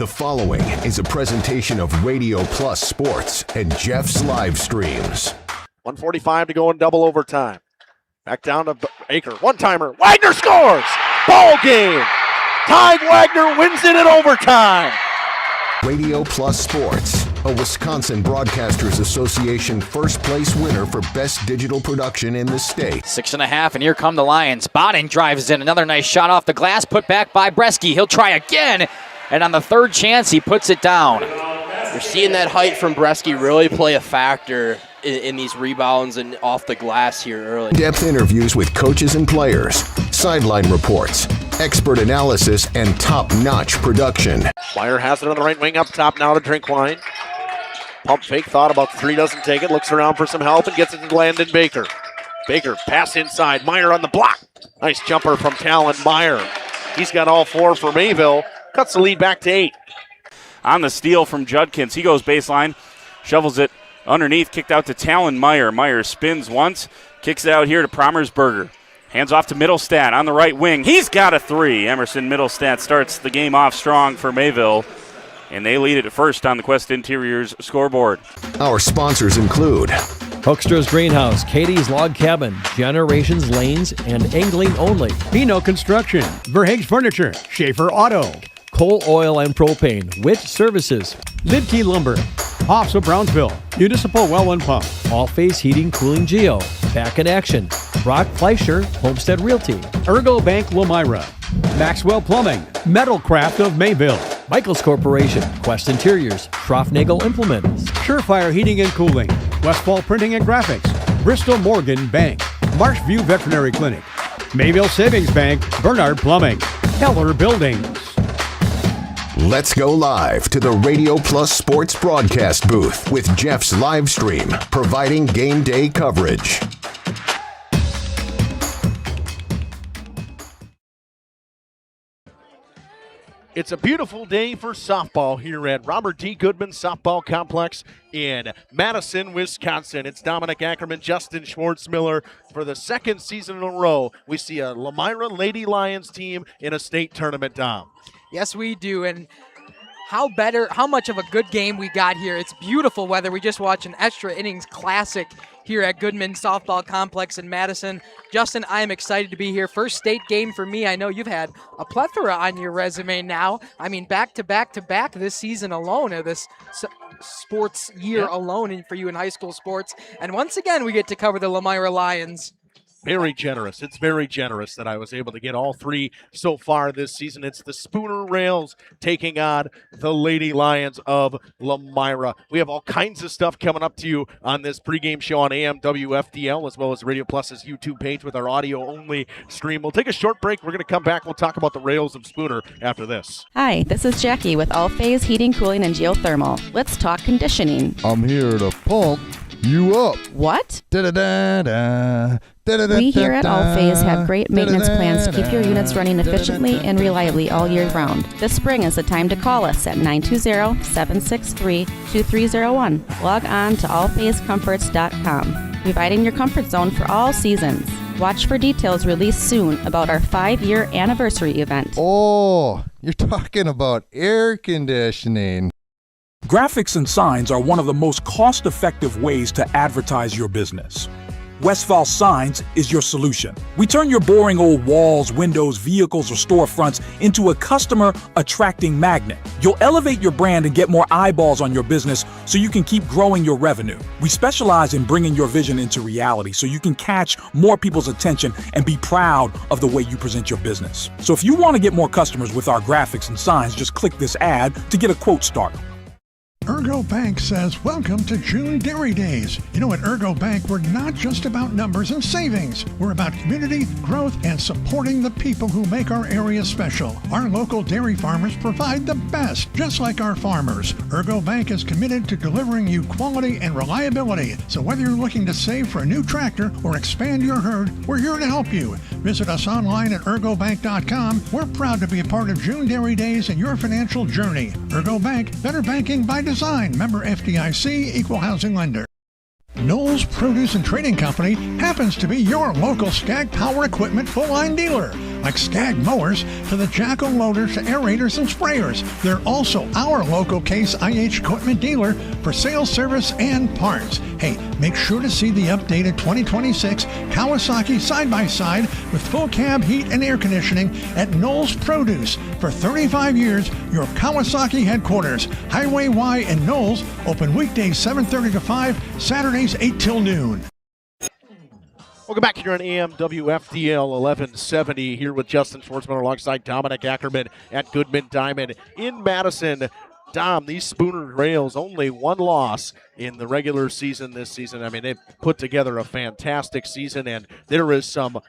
The following is a presentation of Radio Plus Sports and Jeff's Livestreams. 1:45 to go in double overtime. Back down to Baker. One-timer. Wagner scores! Ball game! Ty Wagner wins it in overtime. Radio Plus Sports, a Wisconsin Broadcasters Association first place winner for best digital production in the state. 6.5, and here come the Lions. Bodden drives in. Another nice shot off the glass, put back by Bresky. He'll try again, and on the third chance, he puts it down. You're seeing that height from Bresky really play a factor in these rebounds and off the glass here early. Depth interviews with coaches and players, sideline reports, expert analysis, and top-notch production. Meyer has it on the right wing up top now to Drinkwine. Pump fake, thought about three, doesn't take it, looks around for some help and gets it to Landon Baker. Baker, pass inside, Meyer on the block. Nice jumper from Talon Meyer. He's got all four for Mayville, cuts the lead back to 8. On the steal from Judkins, he goes baseline, shovels it underneath, kicked out to Talon Meyer. Meyer spins once, kicks it out here to Promersberger. Hands off to Middlestat on the right wing. He's got a three. Emerson Middlestat starts the game off strong for Mayville, and they lead it first on the Quest Interiors scoreboard. Our sponsors include Hoekstra's Greenhouse, Katie's Log Cabin, Generations Lanes, and Angling Only. Pino Construction, Verhaeg's Furniture, Schaefer Auto, Coal, Oil, and Propane, Witt Services, Lidkey Lumber, Hoffs of Brownsville, Municipal Well and Pump, All Phase Heating, Cooling Geo, Back in Action, Brock Fleischer, Homestead Realty, Ergo Bank Lomira, Maxwell Plumbing, Metalcraft of Mayville, Michaels Corporation, Quest Interiors, Schroffnagel Implements, Surefire Heating and Cooling, Westfall Printing and Graphics, Bristol Morgan Bank, Marshview Veterinary Clinic, Mayville Savings Bank, Bernard Plumbing, Keller Buildings. Let's go live to the Radio Plus Sports broadcast booth with Jeff's Livestream, providing game day coverage. It's a beautiful day for softball here at Robert D. Goodman Softball Complex in Madison, Wisconsin. It's Dominic Ackerman, Justin Schwartzmiller. For the second season in a row, we see a Lomira Lady Lions team in a state tournament, Dom. Yes, we do, and how much of a good game we got here. It's beautiful weather. We just watched an extra innings classic here at Goodman Softball Complex in Madison. Justin, I am excited to be here. First state game for me. I know you've had a plethora on your resume now. I mean, back to back to back this season alone, or this sports year alone for you in high school sports. And once again, we get to cover the Lomira Lions. Very generous. It's very generous that I was able to get all three so far this season. It's the Spooner Rails taking on the Lady Lions of Lomira. We have all kinds of stuff coming up to you on this pregame show on AM WFDL, as well as Radio Plus's YouTube page with our audio-only stream. We'll take a short break. We're going to come back. We'll talk about the Rails of Spooner after this. Hi, this is Jackie with All Phase Heating, Cooling, and Geothermal. Let's talk conditioning. I'm here to pump you up. What? Da-da-da-da. We here at All Phase have great maintenance plans to keep your units running efficiently and reliably all year round. This spring is the time to call us at 920-763-2301. Log on to allphasecomforts.com, providing your comfort zone for all seasons. Watch for details released soon about our 5-year anniversary event. Oh, you're talking about air conditioning. Graphics and signs are one of the most cost-effective ways to advertise your business. Westfall Signs is your solution. We turn your boring old walls, windows, vehicles, or storefronts into a customer-attracting magnet. You'll elevate your brand and get more eyeballs on your business so you can keep growing your revenue. We specialize in bringing your vision into reality so you can catch more people's attention and be proud of the way you present your business. So if you want to get more customers with our graphics and signs, just click this ad to get a quote started. Ergo Bank says, welcome to June Dairy Days. You know, at Ergo Bank, we're not just about numbers and savings. We're about community, growth, and supporting the people who make our area special. Our local dairy farmers provide the best, just like our farmers. Ergo Bank is committed to delivering you quality and reliability. So whether you're looking to save for a new tractor or expand your herd, we're here to help you. Visit us online at ergobank.com. We're proud to be a part of June Dairy Days and your financial journey. Ergo Bank, better banking by design. Member FDIC, Equal Housing Lender. Knowles Produce and Trading Company happens to be your local Skag Power Equipment full-line dealer. like Skag mowers to the Jacko loaders to aerators and sprayers. They're also our local Case IH equipment dealer for sales, service, and parts. Hey, make sure to see the updated 2026 Kawasaki side-by-side with full cab heat and air conditioning at Knowles Produce. For 35 years, your Kawasaki headquarters, Highway Y in Knowles, open weekdays 7:30 to 5, Saturdays 8 till noon. Welcome back here on AM WFDL 1170 here with Justin Schwartzman alongside Dominic Ackerman at Goodman Diamond in Madison. Dom, these Spooner Rails, only one loss in the regular season this season. I mean, they've put together a fantastic season, and there is some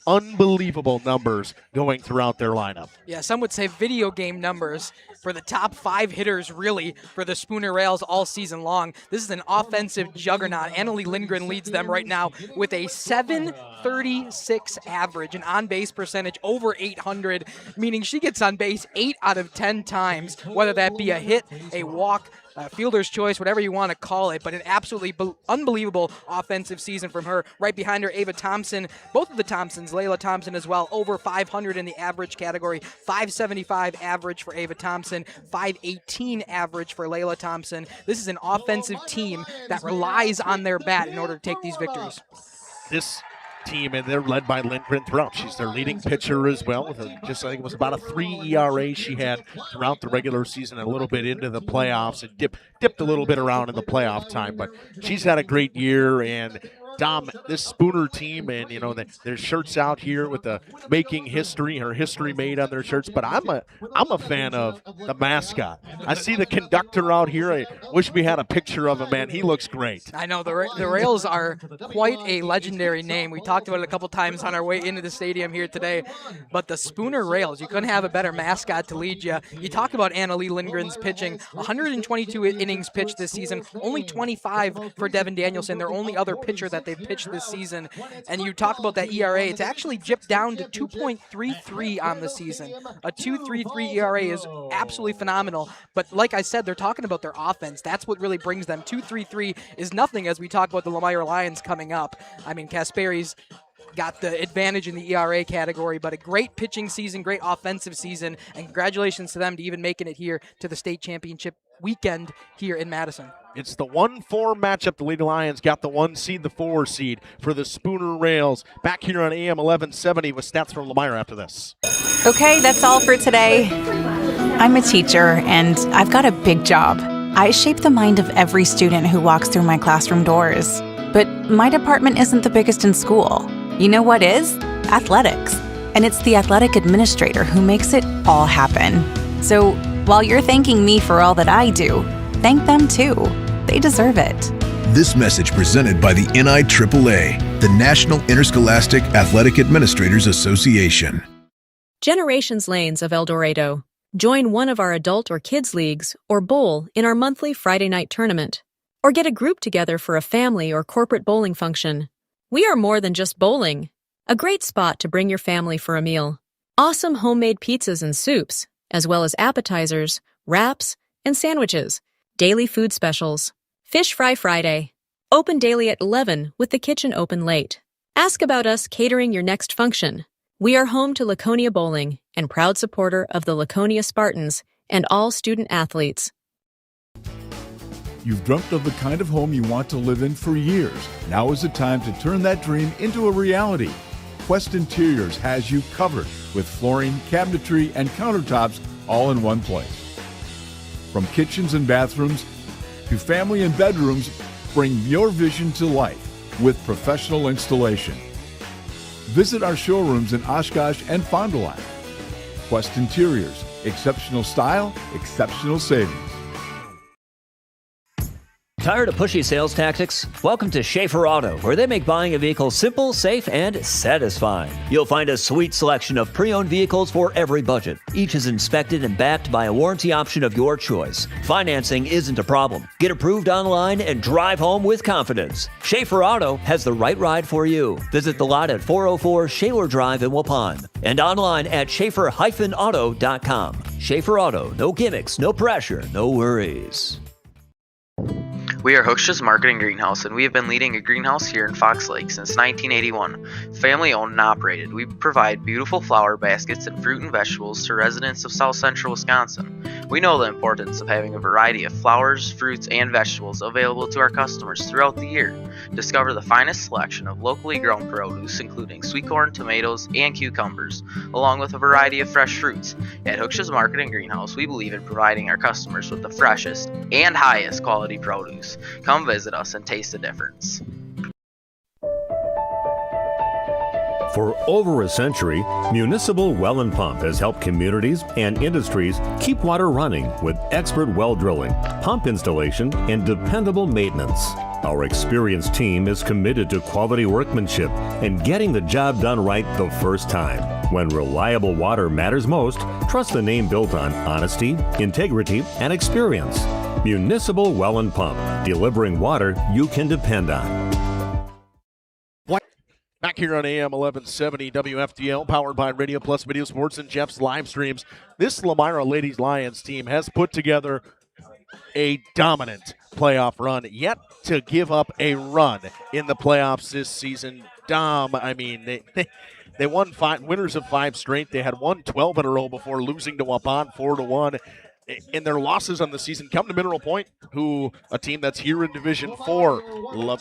unbelievable numbers going throughout their lineup. Yeah, some would say video game numbers for the top 5 hitters, really, for the Spooner Rails all season long. This is an offensive juggernaut. Annalie Lindgren leads them right now with a 736 average, an on-base percentage over 800, meaning she gets on base 8 out of 10 times, whether that be a hit, a walk, fielder's choice, whatever you want to call it, but an absolutely unbelievable offensive season from her. Right behind her, Ava Thompson, both of the Thompsons, Layla Thompson as well, over 500 in the average category, 575 average for Ava Thompson, 518 average for Layla Thompson. This is an offensive team that relies on their bat in order to take these victories. This team, and they're led by Lindgren throughout. She's their leading pitcher as well, with I think it was about a 3 ERA she had throughout the regular season, a little bit into the playoffs, and dipped a little bit around in the playoff time, but she's had a great year. And Dom, this Spooner team, and you know, their shirts out here with the making history, her history made on their shirts. But I'm a fan of the mascot. I see the conductor out here. I wish we had a picture of him, man. He looks great. I know the Rails are quite a legendary name. We talked about it a couple times on our way into the stadium here today. But the Spooner Rails, you couldn't have a better mascot to lead you. You talk about Annalie Lindgren's pitching, 122 innings pitched this season, only 25 for Devin Danielson, their only other pitcher that they've pitched this season. And you talk about that ERA, it's actually dipped down to 2.33 on the season. A 2.33 ERA is absolutely phenomenal. But like I said, they're talking about their offense. That's what really brings them. 2.33 is nothing as we talk about the Lomira Lions coming up. I mean, Kasperi's got the advantage in the ERA category, but a great pitching season, great offensive season, and congratulations to them to even making it here to the state championship weekend here in Madison. It's the 1-4 matchup. The Lady Lions got the 1 seed, the 4 seed for the Spooner Rails. Back here on AM 1170 with stats from Lomira after this. Okay, that's all for today. I'm a teacher, and I've got a big job. I shape the mind of every student who walks through my classroom doors. But my department isn't the biggest in school. You know what is? Athletics. And it's the athletic administrator who makes it all happen. So while you're thanking me for all that I do, thank them too. They deserve it. This message presented by the NIAAA, the National Interscholastic Athletic Administrators Association. Generations Lanes of El Dorado. Join one of our adult or kids leagues or bowl in our monthly Friday night tournament. Or get a group together for a family or corporate bowling function. We are more than just bowling. A great spot to bring your family for a meal. Awesome homemade pizzas and soups, as well as appetizers, wraps, and sandwiches. Daily food specials. Fish Fry Friday. Open daily at 11 with the kitchen open late. Ask about us catering your next function. We are home to Laconia Bowling and proud supporter of the Laconia Spartans and all student athletes. You've dreamt of the kind of home you want to live in for years. Now is the time to turn that dream into a reality. Quest Interiors has you covered with flooring, cabinetry, and countertops all in one place. From kitchens and bathrooms to family and bedrooms, bring your vision to life with professional installation. Visit our showrooms in Oshkosh and Fond du Lac. Quest Interiors, exceptional style, exceptional savings. Tired of pushy sales tactics? Welcome to Schaefer Auto, where they make buying a vehicle simple, safe, and satisfying. You'll find a sweet selection of pre-owned vehicles for every budget. Each is inspected and backed by a warranty option of your choice. Financing isn't a problem. Get approved online and drive home with confidence. Schaefer Auto has the right ride for you. Visit the lot at 404 Shaler Drive in Waupun and online at schaefer-auto.com. Schaefer Auto, no gimmicks, no pressure, no worries. We are Hooksha's Marketing Greenhouse, and we have been leading a greenhouse here in Fox Lake since 1981. Family owned and operated, we provide beautiful flower baskets and fruit and vegetables to residents of South Central Wisconsin. We know the importance of having a variety of flowers, fruits, and vegetables available to our customers throughout the year. Discover the finest selection of locally grown produce, including sweet corn, tomatoes, and cucumbers, along with a variety of fresh fruits. At Hooksha's Marketing Greenhouse, we believe in providing our customers with the freshest and highest quality produce. Come visit us and taste the difference. For over a century, Municipal Well and Pump has helped communities and industries keep water running with expert well drilling, pump installation, and dependable maintenance. Our experienced team is committed to quality workmanship and getting the job done right the first time. When reliable water matters most, trust the name built on honesty, integrity, and experience. Municipal Well and Pump, delivering water you can depend on. Back here on AM 1170 WFDL, powered by Radio Plus Video Sports and Jeff's live streams. This Lomira Ladies Lions team has put together a dominant playoff run, yet to give up a run in the playoffs this season. I mean, they won winners of 5 straight. They had won 12 in a row before losing to Waupun 4-1. In their losses on the season come to Mineral Point, a team that's here in Division 4.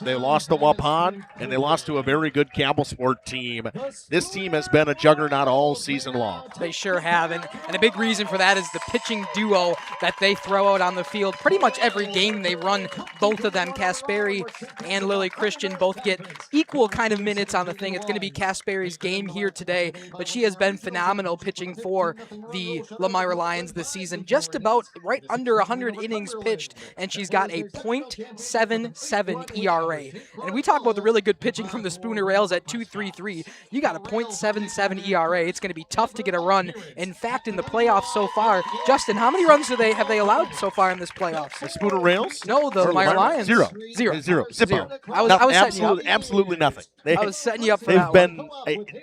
They lost to Waupun, and they lost to a very good Campbellsport team. This team has been a juggernaut all season long. They sure have, and a big reason for that is the pitching duo that they throw out on the field. Pretty much every game they run, both of them, Kasperi and Lily Christian, both get equal kind of minutes on the thing. It's going to be Kasperi's game here today, but she has been phenomenal pitching for the Lomira Lions this season. Just about right under 100 innings pitched, and she's got a .77 ERA. And we talk about the really good pitching from the Spooner Rails at 2.33. You got a .77 ERA. It's going to be tough to get a run. In fact, in the playoffs so far, Justin, how many runs have they allowed so far in this playoffs? The Spooner Rails? No, the Lomira Lions. Zero. Zippo. I was setting you up. Absolutely nothing. I was setting you up for that one.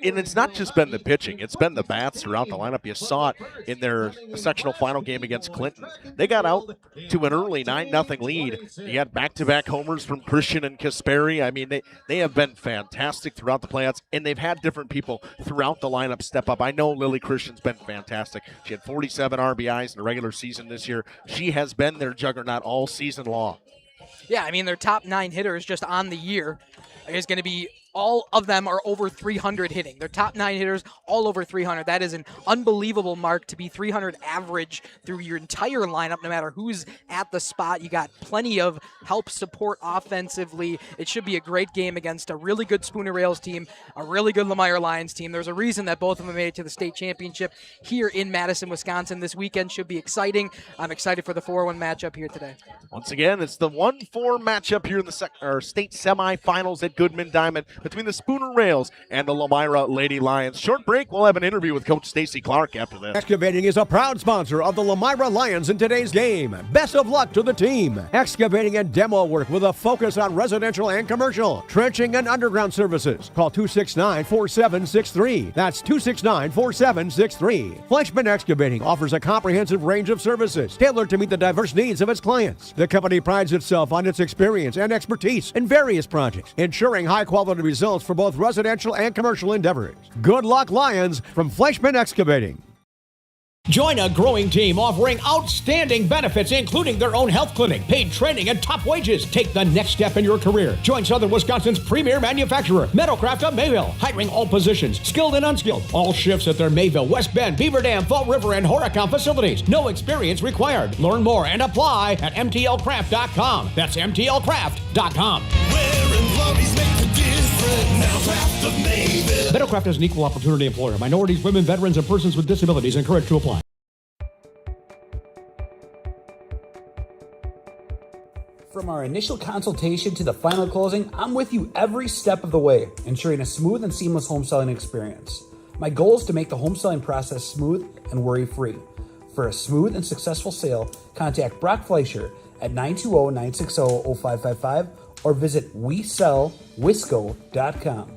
And it's not just been the pitching. It's been the bats throughout the lineup. You saw it in their sectional final game against Clinton. They got out to an early 9-0 lead. You had back-to-back homers from Christian and Kasperi. I mean, they have been fantastic throughout the playoffs, and they've had different people throughout the lineup step up. I know Lily Christian's been fantastic. She had 47 RBIs in the regular season this year. She has been their juggernaut all season long. Yeah, I mean, their top 9 hitters just on the year is going to be all of them are over 300 hitting. Their top 9 hitters, all over 300. That is an unbelievable mark to be 300 average through your entire lineup, no matter who's at the spot. You got plenty of help support offensively. It should be a great game against a really good Spooner Rails team, a really good Lomira Lions team. There's a reason that both of them made it to the state championship here in Madison, Wisconsin. This weekend should be exciting. I'm excited for the 4-1 matchup here today. Once again, it's the 1-4 matchup here in the state semifinals at Goodman Diamond between the Spooner Rails and the Lomira Lady Lions. Short break. We'll have an interview with Coach Stacy Clark after this. Excavating is a proud sponsor of the Lomira Lions in today's game. Best of luck to the team. Excavating and demo work with a focus on residential and commercial, trenching and underground services. Call 269-4763. That's 269-4763. Fleischman Excavating offers a comprehensive range of services tailored to meet the diverse needs of its clients. The company prides itself on its experience and expertise in various projects, ensuring high-quality results for both residential and commercial endeavors. Good luck, Lions, from Fleischman Excavating. Join a growing team offering outstanding benefits, including their own health clinic, paid training, and top wages. Take the next step in your career. Join Southern Wisconsin's premier manufacturer, Meadowcraft of Mayville, hiring all positions, skilled and unskilled. All shifts at their Mayville, West Bend, Beaver Dam, Fall River, and Horicon facilities. No experience required. Learn more and apply at mtlcraft.com. That's mtlcraft.com. Meadowcraft is an equal opportunity employer. Minorities, women, veterans, and persons with disabilities encouraged to apply. From our initial consultation to the final closing, I'm with you every step of the way, ensuring a smooth and seamless home selling experience. My goal is to make the home selling process smooth and worry-free. For a smooth and successful sale, contact Brock Fleischer at 920-960-0555 or visit WeSellWisco.com.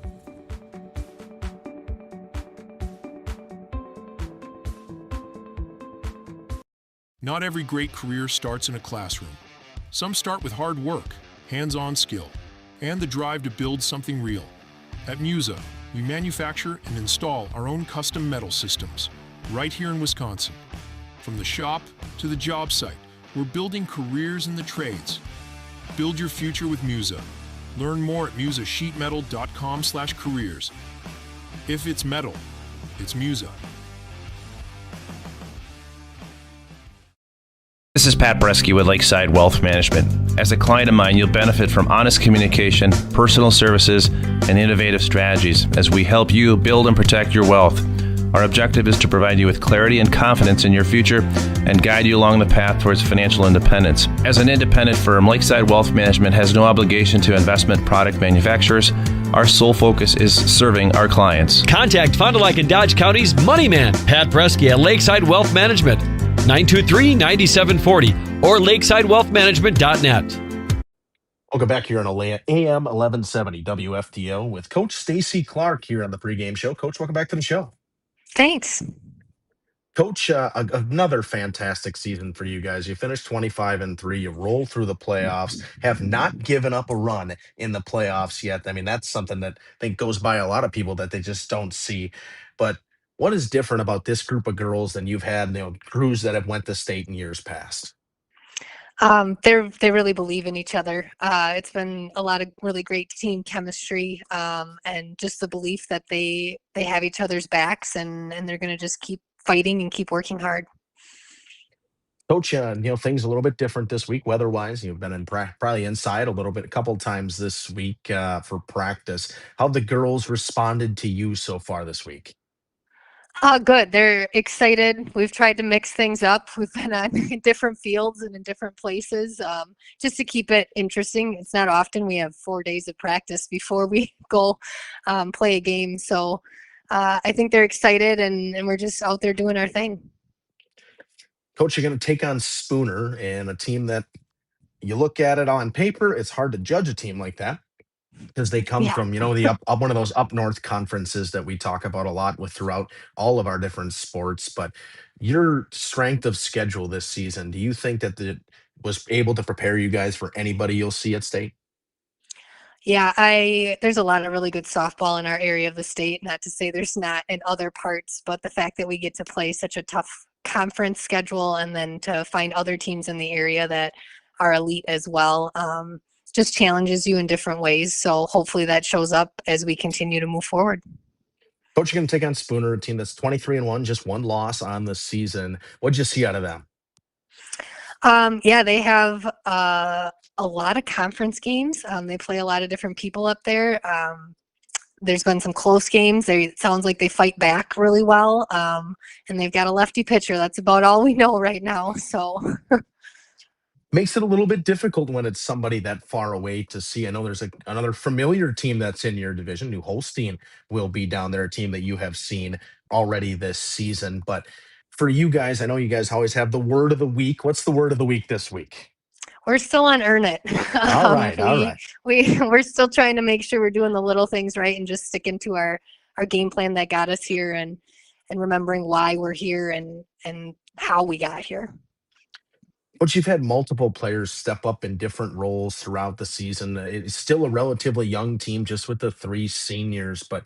Not every great career starts in a classroom. Some start with hard work, hands-on skill, and the drive to build something real. At Musa, we manufacture and install our own custom metal systems right here in Wisconsin. From the shop to the job site, we're building careers in the trades. Build your future with Musa. Learn more at musasheetmetal.com/careers. If it's metal, it's Musa. This is Pat Bresky with Lakeside Wealth Management. As a client of mine, you'll benefit from honest communication, personal services, and innovative strategies as we help you build and protect your wealth. Our objective is to provide you with clarity and confidence in your future and guide you along the path towards financial independence. As an independent firm, Lakeside Wealth Management has no obligation to investment product manufacturers. Our sole focus is serving our clients. Contact Fond du Lac and Dodge County's Money Man, Pat Bresky at Lakeside Wealth Management, 923-9740 or lakesidewealthmanagement.net. Welcome back here on AM 1170 WFTO with Coach Stacy Clark here on the pregame show. Coach, welcome back to the show. Thanks. Coach, another fantastic season for you guys. You finished 25-3. You rolled through the playoffs, have not given up a run in the playoffs yet. I mean, that's something that I think goes by a lot of people that they just don't see. But what is different about this group of girls than you've had, crews that have went to state in years past? They really believe in each other. It's been a lot of really great team chemistry, and just the belief that they have each other's backs, and they're going to just keep fighting and keep working hard. Coach, things a little bit different this week weather-wise. You've been in probably inside a couple times this week for practice. How have the girls responded to you so far this week? Good. They're excited. We've tried to mix things up. We've been on different fields and in different places, just to keep it interesting. It's not often we have 4 days of practice before we go play a game. So I think they're excited, and we're just out there doing our thing. Coach, you're going to take on Spooner, and a team that you look at it on paper, it's hard to judge a team like that, because they come from, the up one of those up north conferences that we talk about a lot with throughout all of our different sports. But your strength of schedule this season, do you think that it was able to prepare you guys for anybody you'll see at state? Yeah, there's a lot of really good softball in our area of the state. Not to say there's not in other parts, but the fact that we get to play such a tough conference schedule, and then to find other teams in the area that are elite as well, just challenges you in different ways. So hopefully that shows up as we continue to move forward. Coach, you're going to take on Spooner, a team that's 23-1, just one loss on the season. What'd you see out of them? Yeah, they have a lot of conference games. They play a lot of different people up there. There's been some close games. It sounds like they fight back really well. And they've got a lefty pitcher. That's about all we know right now. So makes it a little bit difficult when it's somebody that far away to see. I know there's another familiar team that's in your division. New Holstein will be down there, a team that you have seen already this season. But for you guys, I know you guys always have the word of the week. What's the word of the week this week? We're still on Earn It. All right. We're still trying to make sure we're doing the little things right and just sticking to our game plan that got us here, and remembering why we're here and how we got here. But you've had multiple players step up in different roles throughout the season. It's still a relatively young team just with the 3 seniors. But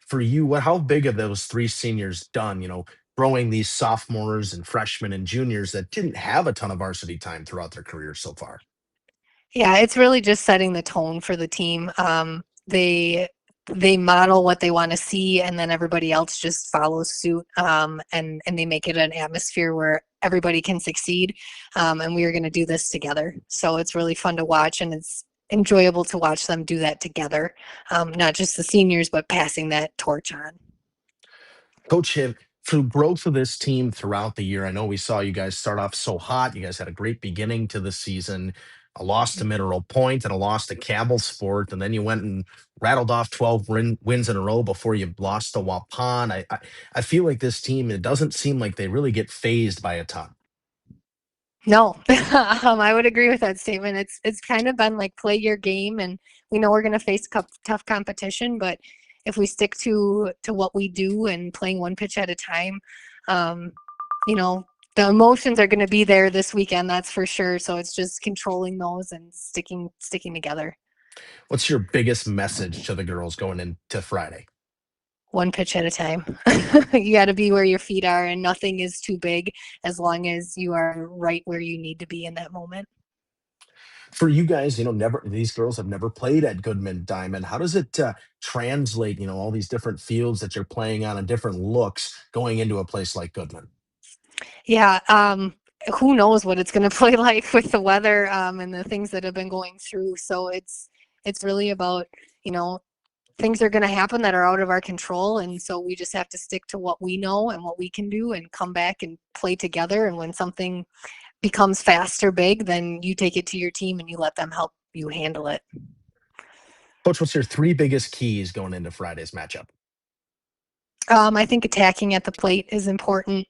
for you, how big have those 3 seniors done, growing these sophomores and freshmen and juniors that didn't have a ton of varsity time throughout their careers so far? Yeah, it's really just setting the tone for the team. They model what they want to see, and then everybody else just follows suit, and they make it an atmosphere where everybody can succeed, and we are going to do this together. So it's really fun to watch, and it's enjoyable to watch them do that together, not just the seniors, but passing that torch on. Coach, through growth of this team throughout the year, I know we saw you guys start off so hot. You guys had a great beginning to the season, a loss to Mineral Point and a loss to Cabell Sport, and then you went and rattled off 12 wins in a row before you lost to Waupun. I feel like this team, it doesn't seem like they really get phased by a ton. No, I would agree with that statement. It's kind of been like play your game, and we know we're going to face tough competition, but if we stick to what we do and playing one pitch at a time, the emotions are going to be there this weekend, that's for sure. So it's just controlling those and sticking together. What's your biggest message to the girls going into Friday? One pitch at a time. You got to be where your feet are, and nothing is too big as long as you are right where you need to be in that moment. For you guys, these girls have never played at Goodman Diamond. How does it translate, all these different fields that you're playing on and different looks going into a place like Goodman? Yeah. Who knows what it's going to play like with the weather and the things that have been going through. So it's really about, things are going to happen that are out of our control. And so we just have to stick to what we know and what we can do and come back and play together. And when something becomes fast or big, then you take it to your team and you let them help you handle it. Coach, what's your 3 biggest keys going into Friday's matchup? I think attacking at the plate is important.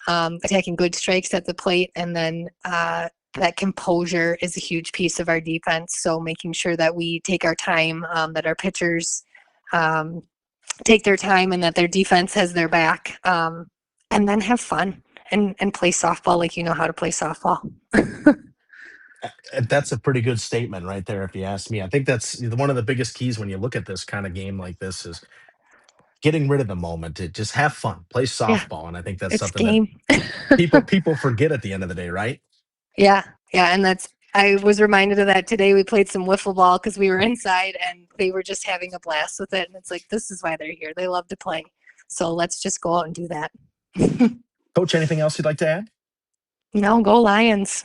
Attacking good strikes at the plate, and then that composure is a huge piece of our defense. So making sure that we take our time, that our pitchers take their time, and that their defense has their back, and then have fun and play softball like you know how to play softball. That's a pretty good statement right there, if you ask me. I think that's one of the biggest keys when you look at this kind of game like this is getting rid of the moment. To just have fun, play softball, and I think that's something that people forget at the end of the day, right? Yeah, and I was reminded of that today. We played some wiffle ball because we were inside, and they were just having a blast with it. And it's like, this is why they're here. They love to play. So let's just go out and do that. Coach, anything else you'd like to add? No, go Lions.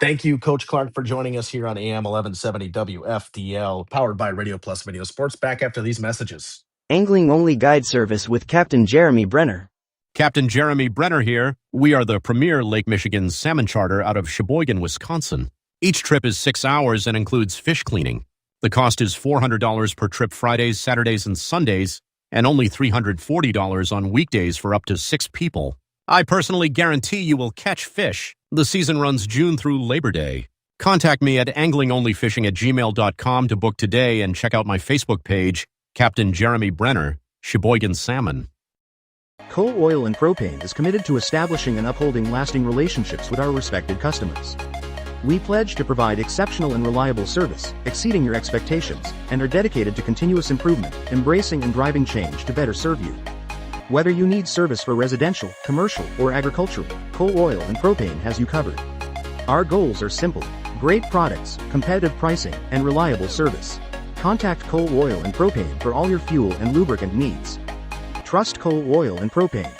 Thank you, Coach Clark, for joining us here on AM 1170 WFDL, powered by Radio Plus Video Sports. Back after these messages. Angling-only guide service with Captain Jeremy Brenner. Captain Jeremy Brenner here. We are the premier Lake Michigan salmon charter out of Sheboygan, Wisconsin. Each trip is 6 hours and includes fish cleaning. The cost is $400 per trip Fridays, Saturdays, and Sundays, and only $340 on weekdays for up to 6 people. I personally guarantee you will catch fish. The season runs June through Labor Day. Contact me at anglingonlyfishing@gmail.com to book today and check out my Facebook page, Captain Jeremy Brenner, Sheboygan Salmon. Coal Oil and Propane is committed to establishing and upholding lasting relationships with our respected customers. We pledge to provide exceptional and reliable service, exceeding your expectations, and are dedicated to continuous improvement, embracing and driving change to better serve you. Whether you need service for residential, commercial, or agricultural, Coal Oil and Propane has you covered. Our goals are simple: great products, competitive pricing, and reliable service. Contact Coal Oil and Propane for all your fuel and lubricant needs. Trust Coal Oil and Propane.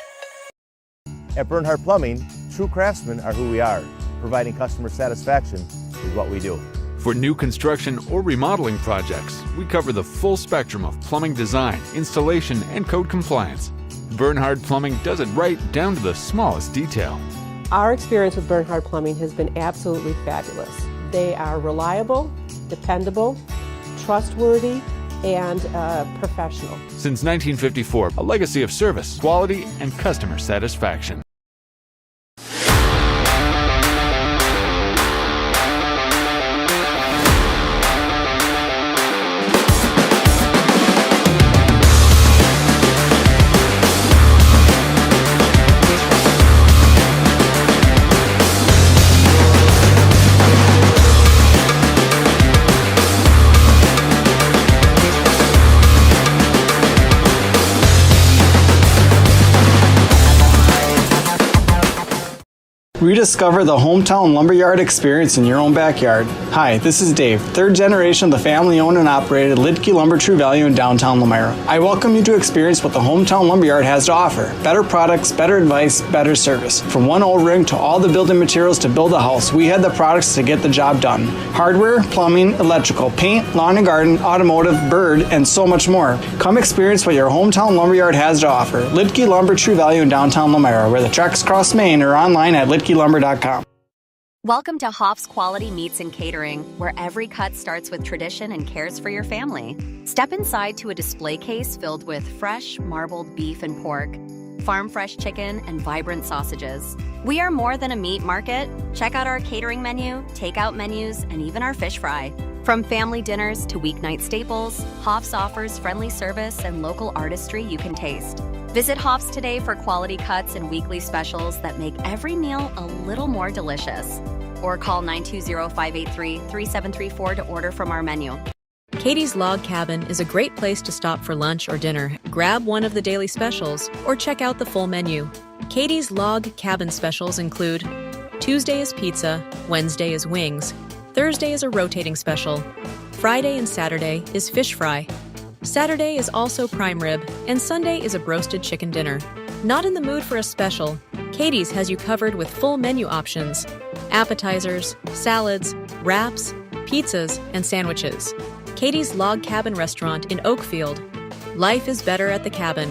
At Bernhardt Plumbing, true craftsmen are who we are. Providing customer satisfaction is what we do. For new construction or remodeling projects, we cover the full spectrum of plumbing design, installation, and code compliance. Bernhardt Plumbing does it right down to the smallest detail. Our experience with Bernhardt Plumbing has been absolutely fabulous. They are reliable, dependable, trustworthy, and professional. Since 1954, a legacy of service, quality, and customer satisfaction. Rediscover the hometown lumberyard experience in your own backyard. Hi, this is Dave, third generation of the family-owned and operated Lidke Lumber True Value in downtown Lomira. I welcome you to experience what the hometown lumberyard has to offer. Better products, better advice, better service. From one O-ring to all the building materials to build a house, we had the products to get the job done. Hardware, plumbing, electrical, paint, lawn and garden, automotive, bird, and so much more. Come experience what your hometown lumberyard has to offer. Lidke Lumber True Value in downtown Lomira, where the tracks cross Main, or online at lidkelumber.com. Welcome to Hoff's Quality Meats and Catering, where every cut starts with tradition and cares for your family. Step inside to a display case filled with fresh, marbled beef and pork, farm-fresh chicken, and vibrant sausages. We are more than a meat market. Check out our catering menu, takeout menus, and even our fish fry. From family dinners to weeknight staples, Hoff's offers friendly service and local artistry you can taste. Visit Hoff's today for quality cuts and weekly specials that make every meal a little more delicious. Or call 920-583-3734 to order from our menu. Katie's Log Cabin is a great place to stop for lunch or dinner. Grab one of the daily specials or check out the full menu. Katie's Log Cabin specials include Tuesday is pizza, Wednesday is wings, Thursday is a rotating special, Friday and Saturday is fish fry, Saturday is also prime rib, and Sunday is a broasted chicken dinner. Not in the mood for a special? Katie's has you covered with full menu options, appetizers, salads, wraps, pizzas, and sandwiches. Katie's Log Cabin Restaurant in Oakfield. Life is better at the cabin.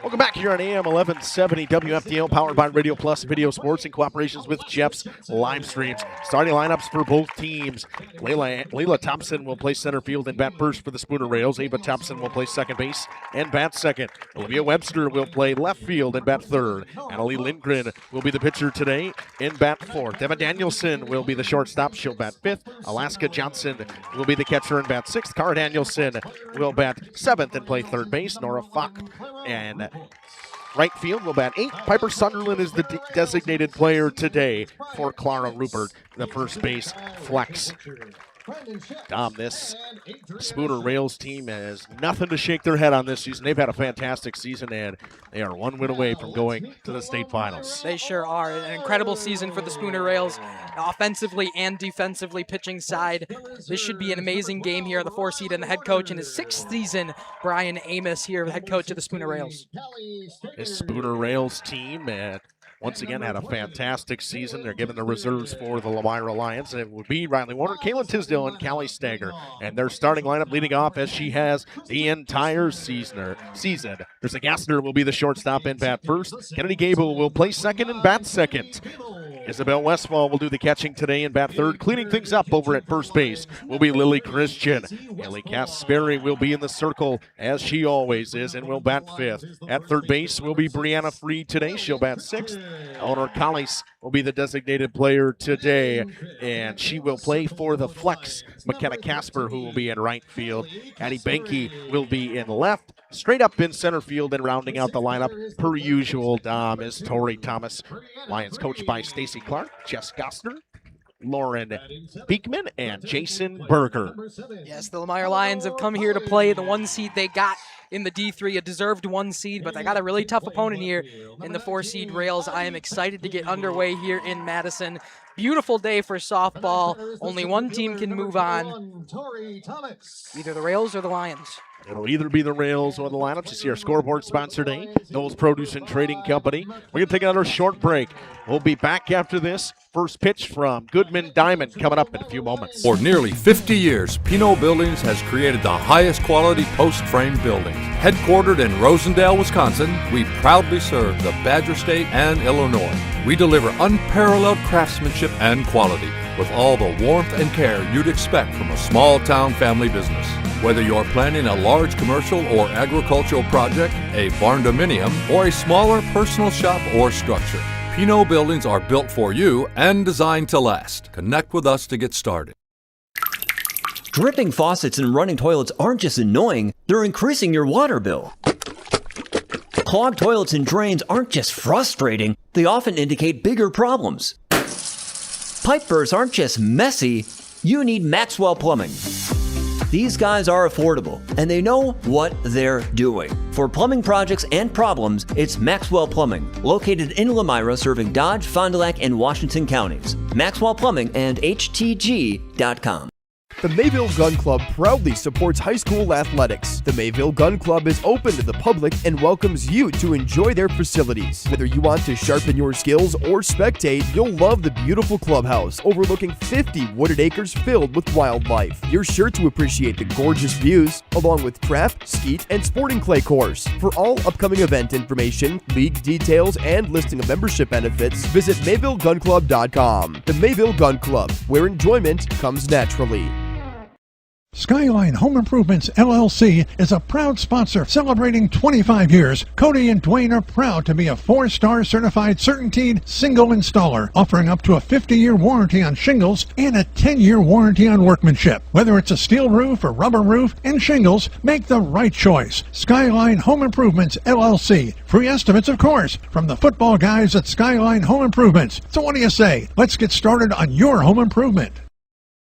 Welcome back here on AM 1170 WFDL, powered by Radio Plus Video Sports in cooperation with Jeff's Livestreams. Starting lineups for both teams. Layla Thompson will play center field and bat first for the Spooner Rails. Ava Thompson will play second base and bat second. Olivia Webster will play left field and bat third. Annalie Lindgren will be the pitcher today and bat fourth. Emma Danielson will be the shortstop. She'll bat fifth. Alaska Johnson will be the catcher and bat sixth. Cara Danielson will bat seventh and play third base. Nora Falk and right field will bat eighth. Piper Sunderland is the designated player today for Clara Rupert, the first base flex. Dom, this Spooner Rails team has nothing to shake their head on this season. They've had a fantastic season, and they are one win away from going to the state finals. They sure are. An incredible season for the Spooner Rails, offensively and defensively, pitching side. This should be an amazing game here. The 4 seed and the head coach in his 6th season, Brian Amos here, head coach of the Spooner Rails. This Spooner Rails team, once again, had a fantastic season. They're given the reserves for the Lomira Lions, and it would be Riley Warner, Kaylin Tisdale, and Callie Stagger. And their starting lineup leading off as she has the entire season. There's a Gassner will be the shortstop and bat first. Kennedy Gable will play second and bat second. Isabel Westfall will do the catching today and bat third. Cleaning things up over at first base will be Lily Christian. Ellie Casperi will be in the circle, as she always is, and will bat fifth. At third base will be Brianna Freed today. She'll bat sixth. Eleanor Collis will be the designated player today, and she will play for the flex. McKenna Casper, who will be in right field. Addie Benke will be in left. Straight up in center field and rounding out the lineup, per usual, Dom, is Tori Thomas. Lions coached by Stacy Clark, Jess Gostner, Lauren Beekman, and Jason Berger. Yes, the Lomira Lions have come here to play the 1 seed they got in the D3, a deserved 1 seed, but they got a really tough opponent here in the 4 seed Rails. I am excited to get underway here in Madison. Beautiful day for softball. Only one team can move on. Either the Rails or the Lions. It'll either be the Rails or the lineups. You see our scoreboard sponsor today, Knowles Produce and Trading Company. We're going to take another short break. We'll be back after this. First pitch from Goodman Diamond coming up in a few moments. For nearly 50 years, Pinot Buildings has created the highest quality post-frame buildings. Headquartered in Rosendale, Wisconsin, we proudly serve the Badger State and Illinois. We deliver unparalleled craftsmanship and quality with all the warmth and care you'd expect from a small-town family business. Whether you're planning a large commercial or agricultural project, a barn-dominium, or a smaller personal shop or structure, Pinot Buildings are built for you and designed to last. Connect with us to get started. Dripping faucets and running toilets aren't just annoying, they're increasing your water bill. Clogged toilets and drains aren't just frustrating, they often indicate bigger problems. Pipe bursts aren't just messy, you need Maxwell Plumbing. These guys are affordable, and they know what they're doing. For plumbing projects and problems, it's Maxwell Plumbing, located in Lomira, serving Dodge, Fond du Lac, and Washington counties. Maxwell Plumbing and HTG.com. The Mayville Gun Club proudly supports high school athletics. The Mayville Gun Club is open to the public and welcomes you to enjoy their facilities. Whether you want to sharpen your skills or spectate, you'll love the beautiful clubhouse overlooking 50 wooded acres filled with wildlife. You're sure to appreciate the gorgeous views, along with craft, skeet, and sporting clay course. For all upcoming event information, league details, and listing of membership benefits, visit MayvilleGunClub.com. The Mayville Gun Club, where enjoyment comes naturally. Skyline Home Improvements, LLC is a proud sponsor celebrating 25 years. Cody and Dwayne are proud to be a 4-star certified CertainTeed single installer, offering up to a 50-year warranty on shingles and a 10-year warranty on workmanship. Whether it's a steel roof or rubber roof and shingles, make the right choice. Skyline Home Improvements, LLC. Free estimates, of course, from the football guys at Skyline Home Improvements. So what do you say? Let's get started on your home improvement.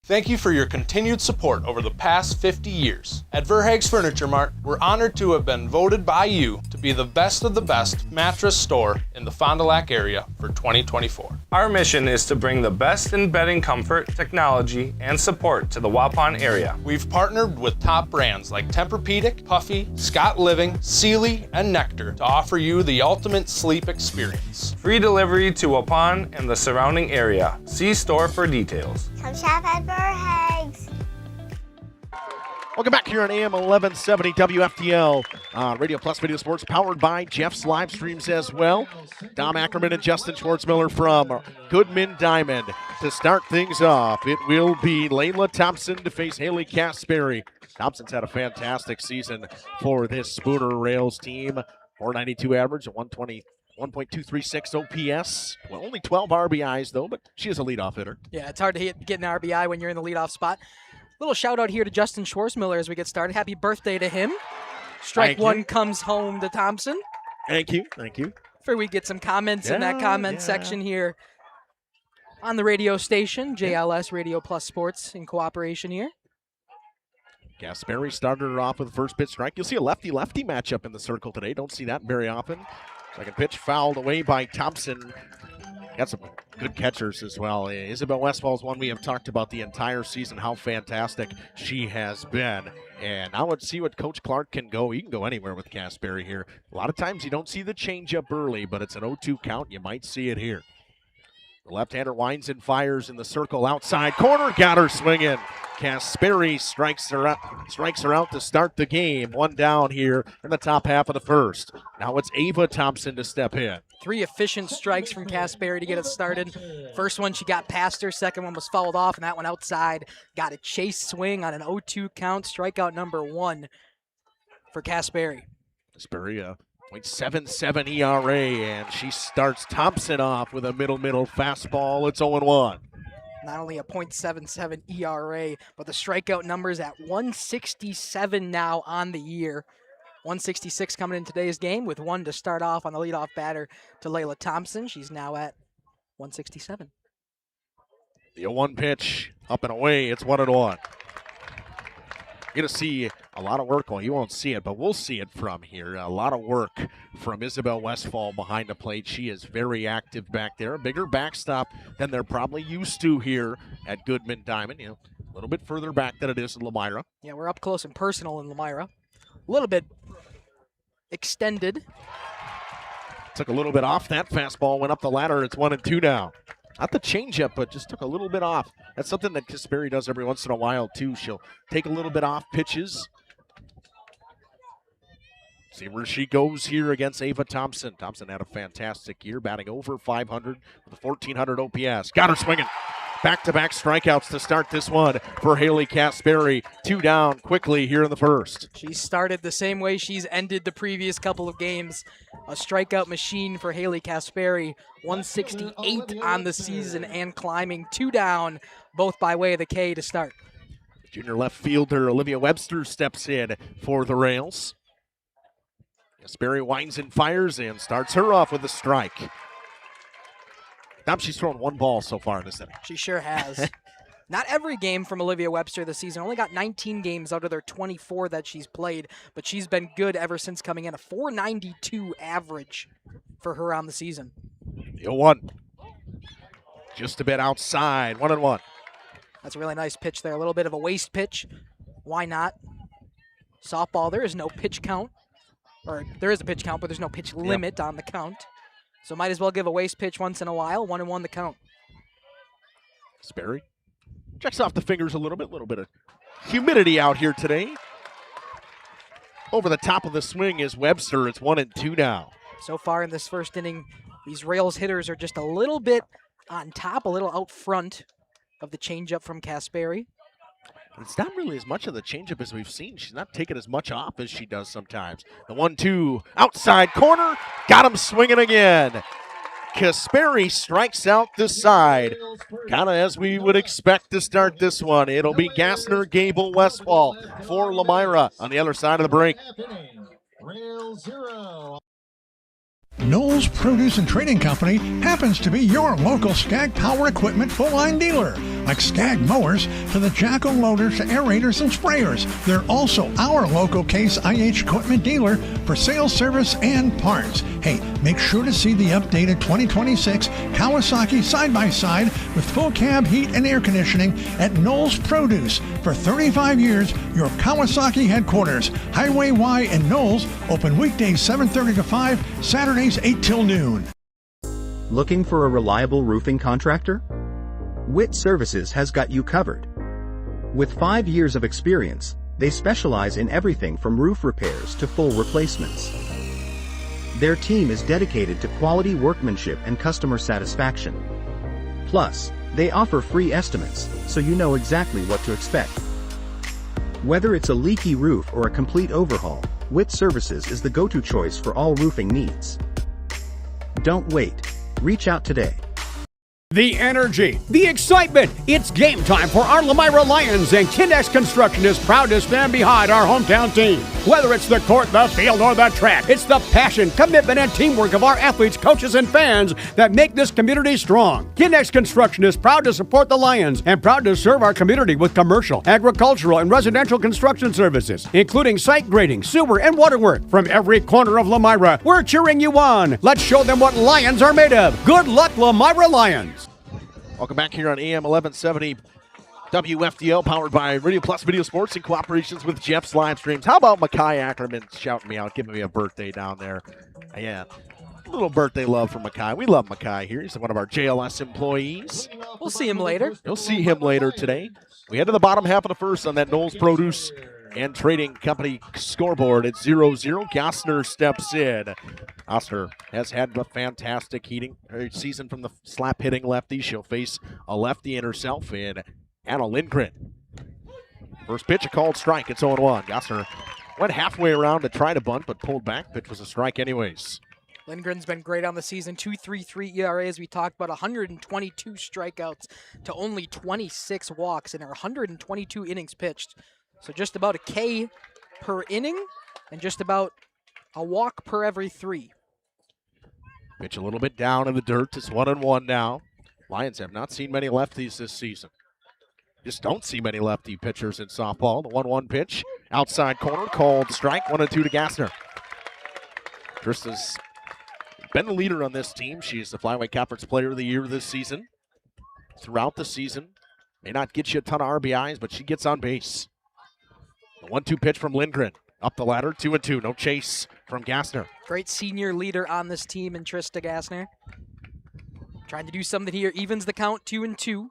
Thank you for your continued support over the past 50 years. At Verhaeg's Furniture Mart, we're honored to have been voted by you to be the best of the best mattress store in the Fond du Lac area for 2024. Our mission is to bring the best in bedding comfort, technology, and support to the Waupun area. We've partnered with top brands like Tempur-Pedic, Puffy, Scott Living, Sealy, and Nectar to offer you the ultimate sleep experience. Free delivery to Waupun and the surrounding area. See store for details. Come shop at Verhaeg's. Welcome back here on AM 1170 WFTL. Radio Plus Video Sports powered by Jeff's Livestreams as well. Dom Ackerman and Justin Schwartzmiller from Goodman Diamond. To start things off, it will be Layla Thompson to face Haley Caspary. Thompson's had a fantastic season for this Spooner Rails team. 492 average, a 1.236 OPS. Well, only 12 RBIs, though, but she is a leadoff hitter. Yeah, it's hard to get an RBI when you're in the leadoff spot. Little shout out here to Justin Schwarzmiller as we get started. Happy birthday to him. Strike one comes home to Thompson. Thank you. Thank you. Before we get some comments in that comment section here on the radio station, JLS Radio Plus Sports in cooperation here. Caspary started her off with the first pitch strike. You'll see a lefty-lefty matchup in the circle today. Don't see that very often. Second pitch fouled away by Thompson. Got some good catchers as well. Isabel Westfall is one we have talked about the entire season, how fantastic she has been. And now let's see what Coach Clark can go. He can go anywhere with Caspary here. A lot of times you don't see the changeup early, but it's an 0-2 count. You might see it here. The left-hander winds and fires in the circle outside corner. Got her swinging. Caspary strikes her out to start the game. One down here in the top half of the first. Now it's Ava Thompson to step in. 3 efficient strikes from Caspary to get it started. First one, she got past her. Second one was fouled off, and that one outside. Got a chase swing on an 0-2 count. Strikeout number 1 for Caspary. Caspary, 0.77 ERA, and she starts Thompson off with a middle fastball. It's 0-1. Not only a .77 ERA, but the strikeout numbers at 167 now on the year. 166 coming in today's game with 1 to start off on the leadoff batter to Layla Thompson. She's now at 167. The 0-1 pitch up and away. It's 1-1. You're going to see a lot of work. Well, you won't see it, but we'll see it from here. A lot of work from Isabel Westfall behind the plate. She is very active back there. A bigger backstop than they're probably used to here at Goodman Diamond. A little bit further back than it is in Lomira. Yeah, we're up close and personal in Lomira. A little bit extended. Took a little bit off. That fastball went up the ladder. It's 1-2 now. Not the changeup, but just took a little bit off. That's something that Caspary does every once in a while, too. She'll take a little bit off pitches. See where she goes here against Ava Thompson. Thompson had a fantastic year, batting over 500 with a 1,400 OPS. Got her swinging. Back-to-back strikeouts to start this one for Haley Caspary. 2 down quickly here in the first. She started the same way she's ended the previous couple of games. A strikeout machine for Haley Caspary. 168 on the season and climbing. 2 down, both by way of the K to start. Junior left fielder Olivia Webster steps in for the Rails. Caspary winds and fires and starts her off with a strike. Now she's thrown 1 ball so far in this inning. She sure has. Not every game from Olivia Webster this season. Only got 19 games out of their 24 that she's played, but she's been good ever since coming in. A 492 average for her on the season. 0-1. Just a bit outside. 1-1. That's a really nice pitch there. A little bit of a waste pitch. Why not? Softball, there is no pitch count. Or there is a pitch count, but there's no pitch limit on the count. So might as well give a waste pitch once in a while. 1-1 the count. Sperry checks off the fingers a little bit of humidity out here today. Over the top of the swing is Webster. It's 1-2 now. So far in this first inning, these Rails hitters are just a little bit on top, a little out front of the changeup from Caspary. It's not really as much of the changeup as we've seen. She's not taking as much off as she does sometimes. The 1-2 outside corner. Got him swinging again. Kasperi strikes out the side. Kind of as we would expect to start this one. It'll be Gassner, Gable, Westfall for Lomira on the other side of the break. Knowles Produce and Trading Company happens to be your local Skag Power Equipment full-line dealer. Like Skag mowers to the Jacko loaders to aerators and sprayers. They're also our local Case IH equipment dealer for sales, service, and parts. Hey, make sure to see the updated 2026 Kawasaki side-by-side with full cab heat and air conditioning at Knowles Produce. For 35 years, your Kawasaki headquarters, Highway Y in Knowles, open weekdays 7:30 to 5, Saturdays 8 till noon. Looking for a reliable roofing contractor? WIT Services has got you covered. With 5 years of experience, they specialize in everything from roof repairs to full replacements. Their team is dedicated to quality workmanship and customer satisfaction. Plus, they offer free estimates, so you know exactly what to expect. Whether it's a leaky roof or a complete overhaul, WIT Services is the go-to choice for all roofing needs. Don't wait. Reach out today. The energy, the excitement. It's game time for our Lomira Lions, and Kindex Construction is proud to stand behind our hometown team. Whether it's the court, the field, or the track, it's the passion, commitment, and teamwork of our athletes, coaches, and fans that make this community strong. Kindex Construction is proud to support the Lions and proud to serve our community with commercial, agricultural, and residential construction services, including site grading, sewer, and waterwork. From every corner of Lomira, we're cheering you on. Let's show them what Lions are made of. Good luck, Lomira Lions. Welcome back here on AM 1170 WFDL, powered by Radio Plus Video Sports in cooperations with Jeff's Livestreams. How about Makai Ackerman shouting me out, giving me a birthday down there? Yeah, a little birthday love for Makai. We love Makai here. He's one of our JLS employees. We'll see him later. You'll see him later today. We head to the bottom half of the first on that Knowles Produce and Trading Company scoreboard at 0-0. Gassner steps in. Gassner has had a fantastic season from the slap-hitting lefty. She'll face a lefty in herself in Anna Lindgren. First pitch, a called strike. It's 0-1. Gassner went halfway around to try to bunt, but pulled back. Pitch was a strike anyways. Lindgren's been great on the season. 2.33 ERA, as we talked about, 122 strikeouts to only 26 walks in her 122 innings pitched. So just about a K per inning and just about a walk per every 3. Pitch a little bit down in the dirt. It's 1-1 now. Lions have not seen many lefties this season. Just don't see many lefty pitchers in softball. The 1-1 pitch, outside corner, called strike. 1-2 to Gassner. Trista's been the leader on this team. She is the Flyweight Conference Player of the Year this season. Throughout the season, may not get you a ton of RBIs, but she gets on base. The 1-2 pitch from Lindgren. Up the ladder, 2-2. No chase from Gassner. Great senior leader on this team in Trista Gassner. Trying to do something here. Evens the count, 2-2.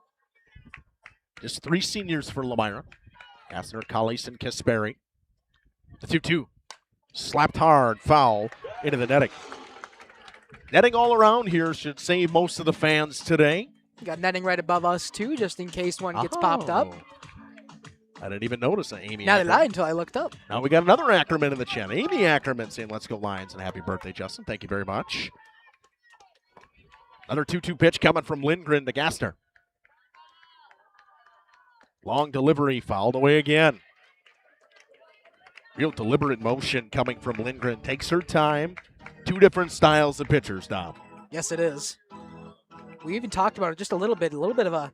Just 3 seniors for Lomira. Gassner, Collis, and Kasperi. The 2-2. Slapped hard, foul into the netting. Netting all around here should save most of the fans today. Got netting right above us, too, just in case one gets popped up. I didn't even notice an Amy Now Ackerman. they lied until I looked up. Now we got another Ackerman in the chat. Amy Ackerman saying, let's go Lions, and happy birthday, Justin. Thank you very much. Another 2-2 pitch coming from Lindgren to Gassner. Long delivery, fouled away again. Real deliberate motion coming from Lindgren. Takes her time. 2 different styles of pitchers, Dom. Yes, it is. We even talked about it just a little bit of a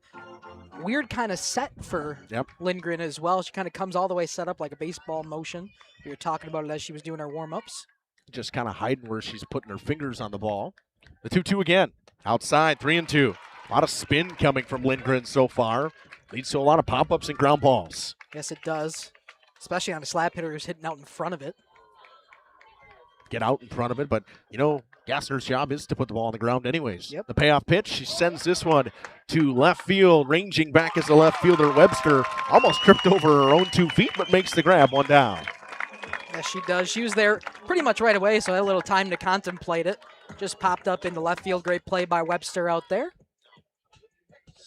weird kind of set for Lindgren as well. She kind of comes all the way set up like a baseball motion. We were talking about it as she was doing her warm-ups. Just kind of hiding where she's putting her fingers on the ball. The 2-2 again. Outside, 3-2. A lot of spin coming from Lindgren so far. Leads to a lot of pop-ups and ground balls. Yes, it does. Especially on a slap hitter who's hitting out in front of it. Get out in front of it, but, you know, Gassner's job is to put the ball on the ground anyways. The payoff pitch, she sends this one to left field, ranging back as a left fielder. Webster almost tripped over her own 2 feet, but makes the grab, 1 down. Yes, she does. She was there pretty much right away, so I had a little time to contemplate it. Just popped up into left field. Great play by Webster out there.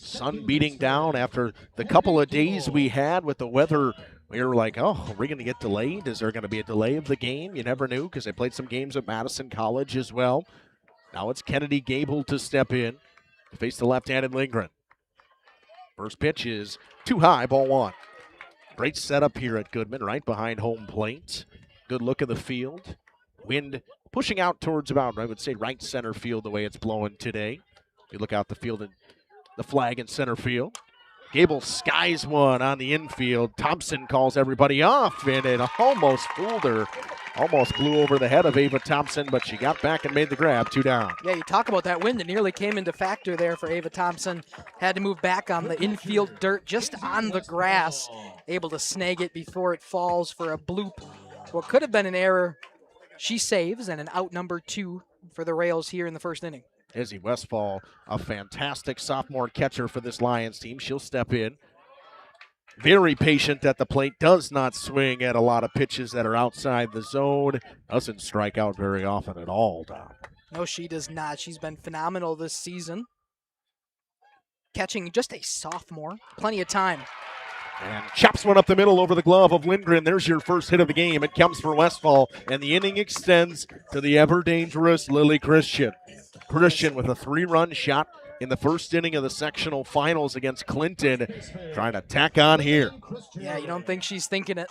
sun beating down after the couple of days we had with the weather. We were like, oh, are we going to get delayed? Is there going to be a delay of the game? You never knew because they played some games at Madison College as well. Now it's Kennedy Gable to step in to face the left-handed Lindgren. First pitch is too high, ball one. Great setup here at Goodman, right behind home plate. Good look at the field. Wind pushing out towards about, I would say, right center field the way it's blowing today. You look out the field and the flag in center field. Gable skies one on the infield. Thompson calls everybody off, and it almost fooled her. Almost blew over the head of Ava Thompson, but she got back and made the grab, 2 down. Yeah, you talk about that wind. It nearly came into factor there for Ava Thompson. Had to move back on the infield dirt, just on the grass. Able to snag it before it falls for a bloop. What could have been an error, she saves, and an out number 2 for the Rails here in the first inning. Izzy Westfall, a fantastic sophomore catcher for this Lions team. She'll step in. Very patient at the plate, does not swing at a lot of pitches that are outside the zone. Doesn't strike out very often at all, Don. No, she does not. She's been phenomenal this season. Catching just a sophomore. Plenty of time. And chops one up the middle over the glove of Lindgren. There's your first hit of the game. It comes for Westfall, and the inning extends to the ever-dangerous Lily Christian. Christian with a 3-run shot in the first inning of the sectional finals against Clinton, trying to tack on here. Yeah, you don't think she's thinking it.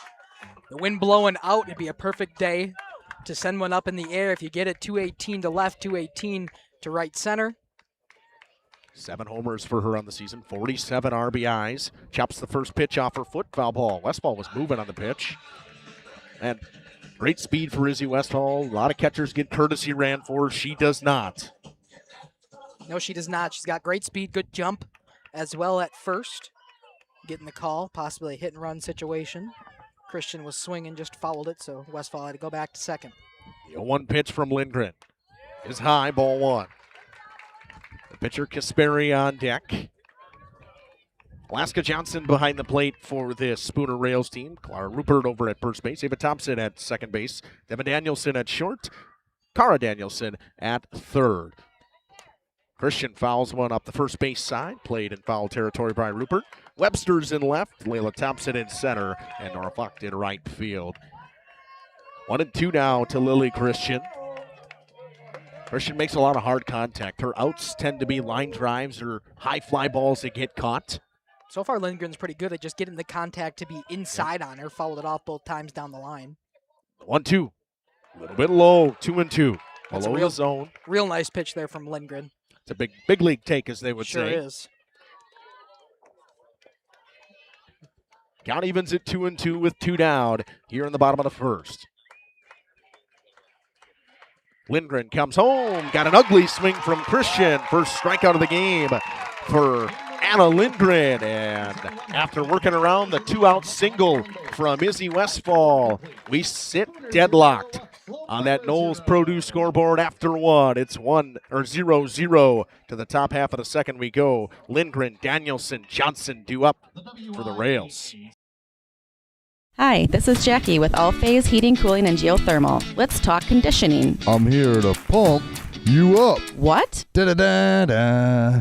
The wind blowing out, it'd be a perfect day to send one up in the air. If you get it 218 to left, 218 to right center. 7 homers for her on the season, 47 RBIs. Chops the first pitch off her foot, foul ball. Westfall was moving on the pitch. And great speed for Izzy Westfall. A lot of catchers get courtesy ran for her. She does not. No, she does not. She's got great speed, good jump as well at first. Getting the call, possibly a hit and run situation. Christian was swinging, just fouled it, so Westfall had to go back to second. The 0-1 pitch from Lindgren is high, ball 1. The pitcher Kasperi on deck. Alaska Johnson behind the plate for this Spooner Rails team. Clara Rupert over at first base. Ava Thompson at second base. Devin Danielson at short. Cara Danielson at third. Christian fouls one up the first base side. Played in foul territory by Rupert. Webster's in left. Layla Thompson in center. And Norfolk in right field. 1-2 now to Lily Christian. Christian makes a lot of hard contact. Her outs tend to be line drives or high fly balls that get caught. So far, Lindgren's pretty good at just getting the contact to be inside on her. Fouled it off both times down the line. 1-2. A little bit low. 2-2. Below the zone. Real nice pitch there from Lindgren. It's a big league take, as they would Sure say. is. Count evens at 2-2 with 2 down here in the bottom of the first. Lindgren comes home. Got an ugly swing from Christian. First strikeout of the game for Anna Lindgren. And after working around the 2-out single from Izzy Westfall, we sit deadlocked on that Knowles Produce scoreboard after 1. It's 0-0 to the top half of the second we go. Lindgren, Danielson, Johnson due up for the Rails. Hi, this is Jackie with All Phase Heating, Cooling, and Geothermal. Let's talk conditioning. I'm here to pump you up. What? Da-da-da-da.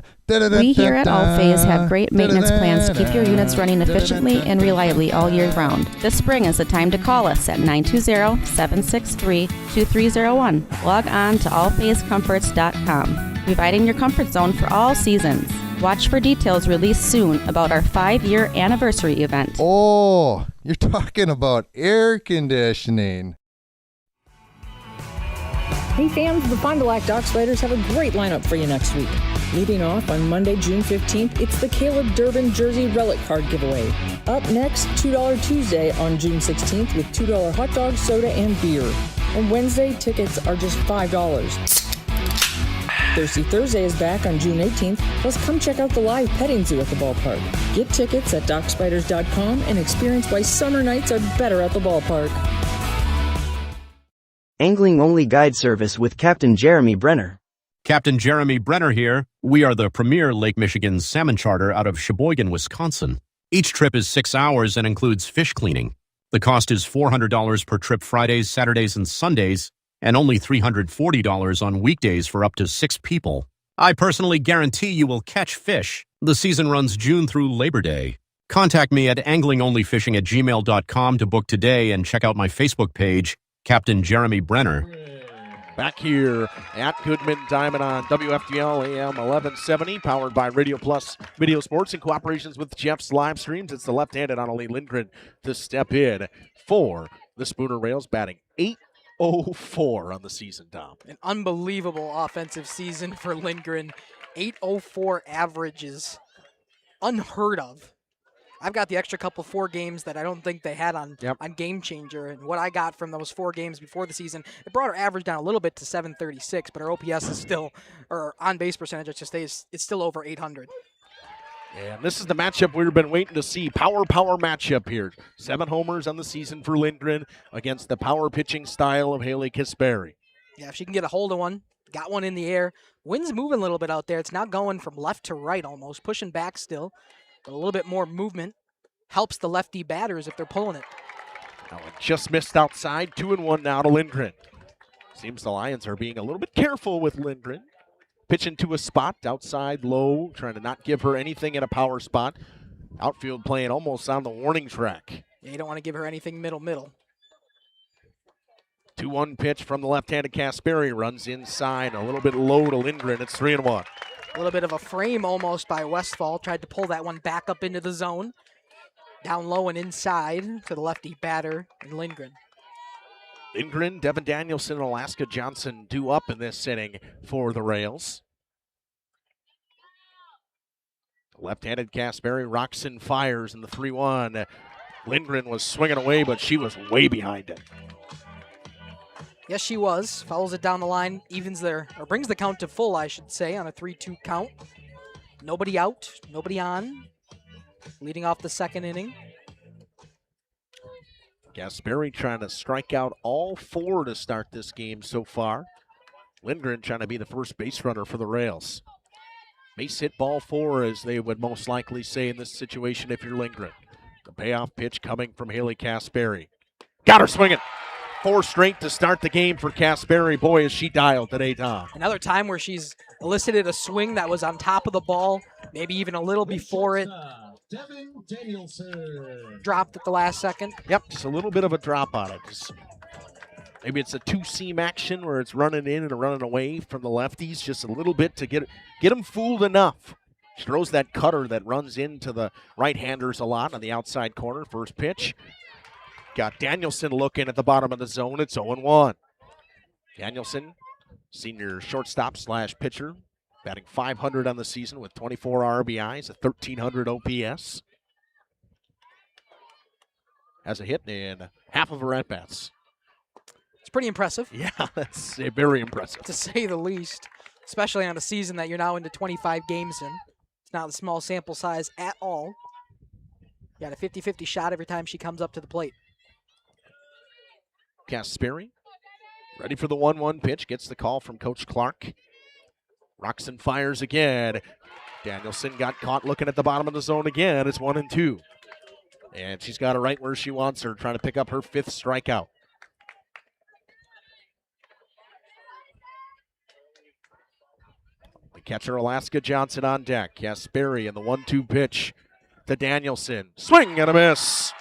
We here at All Phase have great maintenance plans to keep your units running efficiently and reliably all year round. This spring is the time to call us at 920-763-2301. Log on to allphasecomforts.com, providing your comfort zone for all seasons. Watch for details released soon about our 5-year anniversary event. Oh, you're talking about air conditioning. Hey fans, the Fond du Lac Dock Spiders have a great lineup for you next week. Leading off on Monday, June 15th, it's the Caleb Durbin Jersey Relic Card Giveaway. Up next, $2 Tuesday on June 16th with $2 hot dog, soda, and beer. On Wednesday, tickets are just $5. Thirsty Thursday is back on June 18th, plus come check out the live petting zoo at the ballpark. Get tickets at DocSpiders.com and experience why summer nights are better at the ballpark. Angling Only Guide Service with Captain Jeremy Brenner. Captain Jeremy Brenner here. We are the premier Lake Michigan salmon charter out of Sheboygan, Wisconsin. Each trip is 6 hours and includes fish cleaning. The cost is $400 per trip Fridays, Saturdays, and Sundays, and only $340 on weekdays for up to 6 people. I personally guarantee you will catch fish. The season runs June through Labor Day. Contact me at anglingonlyfishing@gmail.com to book today and check out my Facebook page, Captain Jeremy Brenner. Back here at Goodman Diamond on WFDL AM 1170, powered by Radio Plus Video Sports in cooperation with Jeff's Livestreams. It's the left-handed Annalie Lindgren to step in for the Spooner Rails, batting .804 on the season, Tom. An unbelievable offensive season for Lindgren. .804 averages. Unheard of. I've got the extra couple 4 games that I don't think they had on Game Changer, and what I got from those 4 games before the season, it brought our average down a little bit to 736, but our OPS is still, or on base percentage, it's still over 800. And this is the matchup we've been waiting to see. Power matchup here. 7 homers on the season for Lindgren against the power pitching style of Haley Kasperi. Yeah, if she can get a hold of one, got one in the air. Wind's moving a little bit out there. It's now going from left to right almost, pushing back still. But a little bit more movement helps the lefty batters if they're pulling it. Now it just missed outside. 2-1 now to Lindgren. Seems the Lions are being a little bit careful with Lindgren. Pitching to a spot outside low, trying to not give her anything in a power spot. Outfield playing almost on the warning track. Yeah, you don't want to give her anything middle. 2-1 pitch from the left-handed Kasperi, runs inside, a little bit low to Lindgren. It's 3-1. A little bit of a frame almost by Westfall. Tried to pull that one back up into the zone. Down low and inside to the lefty batter and Lindgren. Lindgren, Devin Danielson, and Alaska Johnson due up in this inning for the Rails. Left-handed Kasperi rocks and fires in the 3-1. Lindgren was swinging away, but she was way behind it. Yes, she was. Follows it down the line, evens there, or brings the count to full, I should say, on a 3-2 count. Nobody out, nobody on. Leading off the second inning. Kasperi trying to strike out all 4 to start this game so far. Lindgren trying to be the first base runner for the Rails. Base hit ball 4, as they would most likely say in this situation if you're Lindgren. The payoff pitch coming from Haley Kasperi. Got her swinging. 4 straight to start the game for Kasperi. Boy, is she dialed today, Tom. Another time where she's elicited a swing that was on top of the ball, maybe even a little before it. Dropped at the last second. Yep, just a little bit of a drop on it. Maybe it's a 2-seam action where it's running in and running away from the lefties just a little bit to get them fooled enough. She throws that cutter that runs into the right-handers a lot on the outside corner. First pitch. Got Danielson looking at the bottom of the zone. It's 0-1. Danielson, senior shortstop / pitcher, batting .500 on the season with 24 RBIs, a 1,300 OPS. Has a hit in half of her at-bats. It's pretty impressive. Yeah, that's very impressive. To say the least, especially on a season that you're now into 25 games in. It's not a small sample size at all. You got a 50-50 shot every time she comes up to the plate. Kasperi, ready for the 1-1 pitch, gets the call from Coach Clark. Rocks and fires again. Danielson got caught looking at the bottom of the zone again. It's 1-2. And she's got it right where she wants her, trying to pick up her 5th strikeout. The catcher, Alaska Johnson, on deck. Kasperi in the 1-2 pitch to Danielson. Swing and a miss.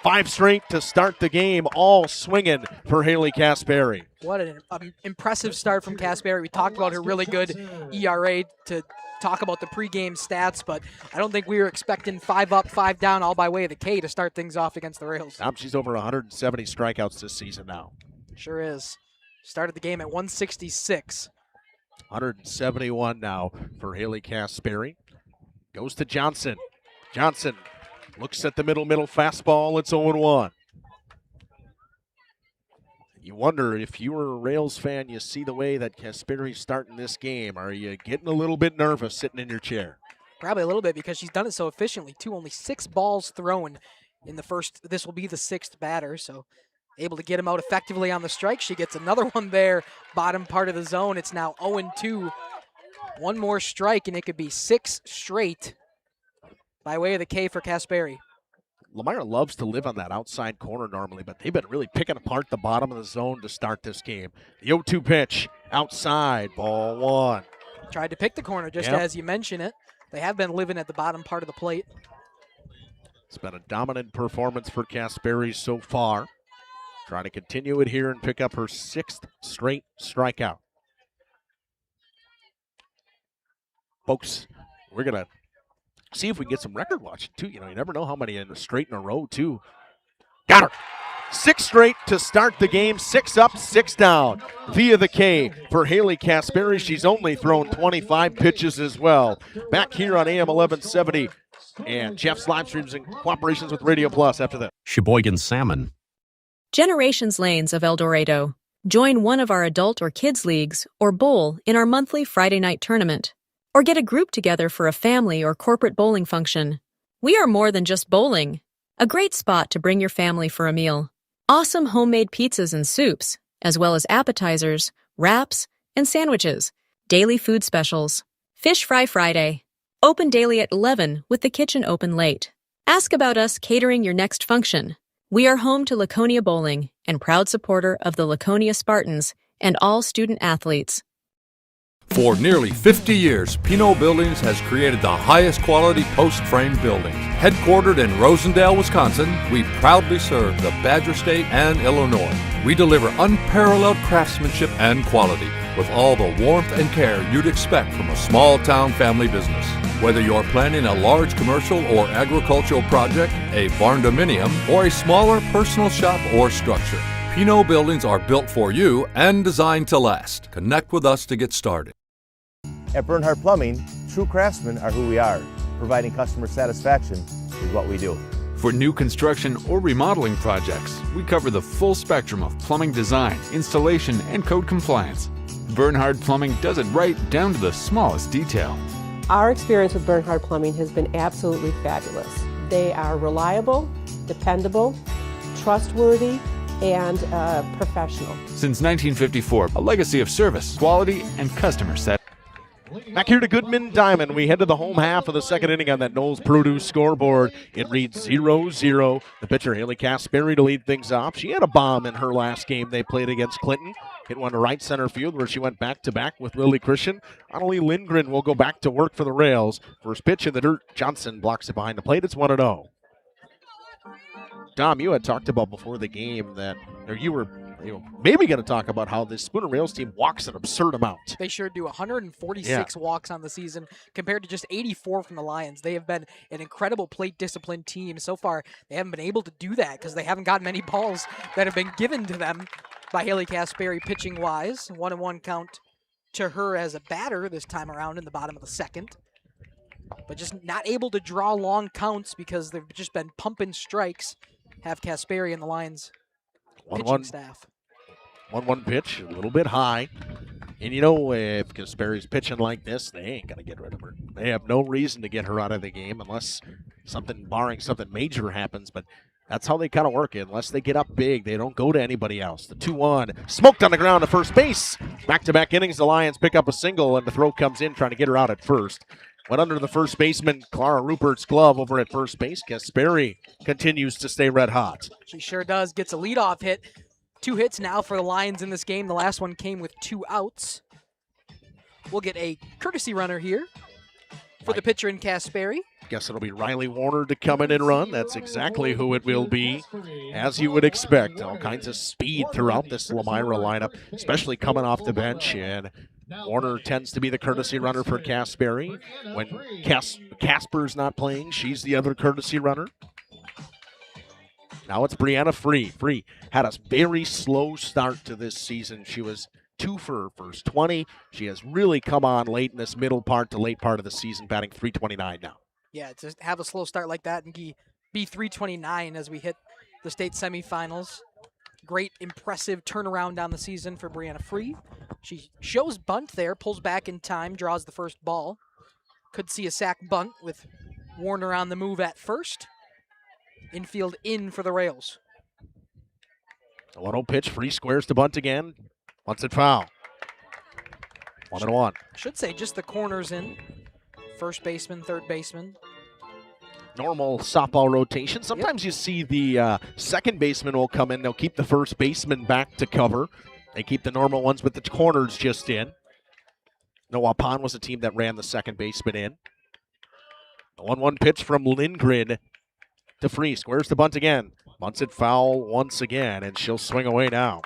5 straight to start the game, all swinging for Haley Kasperi. What an impressive start from Kasperi. We talked about her really good ERA to talk about the pregame stats, but I don't think we were expecting 5 up, 5 down, all by way of the K to start things off against the Rails. She's over 170 strikeouts this season now. Sure is. Started the game at 166. 171 now for Haley Kasperi. Goes to Johnson. Johnson looks at the middle fastball. It's 0-1. You wonder if you were a Rails fan, you see the way that Kasperi's starting this game. Are you getting a little bit nervous sitting in your chair? Probably a little bit because she's done it so efficiently, too. Only 6 balls thrown in the first. This will be the 6th batter, so able to get him out effectively on the strike. She gets another one there, bottom part of the zone. It's now 0-2. One more strike, and it could be 6 straight by way of the K for Kasperi. Lomira loves to live on that outside corner normally, but they've been really picking apart the bottom of the zone to start this game. The 0-2 pitch, outside, ball 1. Tried to pick the corner just as you mention it. They have been living at the bottom part of the plate. It's been a dominant performance for Kasperi so far. Trying to continue it here and pick up her 6th straight strikeout. Folks, we're going to see if we can get some record watching, too. You never know how many straight in a row, too. Got her. 6 straight to start the game. 6 up, 6 down. Via the K for Haley Kasperi. She's only thrown 25 pitches as well. Back here on AM 1170. And Jeff's live streams in cooperations with Radio Plus after that. Sheboygan Salmon. Generations Lanes of El Dorado. Join one of our adult or kids leagues or bowl in our monthly Friday night tournament. Or get a group together for a family or corporate bowling function. We are more than just bowling. A great spot to bring your family for a meal. Awesome homemade pizzas and soups, as well as appetizers, wraps, and sandwiches. Daily food specials. Fish Fry Friday. Open daily at 11 with the kitchen open late. Ask about us catering your next function. We are home to Laconia Bowling and proud supporter of the Laconia Spartans and all student athletes. For nearly 50 years, Pinot Buildings has created the highest quality post-frame buildings. Headquartered in Rosendale, Wisconsin, we proudly serve the Badger State and Illinois. We deliver unparalleled craftsmanship and quality with all the warmth and care you'd expect from a small-town family business. Whether you're planning a large commercial or agricultural project, a barn-dominium, or a smaller personal shop or structure, Pinot Buildings are built for you and designed to last. Connect with us to get started. At Bernhardt Plumbing, true craftsmen are who we are. Providing customer satisfaction is what we do. For new construction or remodeling projects, we cover the full spectrum of plumbing design, installation, and code compliance. Bernhardt Plumbing does it right down to the smallest detail. Our experience with Bernhardt Plumbing has been absolutely fabulous. They are reliable, dependable, trustworthy, and professional. Since 1954, a legacy of service, quality, and customer satisfaction. Back here to Goodman Diamond. We head to the home half of the second inning on that Knowles Produce scoreboard. It reads 0-0. The pitcher, Haley Kasperi, to lead things off. She had a bomb in her last game they played against Clinton. Hit one to right center field where she went back-to-back with Lily Christian. Annalie Lindgren will go back to work for the Rails. First pitch in the dirt. Johnson blocks it behind the plate. It's 1-0. Dom, you had talked about before the game that, or you were maybe going to talk about how this Spooner Rails team walks an absurd amount. They sure do. 146 walks on the season compared to just 84 from the Lions. They have been an incredible plate discipline team. So far, they haven't been able to do that because they haven't got many balls that have been given to them by Haley Kasperi pitching-wise. 1-1 count to her as a batter this time around in the bottom of the second. But just not able to draw long counts because they've just been pumping strikes. Have Kasperi and the Lions pitching staff. 1-1 pitch, a little bit high. And if Kasperi's pitching like this, they ain't going to get rid of her. They have no reason to get her out of the game unless barring something major happens. But that's how they kind of work it. Unless they get up big, they don't go to anybody else. The 2-1, smoked on the ground to first base. Back-to-back innings, the Lions pick up a single, and the throw comes in trying to get her out at first. Went under the first baseman, Clara Rupert's glove over at first base. Kasperi continues to stay red hot. She sure does. Gets a leadoff hit. 2 hits now for the Lions in this game. The last one came with 2 outs. We'll get a courtesy runner here for the pitcher in Kasperi. Guess it'll be Riley Warner to come in and run. That's exactly who it will be, as you would expect. All kinds of speed throughout this Lomira lineup, especially coming off the bench. And Warner tends to be the courtesy runner for Kasperi. When Casper's not playing, she's the other courtesy runner. Now it's Brianna Free. Free had a very slow start to this season. She was 2 for her first 20. She has really come on late in this middle part to late part of the season, batting .329 now. Yeah, to have a slow start like that and be .329 as we hit the state semifinals. Great, impressive turnaround down the season for Brianna Free. She shows bunt there, pulls back in time, draws the first ball. Could see a sack bunt with Warner on the move at first. Infield in for the Rails. A 1-0 pitch, Free squares to bunt again. Wants it foul. 1-1. Should say just the corners in. First baseman, third baseman. Normal softball rotation. Sometimes you see the second baseman will come in. They'll keep the first baseman back to cover. They keep the normal ones with the corners just in. Waupun was a team that ran the second baseman in. The 1-1 pitch from Lindgren to Free. Squares the bunt again. Bunts it foul once again, and she'll swing away now.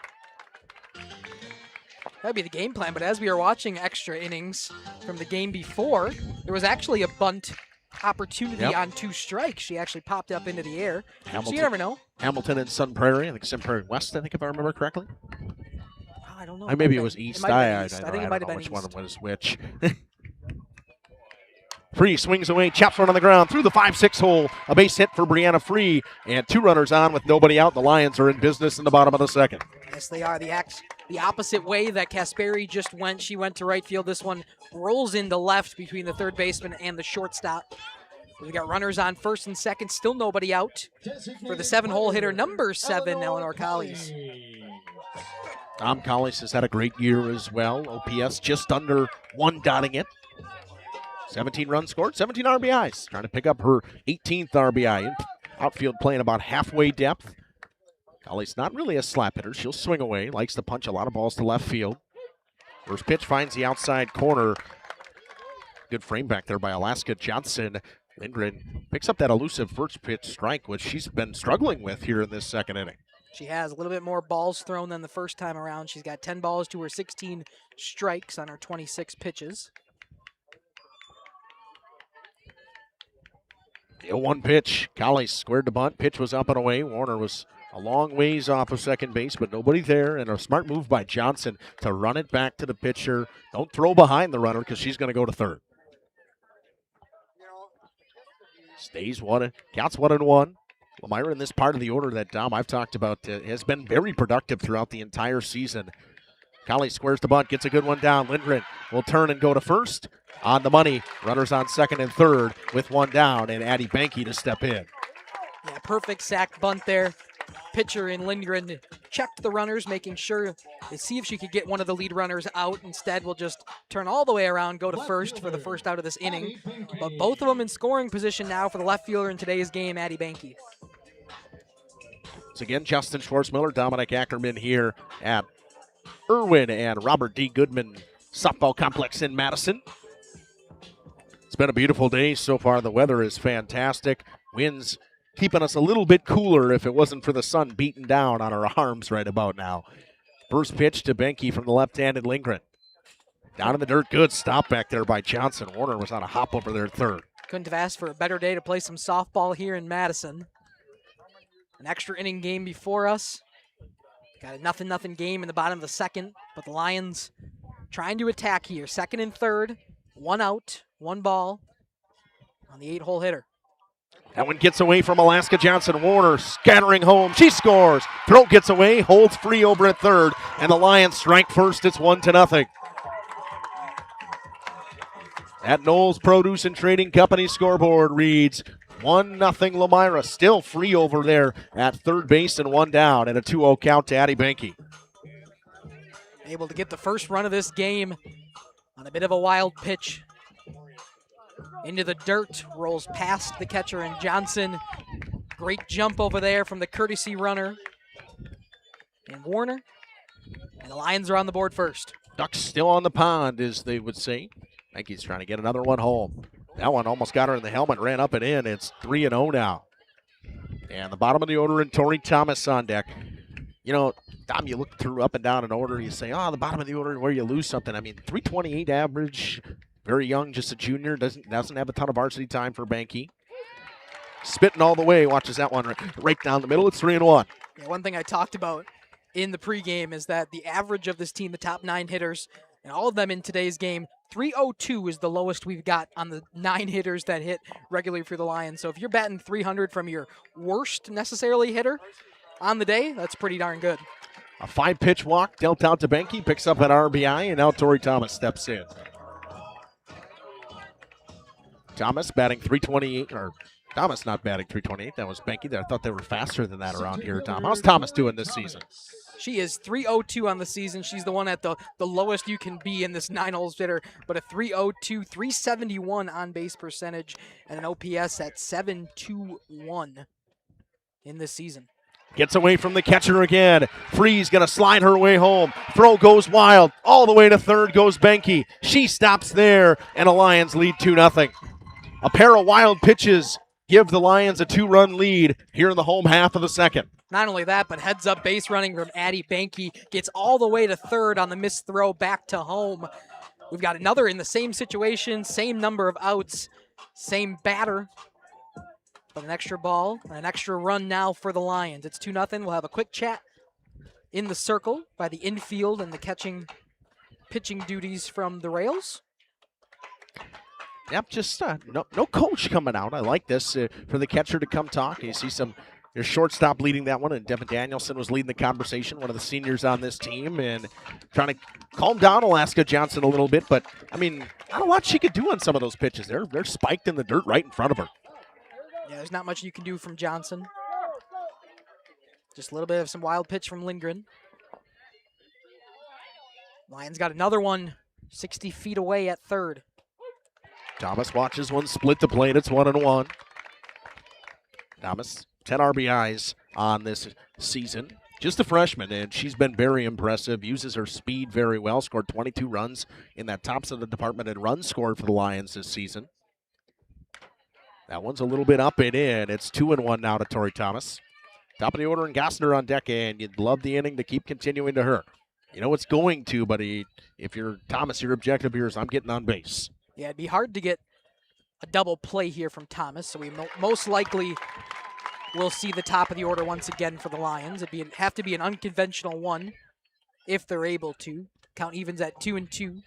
That'd be the game plan, but as we were watching extra innings from the game before, there was actually a bunt opportunity on 2 strikes. She actually popped up into the air. So you never know. Hamilton and Sun Prairie. I think Sun Prairie West, I think, if I remember correctly. I don't know. Maybe it was East. I think it might have been which East. one was which. Free swings away, chaps one on the ground through the 5-6 hole. A base hit for Brianna Free, and 2 runners on with nobody out. The Lions are in business in the bottom of the second. Yes, they are. The opposite way that Kasperi just went. She went to right field. This one rolls into left between the third baseman and the shortstop. We got runners on first and second. Still nobody out for the 7-hole hitter, number 7, Eleanor Collies. Tom Collies has had a great year as well. OPS just under 1 dotting it. 17 runs scored, 17 RBIs. Trying to pick up her 18th RBI. Outfield playing about halfway depth. Collies not really a slap hitter. She'll swing away. Likes to punch a lot of balls to left field. First pitch finds the outside corner. Good frame back there by Alaska Johnson. Lindgren picks up that elusive first pitch strike, which she's been struggling with here in this second inning. She has a little bit more balls thrown than the first time around. She's got 10 balls to her 16 strikes on her 26 pitches. The 0-1 pitch. Collies squared the bunt. Pitch was up and away. Warner was a long ways off of second base, but nobody there. And a smart move by Johnson to run it back to the pitcher. Don't throw behind the runner because she's going to go to third. Stays one, counts 1-1. Lomira in this part of the order that Dom I've talked about has been very productive throughout the entire season. Collies squares the bunt, gets a good one down. Lindgren will turn and go to first. On the money, runners on second and third with 1 down, and Addie Banky to step in. Yeah, perfect sack bunt there. Pitcher in Lindgren checked the runners, making sure to see if she could get one of the lead runners out. Instead, we'll just turn all the way around, go to first for the first out of this inning. But both of them in scoring position now for the left fielder in today's game, Addie Banky. So again, Justin Schwarzmiller, Dominic Ackerman here at Irwin and Robert D. Goodman Softball Complex in Madison. It's been a beautiful day so far. The weather is fantastic. Winds keeping us a little bit cooler if it wasn't for the sun beating down on our arms right about now. First pitch to Benke from the left-handed Lindgren. Down in the dirt, good stop back there by Johnson. Warner was on a hop over there third. Couldn't have asked for a better day to play some softball here in Madison. An extra inning game before us. Got a 0-0 game in the bottom of the second, but the Lions trying to attack here. Second and third, 1 out, 1 ball on the 8-hole hitter. That one gets away from Alaska Johnson. Warner scattering home. She scores. Throw gets away, holds free over at third, and the Lions strike first. It's 1-0. At Knowles Produce and Trading Company scoreboard reads 1-0 Lomira. Still free over there at third base and 1 down, and a 2-0 count to Addie Banky. Able to get the first run of this game on a bit of a wild pitch. Into the dirt, rolls past the catcher and Johnson. Great jump over there from the courtesy runner and Warner. And the Lions are on the board first. Ducks still on the pond, as they would say. Banky's trying to get another one home. That one almost got her in the helmet, ran up and in. It's 3-0 now. And the bottom of the order and Tori Thomas on deck. You know, Dom, you look through up and down an order, you say, the bottom of the order where you lose something. I mean, 328 average, very young, just a junior, doesn't have a ton of varsity time for Banky. Spitting all the way, watches that one right down the middle. It's 3-1. Yeah, one thing I talked about in the pregame is that the average of this team, the top 9 hitters, and all of them in today's game, 302 is the lowest we've got on the 9 hitters that hit regularly for the Lions. So if you're batting 300 from your worst necessarily hitter on the day, that's pretty darn good. A 5-pitch walk dealt out to Banky, picks up an RBI, and now Tori Thomas steps in. Thomas batting 328, or Thomas not batting 328. That was Banky. I thought they were faster than that around here, Tom. How's Thomas doing this season? She is 302 on the season. She's the one at the lowest you can be in this 9-hole hitter, but a 302, 371 on-base percentage, and an OPS at 721 in this season. Gets away from the catcher again. Free's going to slide her way home. Throw goes wild. All the way to third goes Benke. She stops there, and the Lions lead 2-0. A pair of wild pitches give the Lions a 2-run lead here in the home half of the second. Not only that, but heads-up base running from Addie Benke. Gets all the way to third on the missed throw back to home. We've got another in the same situation, same number of outs, same batter. But an extra ball, an extra run now for the Lions. It's 2-0. We'll have a quick chat in the circle by the infield and the pitching duties from the Rails. Yep, just no coach coming out. I like this for the catcher to come talk. You see your shortstop leading that one, and Devin Danielson was leading the conversation, one of the seniors on this team, and trying to calm down Alaska Johnson a little bit. But, I mean, not a lot she could do on some of those pitches. They're spiked in the dirt right in front of her. Yeah, there's not much you can do from Johnson. Just a little bit of some wild pitch from Lindgren. Lions got another one 60 feet away at third. Thomas watches one split the plate. It's 1-1. Thomas, 10 RBIs on this season. Just a freshman, and she's been very impressive. Uses her speed very well. Scored 22 runs in that tops of the department in runs scored for the Lions this season. That one's a little bit up and in. It's 2-1 now to Tori Thomas. Top of the order, and Gassner on deck, and you'd love the inning to keep continuing to her. You know it's going to, but if you're Thomas, your objective here is I'm getting on base. Yeah, it'd be hard to get a double play here from Thomas, so we most likely will see the top of the order once again for the Lions. It'd have to be an unconventional one if they're able to. Count evens at 2-2. That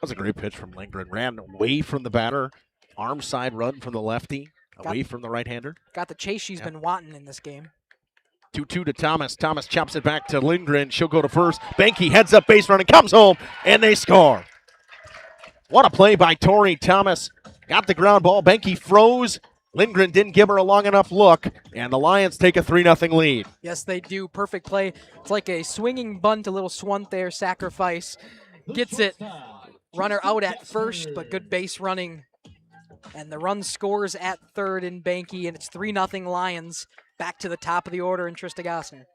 was a great pitch from Lindgren. Ran away from the batter. Arm side run from the lefty, away from the right-hander. Got the chase she's been wanting in this game. 2-2 to Thomas. Thomas chops it back to Lindgren. She'll go to first. Benke heads up base running, comes home, and they score. What a play by Tori Thomas. Got the ground ball. Benke froze. Lindgren didn't give her a long enough look, and the Lions take a 3-0 lead. Yes, they do. Perfect play. It's like a swinging bunt, a little swant there, sacrifice. Gets it. Runner out at first, but good base running. And the run scores at third in Benke, and it's 3-0 Lions. Back to the top of the order in Trista Gassner.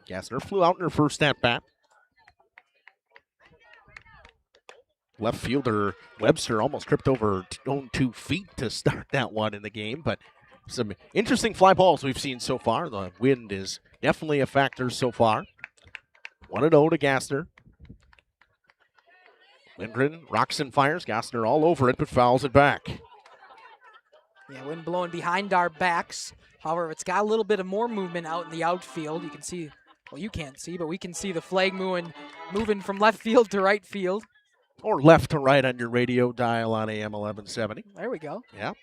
Gassner flew out in her first at-bat. Left fielder Webster almost tripped over her own 2 feet to start that one in the game, but some interesting fly balls we've seen so far. The wind is definitely a factor so far. 1-0 to Gassner. Lindgren rocks and fires. Gassner all over it, but fouls it back. Yeah, wind blowing behind our backs. However, it's got a little bit of more movement out in the outfield. You can see, well, you can't see, but we can see the flag moving from left field to right field. Or left to right on your radio dial on AM 1170. There we go. Yeah.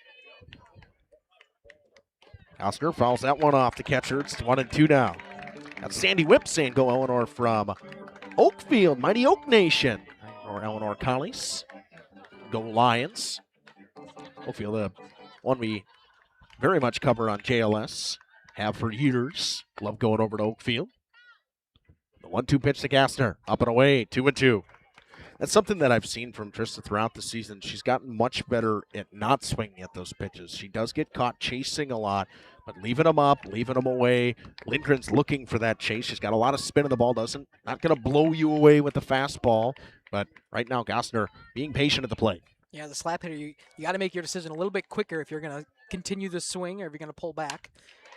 Gassner fouls that one off. The catcher, it's 1-2 now. That's Sandy Whip saying go Eleanor from Oakfield, Mighty Oak Nation. Or Eleanor Collies. Go Lions. Oakfield, one we very much cover on JLS. Have for years. Love going over to Oakfield. The 1-2 pitch to Gassner. Up and away, 2-2. That's something that I've seen from Trista throughout the season. She's gotten much better at not swinging at those pitches. She does get caught chasing a lot, but leaving them up, leaving them away. Lindgren's looking for that chase. She's got a lot of spin in the ball. Not going to blow you away with the fastball, but right now Gassner being patient at the plate. Yeah, the slap hitter, you got to make your decision a little bit quicker if you're going to continue the swing or if you're going to pull back.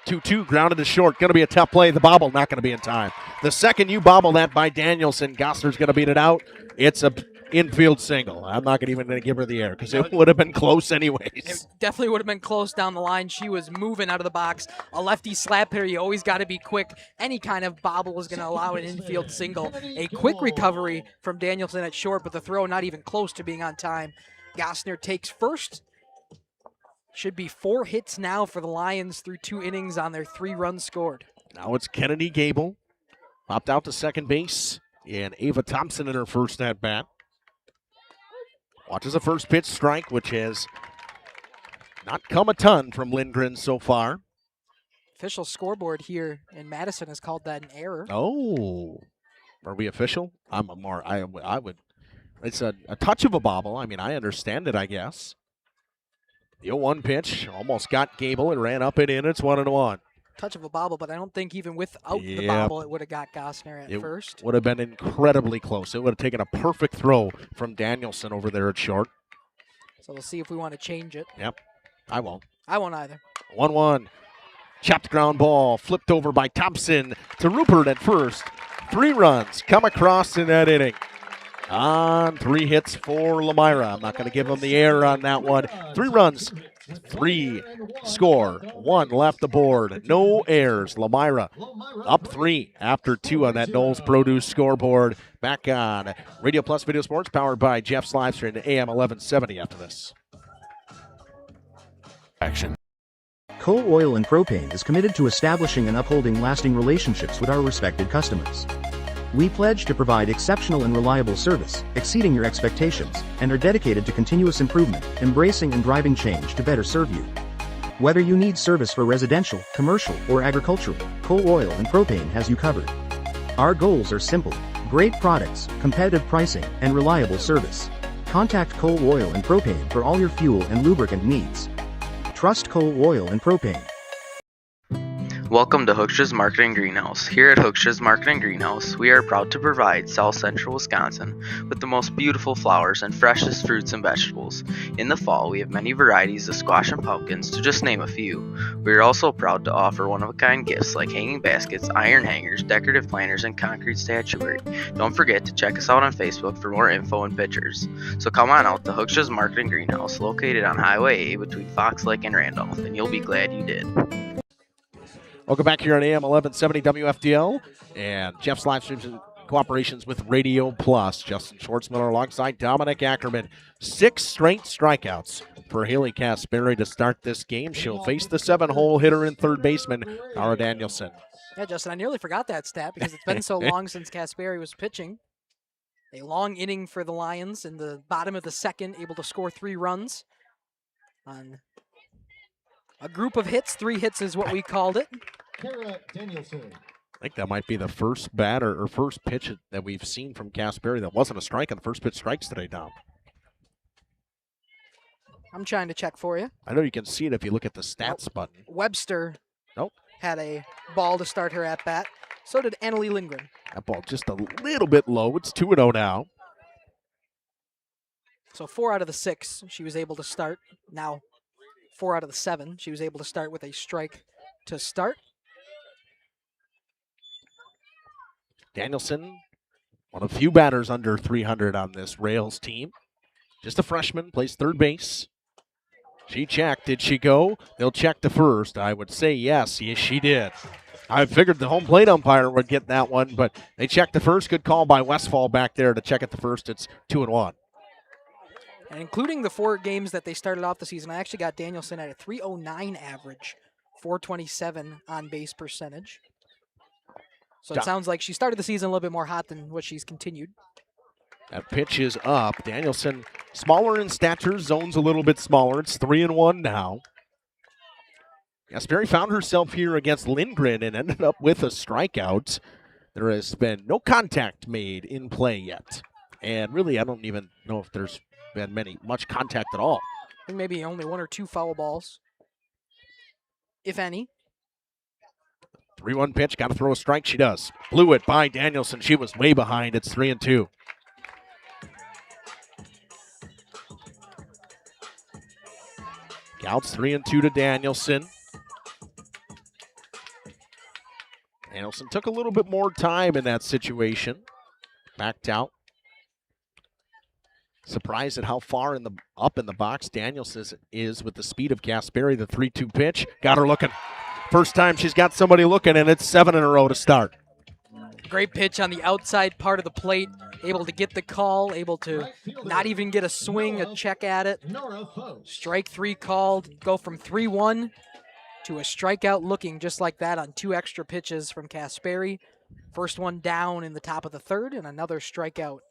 2-2, grounded to short. Going to be a tough play. The bobble not going to be in time. The second you bobble that by Danielson, Gassner's going to beat it out. It's a infield single. I'm not even going to give her the air because it would have been close anyways. It definitely would have been close down the line. She was moving out of the box. A lefty slap hitter, you always got to be quick. Any kind of bobble is going to allow an infield single. A quick recovery from Danielson at short, but the throw not even close to being on time. Gassner takes first. Should be 4 hits now for the Lions through 2 innings on their 3 runs scored. Now it's Kennedy Gable. Popped out to second base. And Ava Thompson in her first at-bat. Watches a first pitch strike, which has not come a ton from Lindgren so far. Official scoreboard here in Madison has called that an error. Oh. Are we official? I would. It's a touch of a bobble. I mean, I understand it, I guess. The 0-1 pitch almost got Gable. It ran up and in. It's 1-1. Touch of a bobble, but I don't think even without the Yep. bobble it would have got Gosner at It first. would have been incredibly close. It would have taken a perfect throw from Danielson over there at short. So we'll see if we want to change it. Yep, I won't. I won't either. 1-1. Chopped ground ball, flipped over by Thompson to Rupert at first. 3 runs come across in that inning. On 3 hits for Lomira. I'm not going to give them the air on that one. 3 runs, 3 score, 1 left the board. No errors. Lomira up 3 after 2 on that Knowles Produce scoreboard. Back on Radio Plus Video Sports, powered by Jeff's Livestream to AM 1170 after this. Action. Coal Oil and Propane is committed to establishing and upholding lasting relationships with our respected customers. We pledge to provide exceptional and reliable service, exceeding your expectations, and are dedicated to continuous improvement, embracing and driving change to better serve you. Whether you need service for residential, commercial, or agricultural, Coal Oil and Propane has you covered. Our goals are simple: great products, competitive pricing, and reliable service. Contact Coal Oil and Propane for all your fuel and lubricant needs. Trust Coal Oil and Propane. Welcome to Hookstra's Marketing Greenhouse. Here at Hookstra's Marketing Greenhouse, we are proud to provide South Central Wisconsin with the most beautiful flowers and freshest fruits and vegetables. In the fall, we have many varieties of squash and pumpkins, to just name a few. We are also proud to offer one-of-a-kind gifts like hanging baskets, iron hangers, decorative planters, and concrete statuary. Don't forget to check us out on Facebook for more info and pictures. So come on out to Hookstra's Marketing Greenhouse, located on Highway A between Fox Lake and Randolph, and you'll be glad you did. Welcome back here on AM 1170 WFDL and Jeff's live streams in cooperations with Radio Plus. Justin Schwartzmiller alongside Dominic Ackerman. 6 straight strikeouts for Haley Kasperi to start this game. She'll face the 7-hole hitter and third baseman, Cara Danielson. Yeah, Justin, I nearly forgot that stat because it's been so long since Kasperi was pitching. A long inning for the Lions in the bottom of the second, able to score 3 runs on a group of hits. 3 hits is what we called it. I think that might be the first batter or first pitch that we've seen from Kasperi that wasn't a strike on the first pitch strikes today, Dom. I'm trying to check for you. I know you can see it if you look at the stats button. Webster Nope. had a ball to start her at bat. So did Annalie Lindgren. That ball just a little bit low. It's 2-0 now. So 4 out of the 6 she was able to start. Now 4 out of the 7 she was able to start with a strike to start. Danielson, one of few batters under 300 on this Rails team. Just a freshman, plays third base. She checked. Did she go? They'll check the first. I would say yes. Yes, she did. I figured the home plate umpire would get that one, but they checked the first. Good call by Westfall back there to check at the first. It's 2-1. And including the 4 games that they started off the season, I actually got Danielson at a .309 average, .427 on base percentage. So it sounds like she started the season a little bit more hot than what she's continued. That pitch is up. Danielson, smaller in stature, zones a little bit smaller. It's 3-1 now. Kasperi found herself here against Lindgren and ended up with a strikeout. There has been no contact made in play yet. And really, I don't even know if there's been much contact at all. I think maybe only 1 or 2 foul balls, if any. 3-1 pitch, got to throw a strike. She does. Blew it by Danielson. She was way behind. It's 3-2. Counts 3-2 to Danielson. Danielson took a little bit more time in that situation. Backed out. Surprised at how far up in the box Danielson is with the speed of Kasperi. The 3-2 pitch. Got her looking. First time she's got somebody looking, and it's 7 in a row to start. Great pitch on the outside part of the plate. Able to get the call. Able to not even get a swing, a check at it. Strike 3 called. Go from 3-1 to a strikeout looking just like that on 2 extra pitches from Kasperi. First one down in the top of the third, and another strikeout.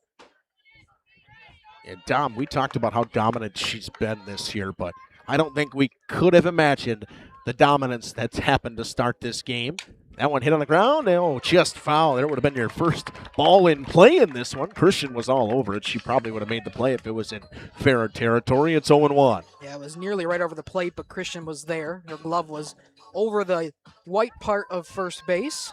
And Dom, we talked about how dominant she's been this year, but I don't think we could have imagined the dominance that's happened to start this game. That one hit on the ground. Oh, just foul. There would have been your first ball in play in this one. Christian was all over it. She probably would have made the play if it was in fair territory. It's 0-1. Yeah, it was nearly right over the plate, but Christian was there. Her glove was over the white part of first base.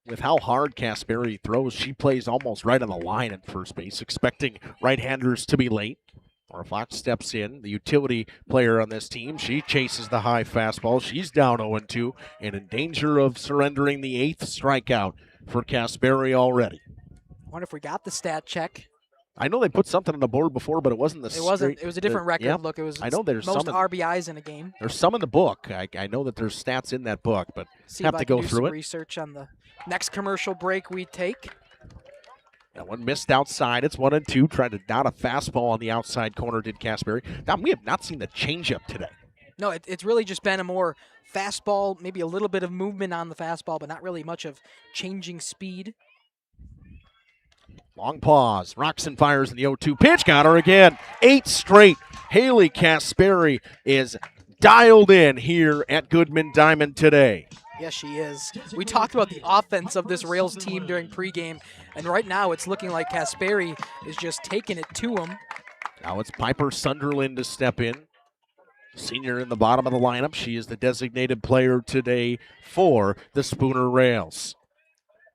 With how hard Kasperi throws, she plays almost right on the line at first base, expecting right-handers to be late. Or Fox steps in, the utility player on this team. She chases the high fastball. She's down 0-2 and in danger of surrendering the 8th strikeout for Kasperi already. I wonder if we got the stat check. I know they put something on the board before, but it wasn't the It wasn't. It was a different record. Yeah, Look, it was I know there's most some RBIs in a game. There's some in the book. I know that there's stats in that book, but See have if to I can go do through some it. research on the next commercial break we take. That one missed outside. It's 1-2. Tried to dot a fastball on the outside corner, did Kasperi. Now, we have not seen the changeup today. No, it's really just been a more fastball, maybe a little bit of movement on the fastball, but not really much of changing speed. Long pause. Roxon fires in the 0-2 pitch. Got her again. 8 straight. Haley Kasperi is dialed in here at Goodman Diamond today. Yes, she is. We talked about the offense of this Rails team during pregame, and right now it's looking like Kasperi is just taking it to him. Now it's Piper Sunderland to step in. Senior in the bottom of the lineup. She is the designated player today for the Spooner Rails.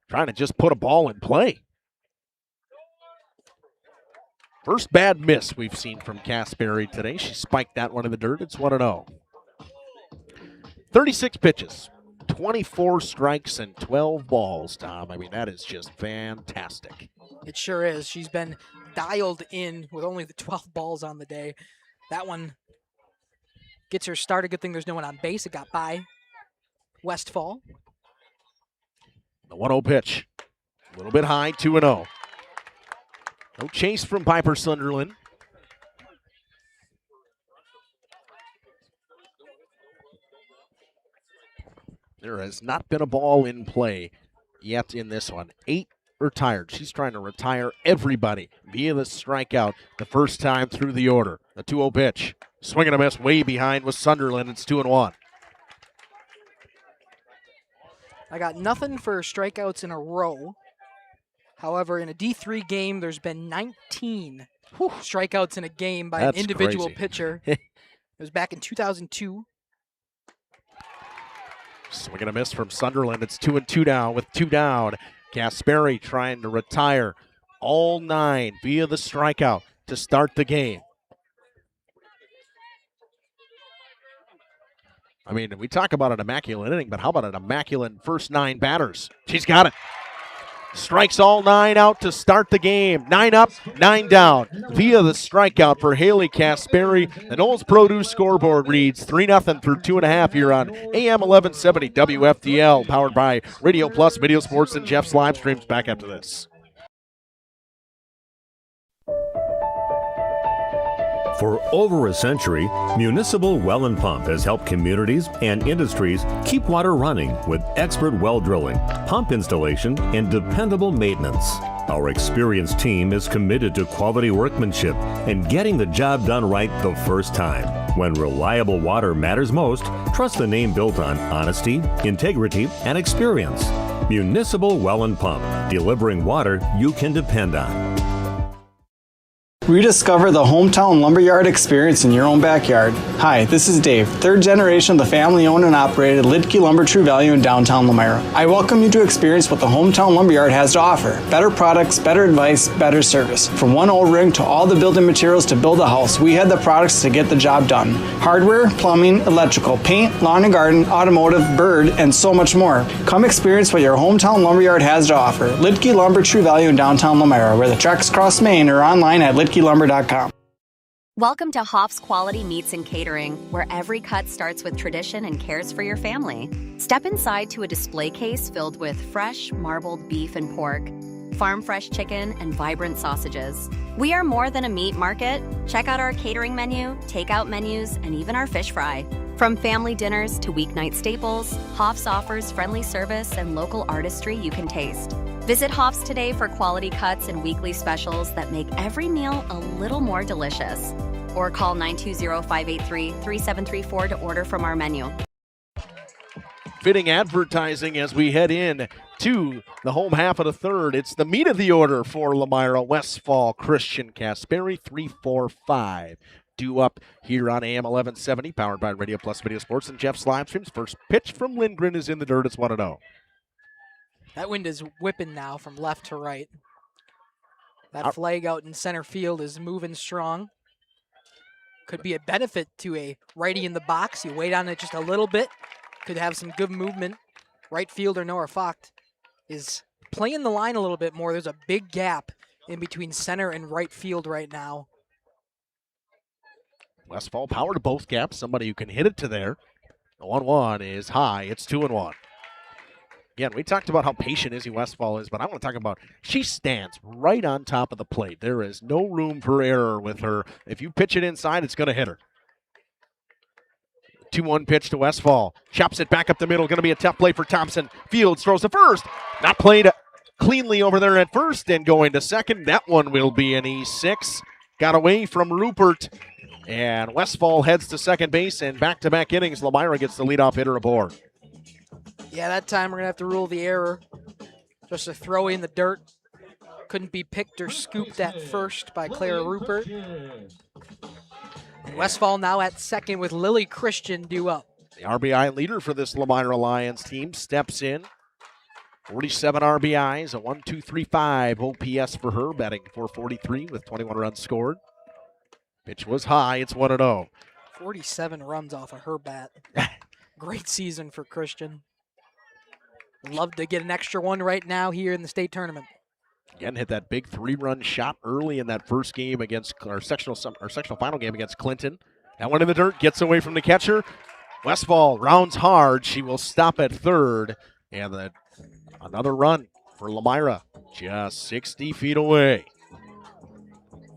Trying to just put a ball in play. First bad miss we've seen from Kasperi today. She spiked that one in the dirt. It's 1-0. 36 pitches. 24 strikes and 12 balls, Tom. I mean, that is just fantastic. It sure is. She's been dialed in with only the 12 balls on the day. That one gets her started. Good thing there's no one on base. It got by Westfall. The 1-0 pitch. A little bit high, 2-0. No chase from Piper Sunderland. There has not been a ball in play yet in this one. 8 retired. She's trying to retire everybody via the strikeout the first time through the order. The 2-0 pitch. Swing and a miss way behind with Sunderland. It's 2-1. I got nothing for strikeouts in a row. However, in a D3 game, there's been 19 strikeouts in a game by an individual pitcher. It was back in 2002. Swing and a miss from Sunderland. It's 2-2 now with 2 down. Kasperi trying to retire all 9 via the strikeout to start the game. I mean, we talk about an immaculate inning, but how about an immaculate first 9 batters? She's got it. Strikes all 9 out to start the game. 9 up, 9 down. Via the strikeout for Haley Kasperi. The Knowles Produce scoreboard reads 3-0 through 2.5 here on AM 1170 WFDL, powered by Radio Plus, Video Sports, and Jeff's live streams. Back after this. For over a century, Municipal Well and Pump has helped communities and industries keep water running with expert well drilling, pump installation, and dependable maintenance. Our experienced team is committed to quality workmanship and getting the job done right the first time. When reliable water matters most, trust the name built on honesty, integrity, and experience. Municipal Well and Pump, delivering water you can depend on. Rediscover the hometown lumberyard experience in your own backyard. Hi, this is Dave, 3rd generation of the family-owned and operated Lidke Lumber True Value in downtown Lomira. I welcome you to experience what the hometown lumberyard has to offer. Better products, better advice, better service. From one O-ring to all the building materials to build a house, we had the products to get the job done. Hardware, plumbing, electrical, paint, lawn and garden, automotive, bird, and so much more. Come experience what your hometown lumberyard has to offer. Lidke Lumber True Value in downtown Lomira, where the tracks cross Main, or online at lidkelumber.com. Welcome to Hoff's Quality Meats and Catering, where every cut starts with tradition and cares for your family. Step inside to a display case filled with fresh, marbled beef and pork, farm-fresh chicken, and vibrant sausages. We are more than a meat market. Check out our catering menu, takeout menus, and even our fish fry. From family dinners to weeknight staples, Hoff's offers friendly service and local artistry you can taste. Visit Hoff's today for quality cuts and weekly specials that make every meal a little more delicious. Or call 920-583-3734 to order from our menu. fitting advertising as we head in to the home half of the third. It's the meat of the order for Lomira, Westfall, Christian, Casperi, 3-4-5. Due up here on AM 1170, powered by Radio Plus Video Sports and Jeff's Livestreams. First pitch from Lindgren is in the dirt. It's 1-0. That wind is whipping now from left to right. That flag out in center field is moving strong. Could be a benefit to a righty in the box. You wait on it just a little bit. Could have some good movement. Right fielder Noah Focht is playing the line a little bit more. There's a big gap in between center and right field right now. Westfall power to both gaps. Somebody who can hit it to there. The 1-1 is high. It's 2-1. Again, we talked about how patient Izzy Westfall is, but I want to talk about she stands right on top of the plate. There is no room for error with her. If you pitch it inside, it's going to hit her. 2-1 pitch to Westfall. Chops it back up the middle. Going to be a tough play for Thompson. Fields throws to first. Not played cleanly over there at first and going to second. That one will be an E6. Got away from Rupert. And Westfall heads to second base, and back-to-back innings, Lomira gets the leadoff hitter aboard. Yeah, that time we're going to have to rule the error. Just a throw in the dirt. Couldn't be picked or scooped at first by Clara Rupert. And Westfall now at second with Lily Christian due up. The RBI leader for this Lomira Lions team steps in. 47 RBIs, a 1.235 OPS for her, batting .443 with 21 runs scored. Pitch was high. It's 1-0. 47 runs off of her bat. Great season for Christian. Love to get an extra one right now here in the state tournament. Again, hit that big 3-run shot early in that first game against our sectional final game against Clinton. That one in the dirt, gets away from the catcher. Westfall rounds hard. She will stop at third. And another run for Lomira, just 60 feet away.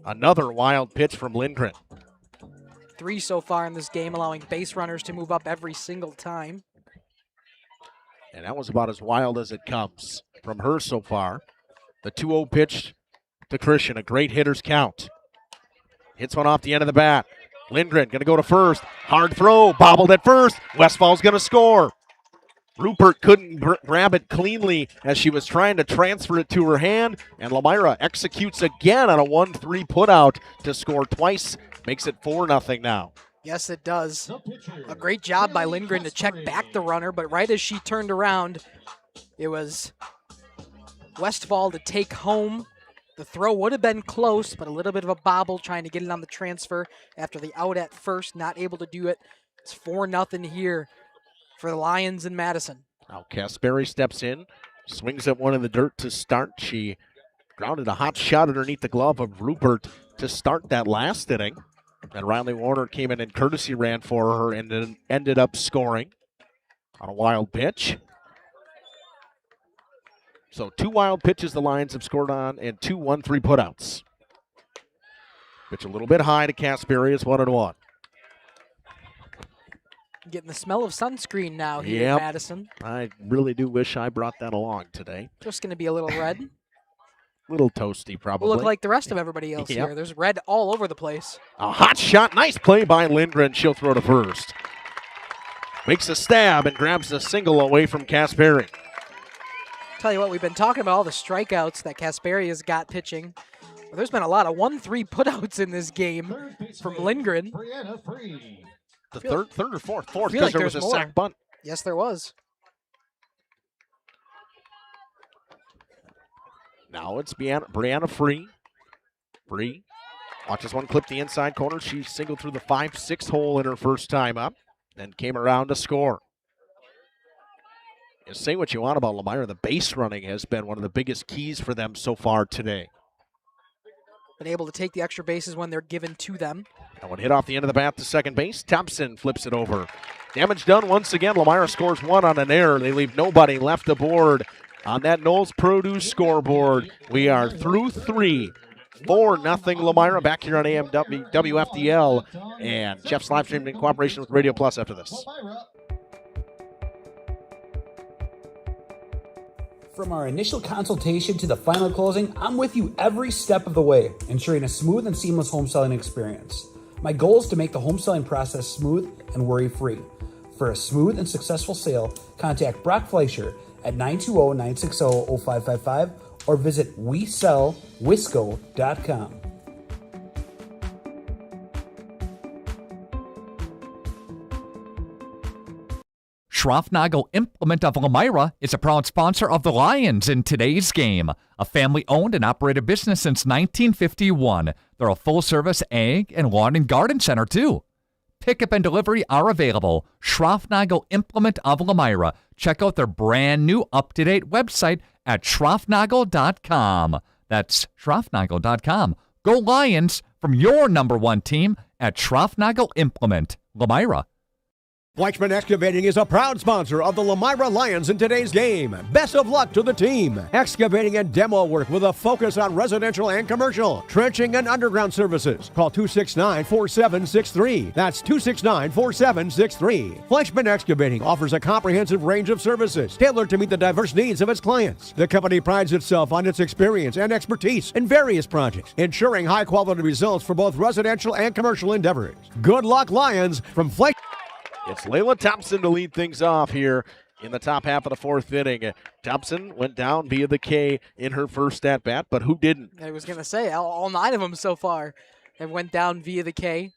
Another wild pitch from Lindgren. 3 so far in this game, allowing base runners to move up every single time. And that was about as wild as it comes from her so far. The 2-0 pitch to Christian, a great hitter's count. Hits one off the end of the bat. Lindgren going to go to first. Hard throw, bobbled at first. Westfall's going to score. Rupert couldn't grab it cleanly as she was trying to transfer it to her hand, and Lomira executes again on a 1-3 putout to score twice. Makes it 4-0 now. Yes, it does. A great job by Lindgren to check back the runner, but right as she turned around, it was Westfall to take home. The throw would have been close, but a little bit of a bobble trying to get it on the transfer after the out at first, not able to do it. It's 4-0 here for the Lions in Madison. Now Casperi steps in, swings at one in the dirt to start. She grounded a hot shot underneath the glove of Rupert to start that last inning. And Riley Warner came in and courtesy ran for her and then ended up scoring on a wild pitch. So 2 wild pitches the Lions have scored on and 2 1-3 putouts. Pitch a little bit high to Casperi. It's 1-1. Getting the smell of sunscreen now here in Madison. I really do wish I brought that along today. Just going to be a little red. Little toasty, probably. We'll look like the rest of everybody else here. There's red all over the place. A hot shot. Nice play by Lindgren. She'll throw to first. Makes a stab and grabs the single away from Casperi. Tell you what, we've been talking about all the strikeouts that Casperi has got pitching. Well, there's been a lot of 1-3 putouts in this game from Lindgren. The third or fourth? Fourth, because like there was a sack bunt. Yes, there was. Now it's Brianna Free. Free watches one clip the inside corner. She singled through the 5-6 hole in her first time up, then came around to score. You say what you want about Lomira. The base running has been one of the biggest keys for them so far today. Been able to take the extra bases when they're given to them. That one hit off the end of the bat to second base. Thompson flips it over. Damage done once again. Lomira scores 1 on an error. They leave nobody left aboard on that Knowles Produce scoreboard. We are through 3. 4-0 Lomira. Back here on WFDL and Jeff's live stream in cooperation with Radio Plus after this. From our initial consultation to the final closing, I'm with you every step of the way, ensuring a smooth and seamless home selling experience. My goal is to make the home selling process smooth and worry-free. For a smooth and successful sale, contact Brock Fleischer at 920-960-0555 or visit WeSellWisco.com. Schroffnagel Implement of Lomira is a proud sponsor of the Lions in today's game. A family-owned and operated business since 1951. They're a full-service ag and lawn and garden center, too. Pickup and delivery are available. Schroffnagel Implement of Lomira. Check out their brand new up-to-date website at schroffnagel.com. That's schroffnagel.com. Go Lions from your number one team at Schroffnagel Implement, Lomira. Fleischman Excavating is a proud sponsor of the Lomira Lions in today's game. Best of luck to the team. Excavating and demo work with a focus on residential and commercial, trenching and underground services. Call 269-4763. That's 269-4763. Fleischman Excavating offers a comprehensive range of services tailored to meet the diverse needs of its clients. The company prides itself on its experience and expertise in various projects, ensuring high-quality results for both residential and commercial endeavors. Good luck, Lions, from Fleischman. It's Layla Thompson to lead things off here in the top half of the fourth inning. Thompson went down via the K in her first at-bat, but who didn't? I was going to say, all 9 of them so far have went down via the K.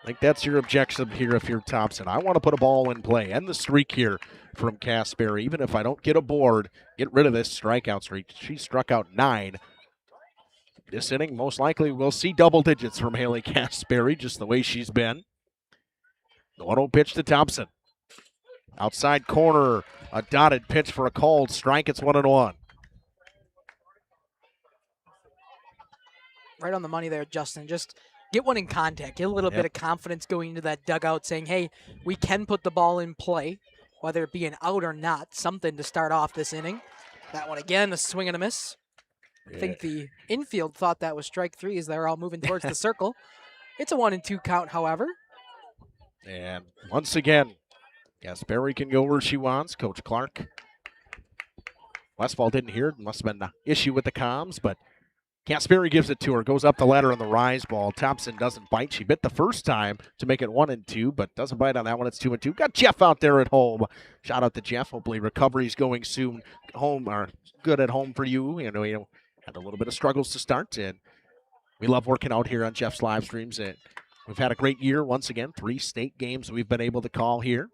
I think that's your objective here if you're Thompson. I want to put a ball in play. End the streak here from Casper. Even if I don't get a board, get rid of this strikeout streak. She struck out 9. This inning, most likely, we'll see double digits from Haley Casperi, just the way she's been. The 1-0 pitch to Thompson. Outside corner, a dotted pitch for a called strike. It's 1-1. Right on the money there, Justin. Just get one in contact. Get a little bit of confidence going into that dugout saying, hey, we can put the ball in play, whether it be an out or not. Something to start off this inning. That one again, a swing and a miss. I think the infield thought that was strike 3 as they're all moving towards the circle. It's a 1-2 count, however. And once again, Casperi can go where she wants. Coach Clark. Westfall didn't hear it. Must have been an issue with the comms, but Casperi gives it to her. Goes up the ladder on the rise ball. Thompson doesn't bite. She bit the first time to make it 1-2, but doesn't bite on that one. It's 2-2. Got Jeff out there at home. Shout out to Jeff. Hopefully recovery's going soon. Home or good at home for you. You know, had a little bit of struggles to start, and we love working out here on Jeff's live streams. And we've had a great year once again. 3 state games we've been able to call here.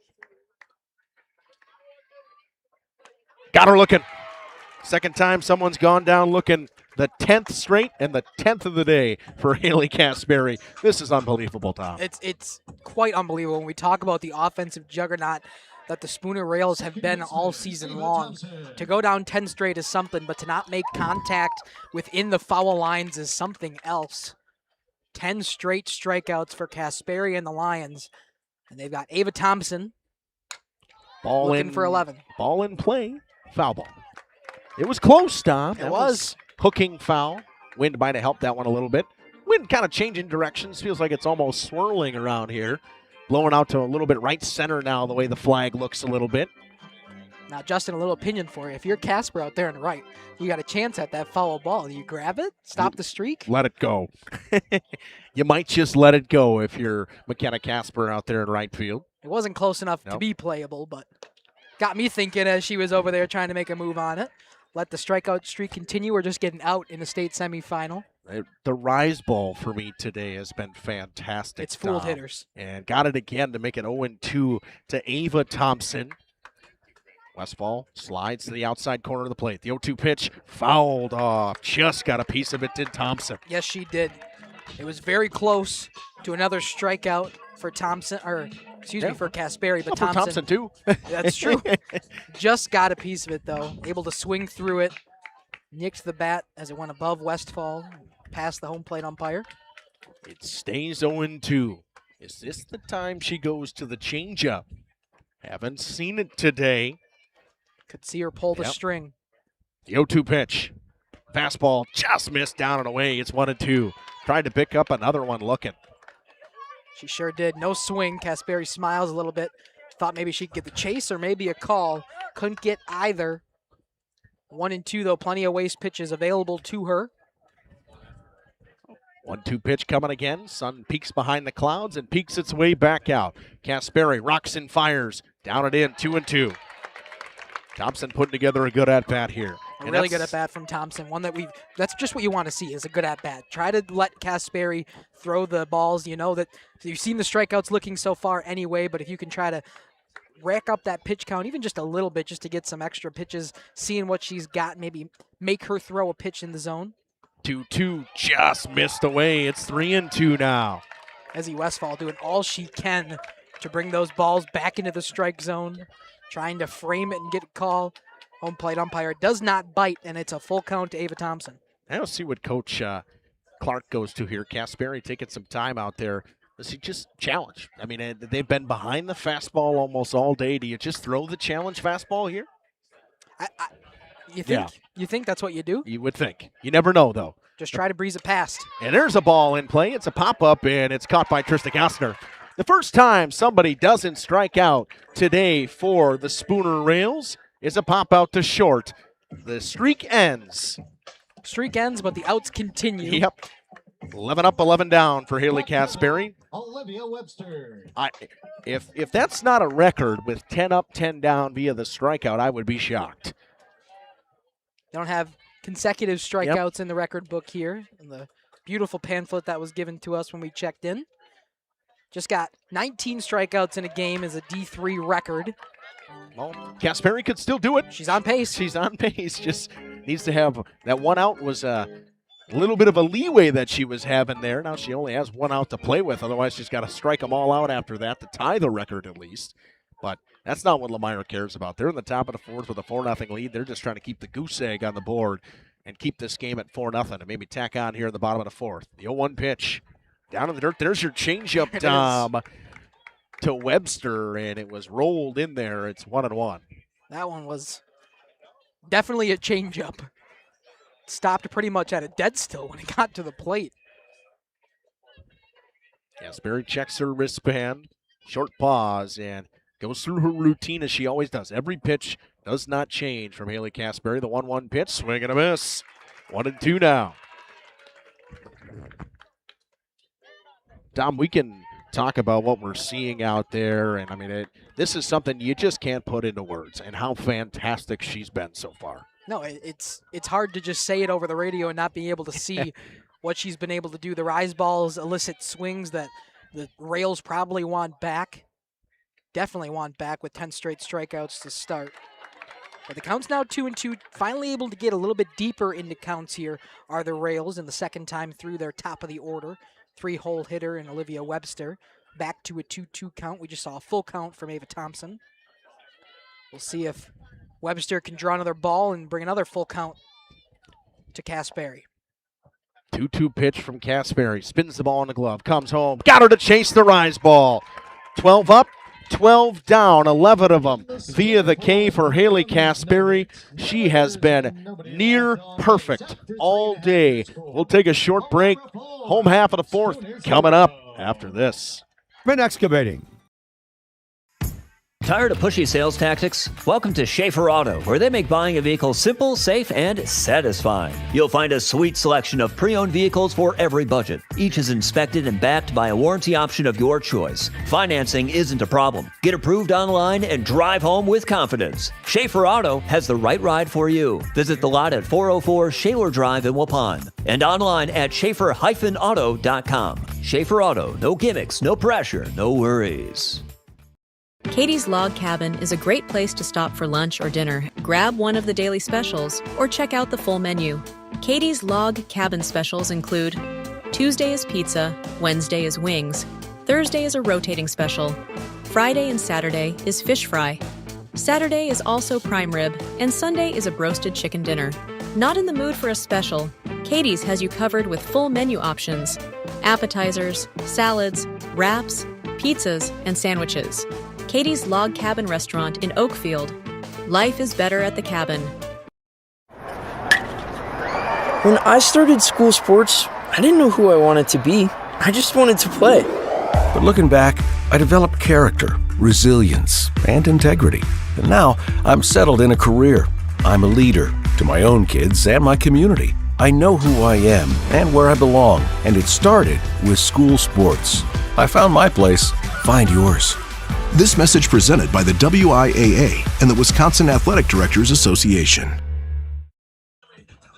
Got her looking. Second time someone's gone down looking. The 10th straight and the 10th of the day for Haley Casperi. This is unbelievable, Tom. It's quite unbelievable when we talk about the offensive juggernaut that the Spooner Rails have been all season long. To go down 10 straight is something, but to not make contact within the foul lines is something else. 10 straight strikeouts for Casperi and the Lions. And they've got Ava Thompson looking for 11. Ball in play. Foul ball. It was close, Tom. It was. Hooking foul. Wind might have helped that one a little bit. Wind kind of changing directions. Feels like it's almost swirling around here. Blowing out to a little bit right center now, the way the flag looks a little bit. Now, Justin, a little opinion for you. If you're Casper out there on the right, you got a chance at that foul ball. Do you grab it? Stop the streak? Let it go. You might just let it go if you're McKenna Casper out there in right field. It wasn't close enough to be playable, but got me thinking as she was over there trying to make a move on it. Let the strikeout streak continue or just get an out in the state semifinal. The rise ball for me today has been fantastic. It's fooled hitters. And got it again to make it 0-2 to Ava Thompson. Westfall slides to the outside corner of the plate. The 0-2 pitch fouled off. Just got a piece of it, did Thompson. Yes, she did. It was very close to another strikeout for Thompson, or excuse me, for Casperi, but for Thompson too. That's true. Just got a piece of it, though. Able to swing through it. Nicked the bat as it went above Westfall, past the home plate umpire. It stays 0-2. Is this the time she goes to the changeup? Haven't seen it today. Could see her pull the string. The 0-2 pitch. Fastball just missed down and away. It's 1-2. Tried to pick up another one looking. She sure did. No swing. Casperi smiles a little bit. Thought maybe she'd get the chase or maybe a call. Couldn't get either. 1-2, though. Plenty of waste pitches available to her. 1-2 pitch coming again. Sun peeks behind the clouds and peeks its way back out. Kasperi rocks and fires. Down and in, 2-2. Thompson putting together a good at-bat here. A really good at-bat from Thompson. One that that's just what you want to see is a good at-bat. Try to let Kasperi throw the balls. You know that you've seen the strikeouts looking so far anyway, but if you can try to rack up that pitch count even just a little bit just to get some extra pitches, seeing what she's got, maybe make her throw a pitch in the zone. 2-2 just missed away. It's 3-2 now. Ezzie Westphal doing all she can to bring those balls back into the strike zone, trying to frame it and get a call. Home plate umpire does not bite, and it's a full count to Ava Thompson. I don't see what Coach Clark goes to here. Kasperi taking some time out there. Does he just challenge? I mean, they've been behind the fastball almost all day. Do you just throw the challenge fastball here? You think that's what you do? You would think. You never know, though. Just try to breeze it past. And there's a ball in play. It's a pop-up, and it's caught by Trista Gassner. The first time somebody doesn't strike out today for the Spooner Rails is a pop-out to short. The streak ends. Streak ends, but the outs continue. Yep. 11 up, 11 down for Haley Kasperi. Olivia Webster. If that's not a record with 10 up, 10 down via the strikeout, I would be shocked. They don't have consecutive strikeouts in the record book here. In the beautiful pamphlet that was given to us when we checked in. Just got 19 strikeouts in a game as a D3 record. Well, Kasperi could still do it. She's on pace. She's on pace. Just needs to have that one out was a little bit of a leeway that she was having there. Now she only has one out to play with. Otherwise, she's got to strike them all out after that to tie the record at least. But that's not what Lomira cares about. They're in the top of the fourth with a 4-0 lead. They're just trying to keep the goose egg on the board and keep this game at 4-0 and maybe tack on here in the bottom of the fourth. The 0-1 pitch. Down in the dirt. There's your changeup, Dom, to Webster, and it was rolled in there. It's 1-1. That one was definitely a changeup. Stopped pretty much at a dead still when it got to the plate. Kasperi checks her wristband, short pause, and goes through her routine as she always does. Every pitch does not change from Haley Kasperi. The 1-1 pitch, swing and a miss. 1-2 now. Dom, we can talk about what we're seeing out there, and I mean, this is something you just can't put into words, and how fantastic she's been so far. No, it's hard to just say it over the radio and not be able to see what she's been able to do. The rise balls elicit swings that the Rails probably want back. Definitely want back with 10 straight strikeouts to start. But the count's now 2-2. Finally able to get a little bit deeper into counts here are the Rails in the second time through their top of the order. 3-hole hitter in Olivia Webster. Back to a 2-2 count. We just saw a full count from Ava Thompson. We'll see if Webster can draw another ball and bring another full count to Kasperi. 2-2 pitch from Kasperi. Spins the ball in the glove. Comes home. Got her to chase the rise ball. 12 up, 12 down. 11 of them via the K for Haley Kasperi. She has been near perfect all day. We'll take a short break. Home half of the fourth coming up after this. Been excavating. Tired of pushy sales tactics? Welcome to Schaefer Auto, where they make buying a vehicle simple, safe, and satisfying. You'll find a sweet selection of pre-owned vehicles for every budget. Each is inspected and backed by a warranty option of your choice. Financing isn't a problem. Get approved online and drive home with confidence. Schaefer Auto has the right ride for you. Visit the lot at 404 Shaler Drive in Waupun and online at schaefer-auto.com. Schaefer Auto, no gimmicks, no pressure, no worries. Katie's Log Cabin is a great place to stop for lunch or dinner. Grab one of the daily specials or check out the full menu. Katie's Log Cabin specials include Tuesday is pizza, Wednesday is wings, Thursday is a rotating special, Friday and Saturday is fish fry, Saturday is also prime rib, and Sunday is a broasted chicken dinner. Not in the mood for a special? Katie's has you covered with full menu options, appetizers, salads, wraps, pizzas, and sandwiches. Katie's Log Cabin Restaurant in Oakfield. Life is better at the cabin. When I started school sports, I didn't know who I wanted to be. I just wanted to play. But looking back, I developed character, resilience, and integrity. And now I'm settled in a career. I'm a leader to my own kids and my community. I know who I am and where I belong, and it started with school sports. I found my place. Find yours. This message presented by the WIAA and the Wisconsin Athletic Directors Association.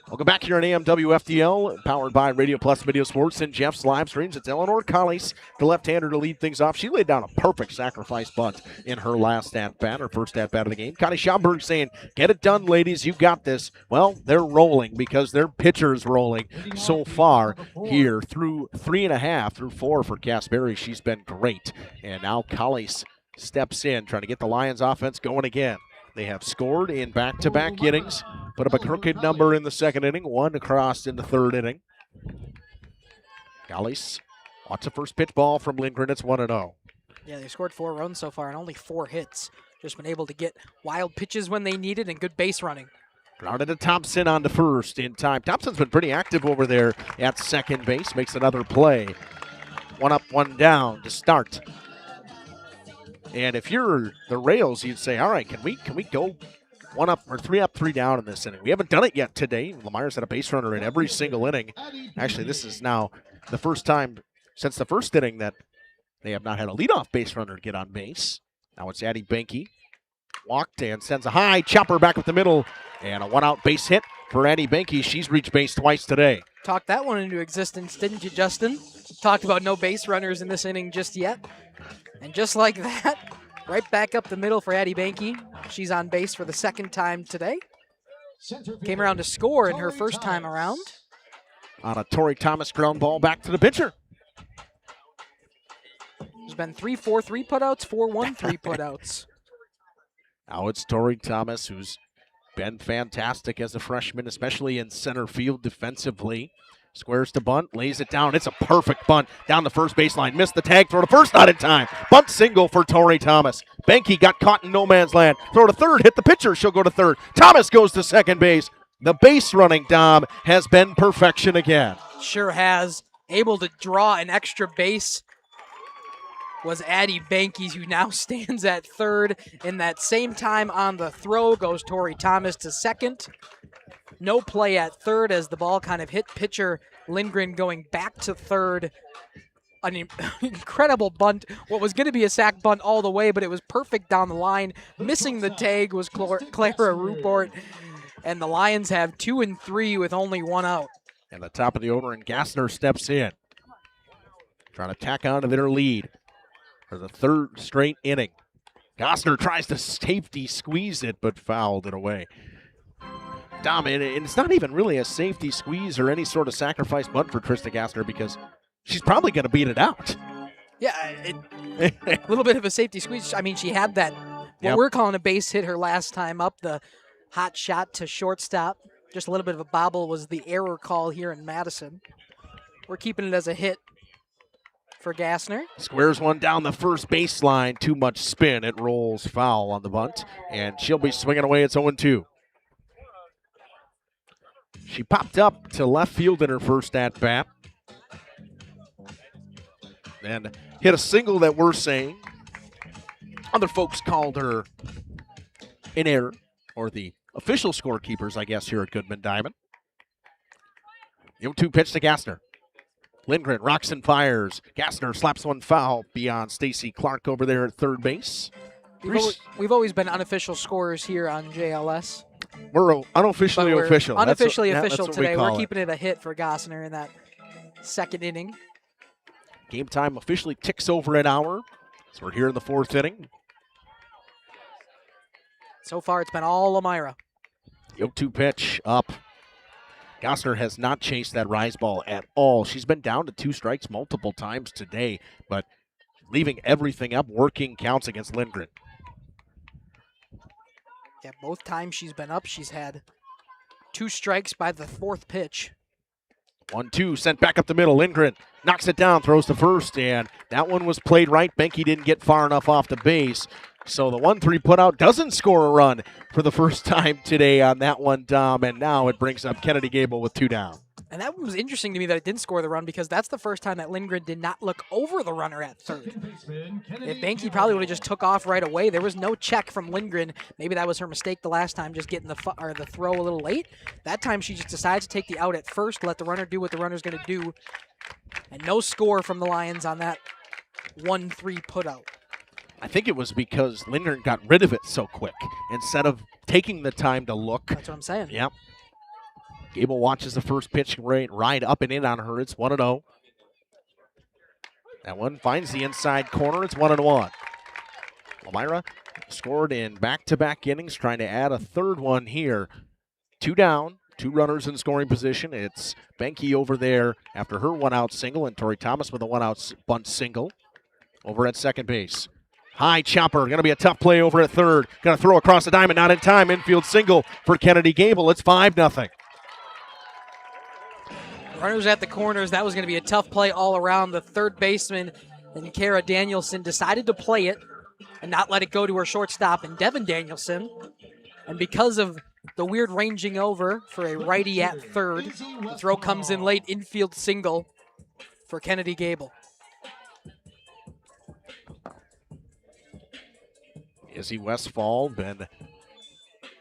Welcome back here on AMWFDL, powered by Radio Plus Video Sports and Jeff's live streams. It's Eleanor Collies, the left-hander, to lead things off. She laid down a perfect sacrifice bunt in her last at-bat, her first at-bat of the game. Connie Schaumburg saying, get it done, ladies. You got this. Well, they're rolling because their pitcher's rolling so far here through 3.5, through 4 for Cass Berry. She's been great. And now Collies steps in, trying to get the Lions offense going again. They have scored in back-to-back innings, put up a crooked number in the second inning, one across in the third inning. Collies wants a first pitch ball from Lindgren. It's 1-0. Yeah, they scored 4 runs so far and only 4 hits. Just been able to get wild pitches when they need it and good base running. Grounded to Thompson on to first in time. Thompson's been pretty active over there at second base, makes another play. 1 up, 1 down to start. And if you're the Rails, you'd say, all right, can we go 1 up or 3 up, 3 down in this inning? We haven't done it yet today. Lomira's had a base runner in every single inning. Actually, this is now the first time since the first inning that they have not had a leadoff base runner get on base. Now it's Addie Benke. Walked and sends a high chopper back up the middle. And a 1-out base hit for Addie Benke. She's reached base twice today. Talked that one into existence, didn't you, Justin? Talked about no base runners in this inning just yet. And just like that, right back up the middle for Addie Benke. She's on base for the second time today. Came around to score in her first time around. On a Tori Thomas ground ball back to the pitcher. There's been 3-4-3 putouts, 4-1-3 putouts. Now it's Tori Thomas, who's been fantastic as a freshman, especially in center field defensively. Squares to bunt, lays it down. It's a perfect bunt down the first baseline. Missed the tag, throw to first, not in time. Bunt single for Tori Thomas. Benke got caught in no man's land. Throw to third, hit the pitcher. She'll go to third. Thomas goes to second base. The base running, Dom, has been perfection again. Sure has. Able to draw an extra base was Addie Benke, who now stands at third. In that same time on the throw goes Tori Thomas to second. No play at third as the ball kind of hit pitcher Lindgren going back to third. An incredible bunt. What was going to be a sack bunt all the way, but it was perfect down the line. Missing the tag was Clara Ruport. And the Lions have 2 and 3 with only 1 out. And the top of the order, and Gassner steps in. Trying to tack on to their lead for the third straight inning. Gassner tries to safety squeeze it, but fouled it away. Dom, and it's not even really a safety squeeze or any sort of sacrifice bunt for Trista Gassner because she's probably going to beat it out. Yeah, a little bit of a safety squeeze. I mean, she had that, what we're calling a base hit her last time up, the hot shot to shortstop. Just a little bit of a bobble was the error call here in Madison. We're keeping it as a hit for Gassner. Squares one down the first baseline. Too much spin. It rolls foul on the bunt, and she'll be swinging away. It's 0-2. She popped up to left field in her first at-bat. And hit a single that we're saying other folks called her an error, or the official scorekeepers, I guess, here at Goodman Diamond. 0-2 pitch to Gassner. Lindgren rocks and fires. Gassner slaps one foul beyond Stacy Clark over there at third base. We've always been unofficial scorers here on JLS. We're unofficially official. Unofficially official that's today. We're keeping it a hit for Gassner in that second inning. Game time officially ticks over an hour. So we're here in the fourth inning. So far, it's been all Lomira. 0-2 pitch up. Gassner has not chased that rise ball at all. She's been down to 2 strikes multiple times today, but leaving everything up, working counts against Lindgren. Yeah, both times she's been up, she's had 2 strikes by the 4th pitch. 1-2, sent back up the middle. Lindgren knocks it down, throws to first, and that one was played right. Benke didn't get far enough off the base. So the 1-3 put out doesn't score a run for the first time today on that one, Dom, and now it brings up Kennedy Gable with 2 down. And that was interesting to me that it didn't score the run because that's the first time that Lindgren did not look over the runner at third. If Banky probably would have just took off right away. There was no check from Lindgren. Maybe that was her mistake the last time, just getting the throw a little late. That time she just decides to take the out at first, let the runner do what the runner's going to do. And no score from the Lions on that 1-3 putout. I think it was because Lindgren got rid of it so quick instead of taking the time to look. That's what I'm saying. Yep. Gable watches the first pitch ride up and in on her. It's 1-0. That one finds the inside corner. It's 1-1. Lomira scored in back-to-back innings, trying to add a third one here. 2 down, 2 runners in scoring position. It's Benke over there after her one-out single, and Tori Thomas with a one-out bunt single over at second base. High chopper, going to be a tough play over at third. Going to throw across the diamond, not in time. Infield single for Kennedy Gable. It's 5-0. Runners at the corners. That was going to be a tough play all around. The third baseman and Kara Danielson decided to play it and not let it go to her shortstop and Devin Danielson. And because of the weird ranging over for a righty at third, the throw comes in late, infield single for Kennedy Gable. Izzy Westfall been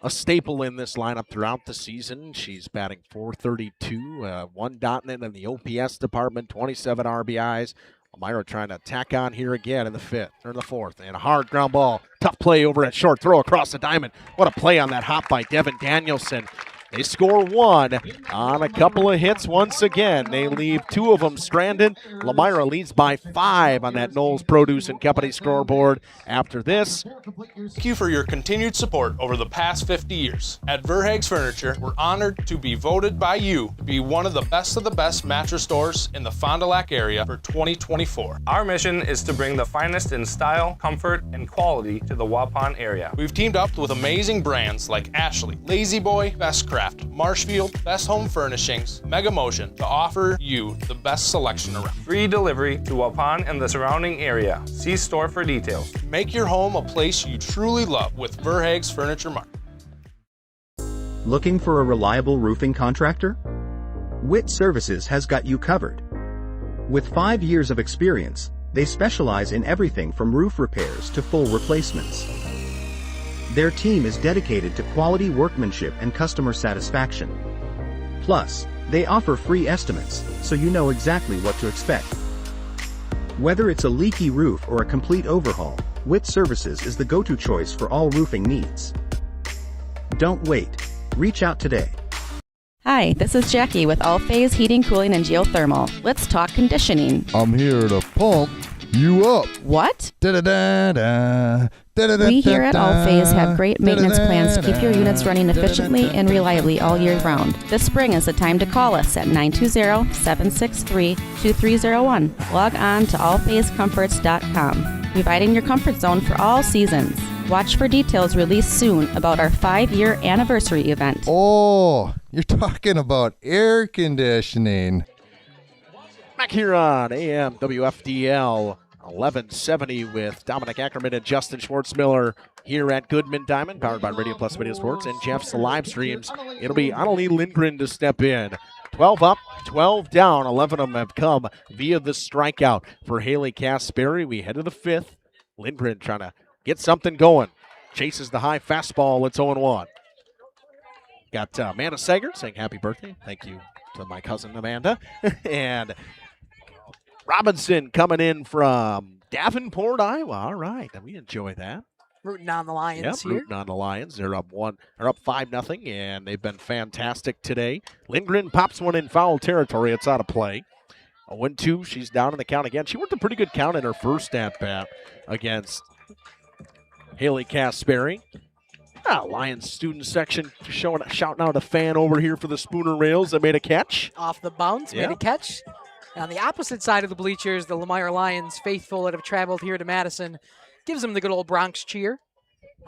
a staple in this lineup throughout the season. She's batting .432, 1 dot in the OPS department, 27 RBIs. Lomira trying to tack on here again in the fourth. And a hard ground ball. Tough play over at short. Throw across the diamond. What a play on that hop by Devin Danielson. They score 1 on a couple of hits once again. They leave 2 of them stranded. Lomira leads by 5 on that Knowles Produce and Company scoreboard. After this, thank you for your continued support over the past 50 years. At Verhaeg's Furniture, we're honored to be voted by you to be one of the best mattress stores in the Fond du Lac area for 2024. Our mission is to bring the finest in style, comfort, and quality to the Waupun area. We've teamed up with amazing brands like Ashley, Lazy Boy, Best Craft, Marshfield, Best Home Furnishings, Mega Motion to offer you the best selection around. Free delivery to Waupun and the surrounding area. See store for details. Make your home a place you truly love with Verhaeg's Furniture Mart. Looking for a reliable roofing contractor? WIT Services has got you covered. With 5 years of experience, they specialize in everything from roof repairs to full replacements. Their team is dedicated to quality workmanship and customer satisfaction. Plus, they offer free estimates, so you know exactly what to expect. Whether it's a leaky roof or a complete overhaul, WIT Services is the go-to choice for all roofing needs. Don't wait. Reach out today. Hi, this is Jackie with All Phase Heating, Cooling, and Geothermal. Let's talk conditioning. I'm here to pump you up. What? Da-da-da-da. We here at All Phase have great maintenance plans to keep your units running efficiently and reliably all year round. This spring is the time to call us at 920-763-2301. Log on to allphasecomforts.com, providing your comfort zone for all seasons. Watch for details released soon about our 5-year anniversary event. Oh, you're talking about air conditioning. Back here on AM WFDL 1170 with Dominic Ackerman and Justin Schwartzmiller here at Goodman Diamond, powered by Radio Plus Video Sports and Jeff's live streams. It'll be Annalie Lindgren to step in. 12 up, 12 down. 11 of them have come via the strikeout for Haley Casperi. We head to the 5th. Lindgren trying to get something going. Chases the high fastball. It's 0-1. Got Amanda Sager saying happy birthday. Thank you to my cousin Amanda. And Robinson coming in from Davenport, Iowa. All right, we enjoy that. Rooting on the Lions here. Rooting on the Lions. They're up 5-0, and they've been fantastic today. Lindgren pops one in foul territory. It's out of play. 0-2. She's down in the count again. She worked a pretty good count in her first at bat against Haley Casperi. Lions student section shouting out a fan over here for the Spooner Rails that made a catch. Off the bounce, made a catch. And on the opposite side of the bleachers, the Lomira Lions faithful that have traveled here to Madison gives them the good old Bronx cheer.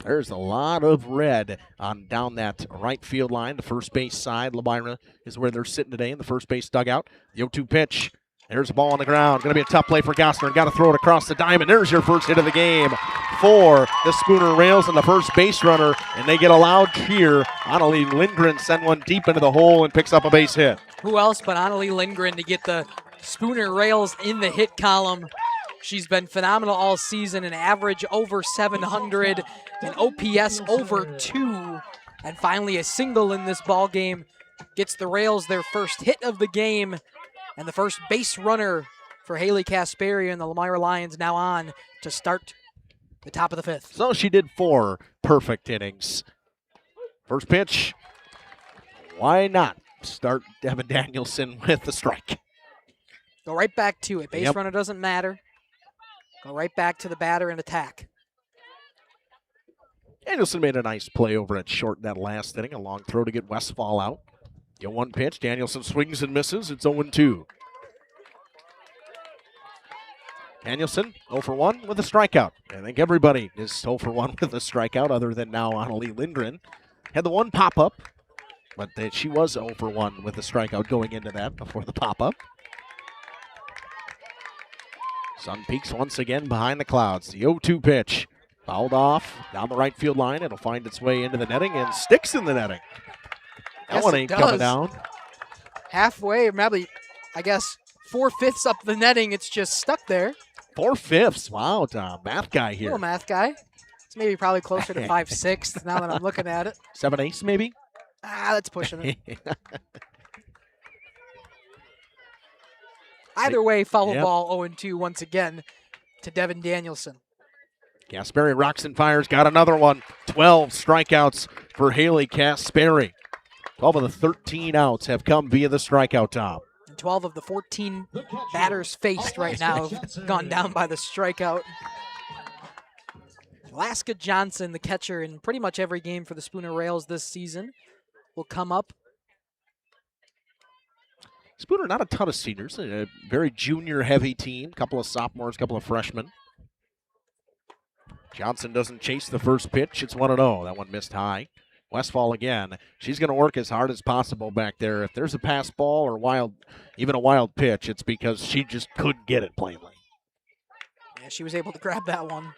There's a lot of red on down that right field line. The first base side, Lomira is where they're sitting today in the first base dugout. The 0-2 pitch. There's the ball on the ground. Going to be a tough play for Gossner. Got to throw it across the diamond. There's your first hit of the game for the Spooner Rails and the first base runner. And they get a loud cheer. Annalie Lindgren send one deep into the hole and picks up a base hit. Who else but Annalie Lindgren to get the Spooner Rails in the hit column? She's been phenomenal all season, an average over 700, an OPS over 2, and finally a single in this ball game. Gets the Rails their first hit of the game, and the first base runner for Haley Kasperi and the Lomira Lions now on to start the top of the fifth. So she did 4 perfect innings. First pitch, why not start Devin Danielson with the strike? Go right back to it. Base runner doesn't matter. Go right back to the batter and attack. Danielson made a nice play over at short in that last inning. A long throw to get Westfall out. The 1 pitch. Danielson swings and misses. It's 0-2. Danielson 0 for 1 with a strikeout. I think everybody is 0 for 1 with a strikeout other than now Annalie Lindgren. Had the 1 pop-up, but she was 0 for 1 with a strikeout going into that before the pop-up. Sun peaks once again behind the clouds. The 0-2 pitch. Fouled off down the right field line. It'll find its way into the netting and sticks in the netting. That one ain't coming down. Halfway, maybe, I guess, 4/5 up the netting. It's just stuck there. 4/5. Wow, Tom. Math guy here. Little math guy. It's maybe probably closer to 5/6 now that I'm looking at it. 7/8 maybe? That's pushing it. Either way, foul ball 0-2 once again to Devin Danielson. Kasperi rocks and fires, got another one. 12 strikeouts for Haley Kasperi. 12 of the 13 outs have come via the strikeout, Tom. And 12 of the 14 batters faced right now have gone down by the strikeout. Alaska Johnson, the catcher in pretty much every game for the Spooner Rails this season, will come up. Spooner, not a ton of seniors, a very junior-heavy team. Couple of sophomores, couple of freshmen. Johnson doesn't chase the first pitch. It's 1-0. That one missed high. Westfall again. She's going to work as hard as possible back there. If there's a pass ball or even a wild pitch, it's because she just couldn't get it plainly. Yeah, she was able to grab that one.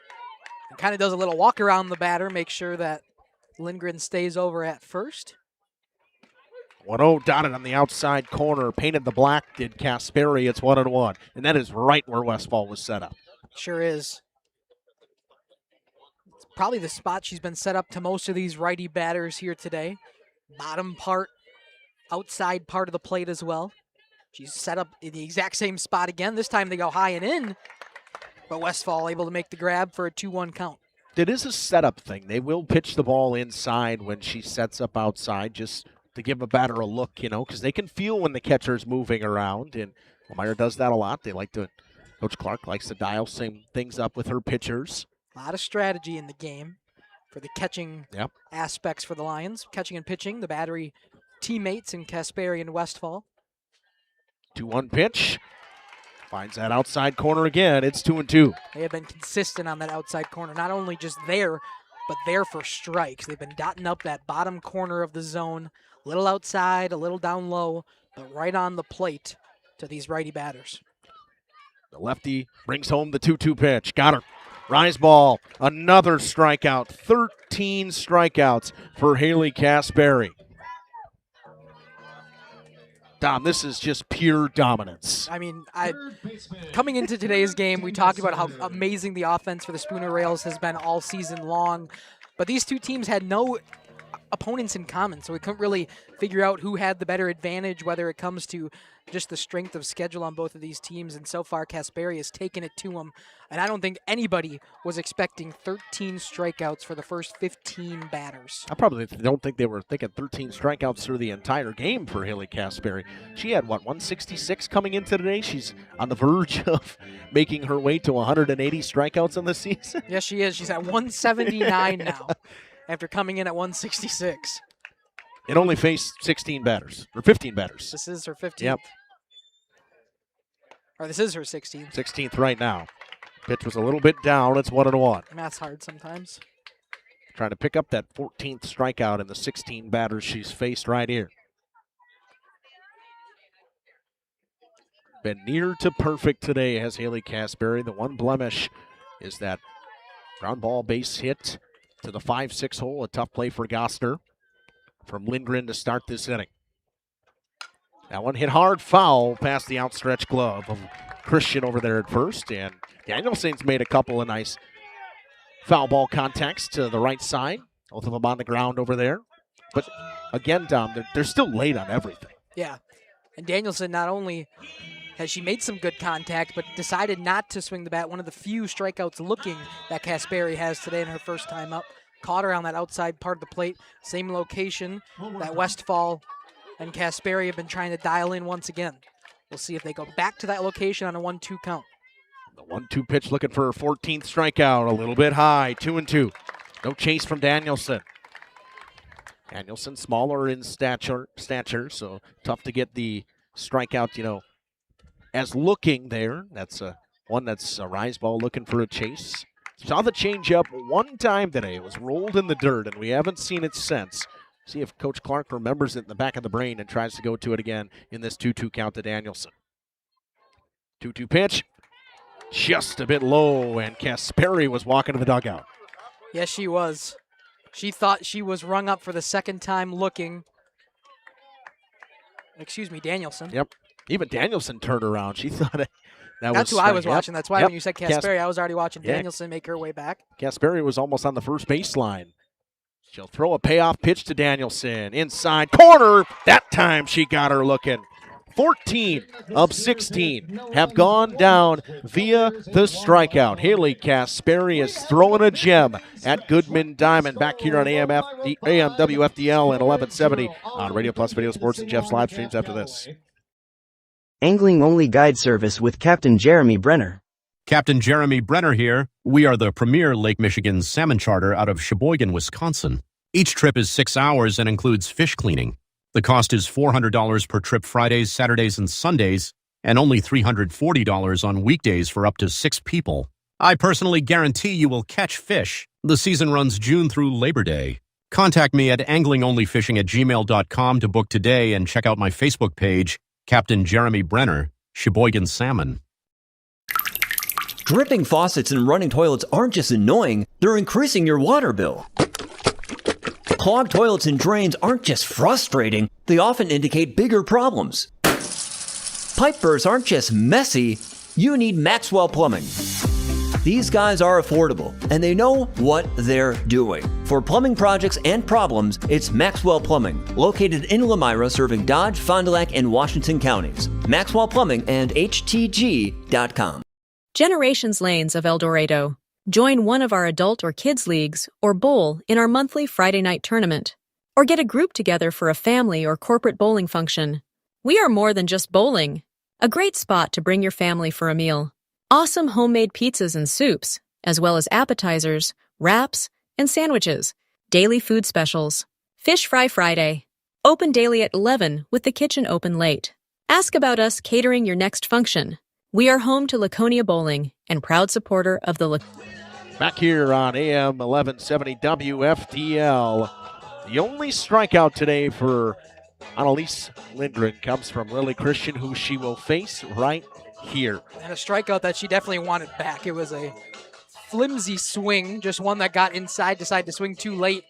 And kind of does a little walk around the batter, make sure that Lindgren stays over at first. 1-0 dotted on the outside corner. Painted the black, did Kasperi. It's 1-1. And that is right where Westfall was set up. Sure is. It's probably the spot she's been set up to most of these righty batters here today. Bottom part, outside part of the plate as well. She's set up in the exact same spot again. This time they go high and in. But Westfall able to make the grab for a 2-1 count. It is a setup thing. They will pitch the ball inside when she sets up outside, just to give a batter a look, because they can feel when the catcher's moving around, and Lomira does that a lot. Coach Clark likes to dial same things up with her pitchers. A lot of strategy in the game for the catching aspects for the Lions. Catching and pitching, the battery teammates in Kasperi and Westfall. 2-1 pitch. Finds that outside corner again. It's 2-2. They have been consistent on that outside corner, not only just there, but there for strikes. They've been dotting up that bottom corner of the zone, a little outside, a little down low, but right on the plate to these righty batters. The lefty brings home the 2-2 pitch. Got her. Rise ball. Another strikeout. 13 strikeouts for Haley Kasperi. Dom, this is just pure dominance. I mean, coming into today's game, we talked about how amazing the offense for the Spooner Rails has been all season long. But these two teams had no opponents in common, so we couldn't really figure out who had the better advantage, whether it comes to just the strength of schedule on both of these teams. And so far, Kasperi has taken it to them. And I don't think anybody was expecting 13 strikeouts for the first 15 batters. I probably don't think they were thinking 13 strikeouts through the entire game for Haley Kasperi. She had, 166 coming into today? She's on the verge of making her way to 180 strikeouts in the season. Yes, she is. She's at 179 now after coming in at 166. It only faced 16 batters, or 15 batters. This is her 15th. Yep. Or this is her 16th. 16th right now. Pitch was a little bit down. It's 1-1. Math's hard sometimes. Trying to pick up that 14th strikeout in the 16 batters she's faced right here. been near to perfect today, has Haley Casberry. The one blemish is that ground ball base hit to the 5-6 hole. A tough play for Gostner from Lindgren to start this inning. That one hit hard, foul past the outstretched glove of Christian over there at first. And Danielson's made a couple of nice foul ball contacts to the right side. Both of them on the ground over there. But again, Dom, they're still late on everything. Yeah. And Danielson, not only has she made some good contact, but decided not to swing the bat. One of the few strikeouts looking that Casberry has today in her first time up. Caught her on that outside part of the plate. Same location that Westfall and Casberry have been trying to dial in once again. We'll see if they go back to that location on a 1-2 count. The 1-2 pitch looking for her 14th strikeout. A little bit high, 2-2. No chase from Danielson. Danielson smaller in stature, so tough to get the strikeout, as looking there. That's one that's a rise ball looking for a chase. Saw the changeup one time today. It was rolled in the dirt, and we haven't seen it since. See if Coach Clark remembers it in the back of the brain and tries to go to it again in this 2-2 count to Danielson. 2-2 pitch. Just a bit low, and Casberry was walking to the dugout. Yes, she was. She thought she was rung up for the second time looking. Excuse me, Danielson. Yep. Even Danielson turned around. She thought That's who I was watching. That's why when you said Casberry, I was already watching Yeah. Danielson make her way back. Casberry was almost on the first baseline. She'll throw a payoff pitch to Danielson. Inside corner. That time she got her looking. 14 of 16 have gone down via the strikeout. Haley Casberry is throwing a gem at Goodman Diamond back here on AM WFDL and 1170 on Radio Plus Video Sports and Jeff's live streams after this. Angling-only guide service with Captain Jeremy Brenner. Captain Jeremy Brenner here. We are the premier Lake Michigan salmon charter out of Sheboygan, Wisconsin. Each trip is 6 hours and includes fish cleaning. The cost is $400 per trip Fridays, Saturdays, and Sundays, and only $340 on weekdays for up to 6 people. I personally guarantee you will catch fish. The season runs June through Labor Day. Contact me at anglingonlyfishing@gmail.com to book today and check out my Facebook page, Captain Jeremy Brenner, Sheboygan Salmon. Dripping faucets and running toilets aren't just annoying, they're increasing your water bill. Clogged toilets and drains aren't just frustrating, they often indicate bigger problems. Pipe bursts aren't just messy, you need Maxwell Plumbing. These guys are affordable, and they know what they're doing. For plumbing projects and problems, it's Maxwell Plumbing, located in Lomira, serving Dodge, Fond du Lac, and Washington counties. Maxwell Plumbing and HTG.com. Generations Lanes of El Dorado. Join one of our adult or kids leagues or bowl in our monthly Friday night tournament. Or get a group together for a family or corporate bowling function. We are more than just bowling. A great spot to bring your family for a meal. Awesome homemade pizzas and soups, as well as appetizers, wraps, and sandwiches. Daily food specials. Fish Fry Friday. Open daily at 11 with the kitchen open late. Ask about us catering your next function. We are home to Laconia Bowling and proud supporter of the Back here on AM 1170 WFDL. The only strikeout today for Annalise Lindgren comes from Lily Christian, who she will face right here. And a strikeout that she definitely wanted back. It was a flimsy swing, just one that got inside, decided to swing too late.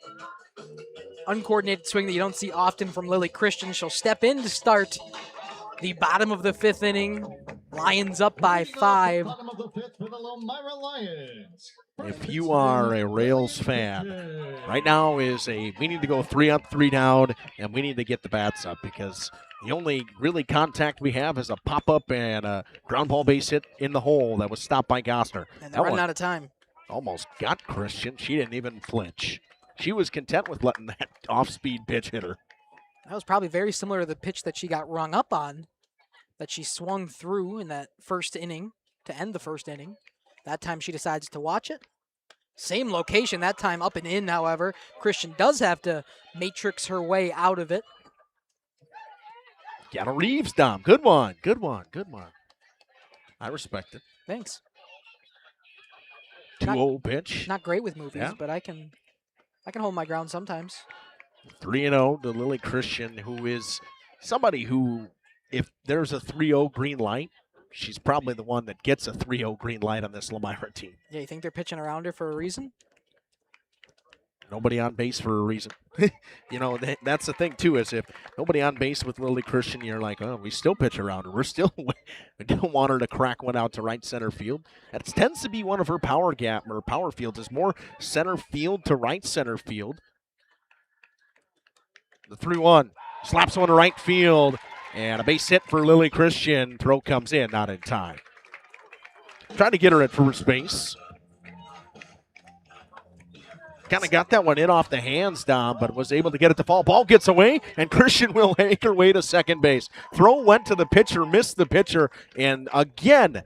Uncoordinated swing that you don't see often from Lily Christian. She'll step in to start the bottom of the 5th inning. Lions up by 5. If you are a Rails fan, right now we need to go 3 up, 3 down, and we need to get the bats up because the only really contact we have is a pop-up and a ground ball base hit in the hole that was stopped by Gostner. And they're running out of time. Almost got Christian. She didn't even flinch. She was content with letting that off-speed pitch hit her. That was probably very similar to the pitch that she got rung up on, that she swung through in that first inning to end the first inning. That time she decides to watch it. Same location, that time up and in, however. Christian does have to matrix her way out of it. Keanu Reeves, Dom. Good one. Good one. Good one. I respect it. Thanks. 2-0 pitch. Not great with movies, Yeah. but I can hold my ground sometimes. 3-0 to Lily Christian, who is somebody who if there's a 3-0 green light, she's probably the one that gets a 3-0 green light on this Lomira team. Yeah, you think they're pitching around her for a reason? Nobody on base for a reason. You know, that's the thing, too, is if nobody on base with Lily Christian, you're like, oh, we still pitch around her. We don't want her to crack one out to right center field. That tends to be one of her power fields is more center field to right center field. The 3-1 slaps one to right field, and a base hit for Lily Christian. Throw comes in, not in time. Trying to get her at first base. Kind of got that one in off the hands, Dom, but was able to get it to fall. Ball gets away, and Christian will make her way to second base. Throw went to the pitcher, missed the pitcher, and again,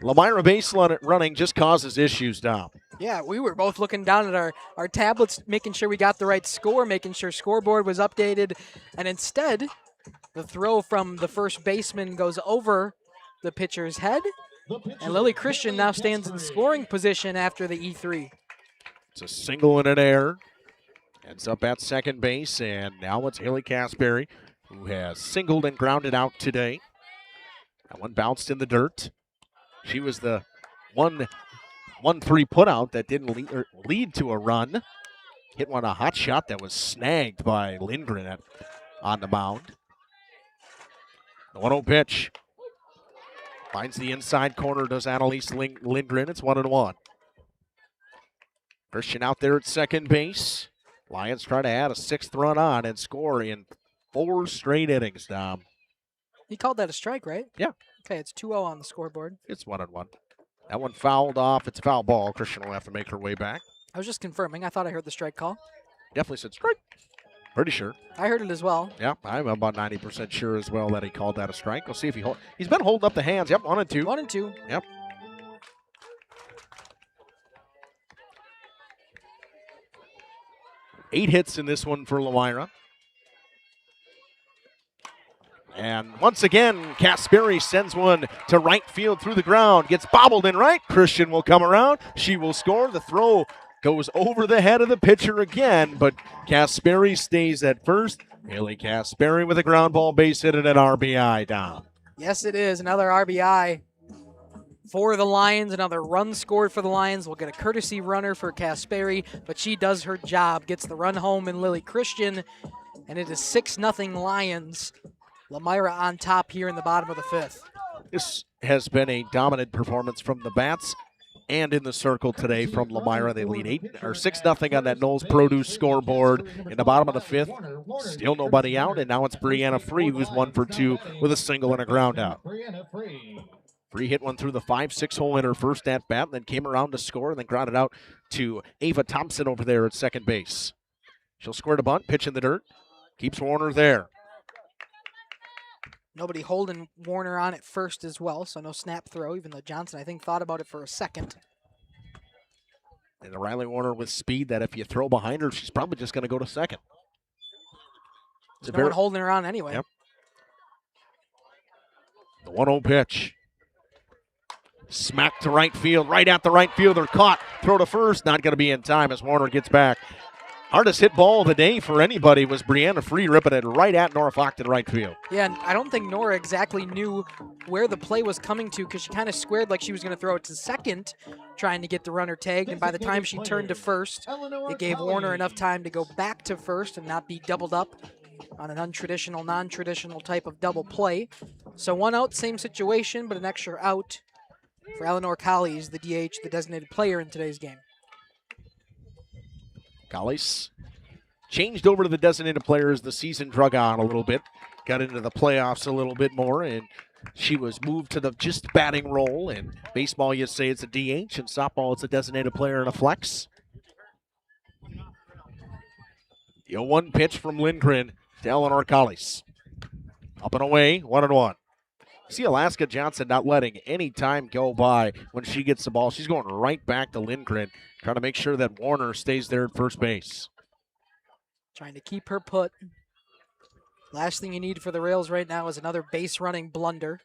Lomira base running just causes issues, Dom. Yeah, we were both looking down at our tablets, making sure we got the right score, making sure scoreboard was updated, and instead, the throw from the first baseman goes over the pitcher's head, and Lily Christian now stands in scoring position after the E3. It's a single and an error. Ends up at second base, and now it's Haley Casberry, who has singled and grounded out today. That one bounced in the dirt. She was the 1-3 putout that didn't lead to a run. Hit one a hot shot that was snagged by Lindgren on the mound. The 1-0 pitch. Finds the inside corner, does Annalise Lindgren. It's 1-1. Christian out there at second base. Lions try to add a 6th run on and score in 4 straight innings, Dom. He called that a strike, right? Yeah. Okay, it's 2-0 on the scoreboard. It's 1-1. That one fouled off. It's a foul ball. Christian will have to make her way back. I was just confirming. I thought I heard the strike call. Definitely said strike. Pretty sure. I heard it as well. Yeah, I'm about 90% sure as well that he called that a strike. We'll see if he's been holding up the hands. Yep, 1-2. 1-2. Yep. 8 hits in this one for Lomira. And once again, Casberry sends one to right field through the ground. Gets bobbled in right. Christian will come around. She will score. The throw goes over the head of the pitcher again, but Casberry stays at first. Haley Casberry with a ground ball base hit and an RBI down. Yes, it is. Another RBI for the Lions. Another run scored for the Lions. We'll get a courtesy runner for Casberry, but she does her job. Gets the run home in Lily Christian, and it is 6-0 Lions. Lomira on top here in the bottom of the 5th. This has been a dominant performance from the Bats and in the circle today from Lomira. They lead 6-0 on that Knowles Produce scoreboard in the bottom of the 5th. Still nobody out, and now it's Brianna Free, who's 1 for 2 with a single and a ground out. Free hit one through the 5-6 hole in her first at bat, and then came around to score, and then grounded out to Ava Thompson over there at second base. She'll square to bunt, pitch in the dirt, keeps Warner there. Nobody holding Warner on at first as well, so no snap throw, even though Johnson, I think, thought about it for a second. And a Riley Warner with speed that if you throw behind her, she's probably just going to go to second. There's no one holding her on anyway. Yep. The 1-0 pitch. Smack to right field, right at the right fielder, caught. Throw to first, not going to be in time as Warner gets back. Hardest hit ball of the day for anybody was Brianna Free ripping it right at Nora Focht in right field. Yeah, and I don't think Nora exactly knew where the play was coming to because she kind of squared like she was going to throw it to second, trying to get the runner tagged. And by the time she turned to first, it gave Warner enough time to go back to first and not be doubled up on an untraditional, non-traditional type of double play. So 1 out, same situation, but an extra out for Eleanor Collies, the DH, the designated player in today's game. Collies changed over to the designated player as the season drug on a little bit. Got into the playoffs a little bit more, and she was moved to the just batting role. In baseball, you say it's a DH, and softball, it's a designated player and a flex. The 0-1 pitch from Lindgren to Eleanor Collies. Up and away, 1-1. See Alaska Johnson not letting any time go by when she gets the ball. She's going right back to Lindgren, trying to make sure that Warner stays there at first base. Trying to keep her put. Last thing you need for the Rails right now is another base running blunder.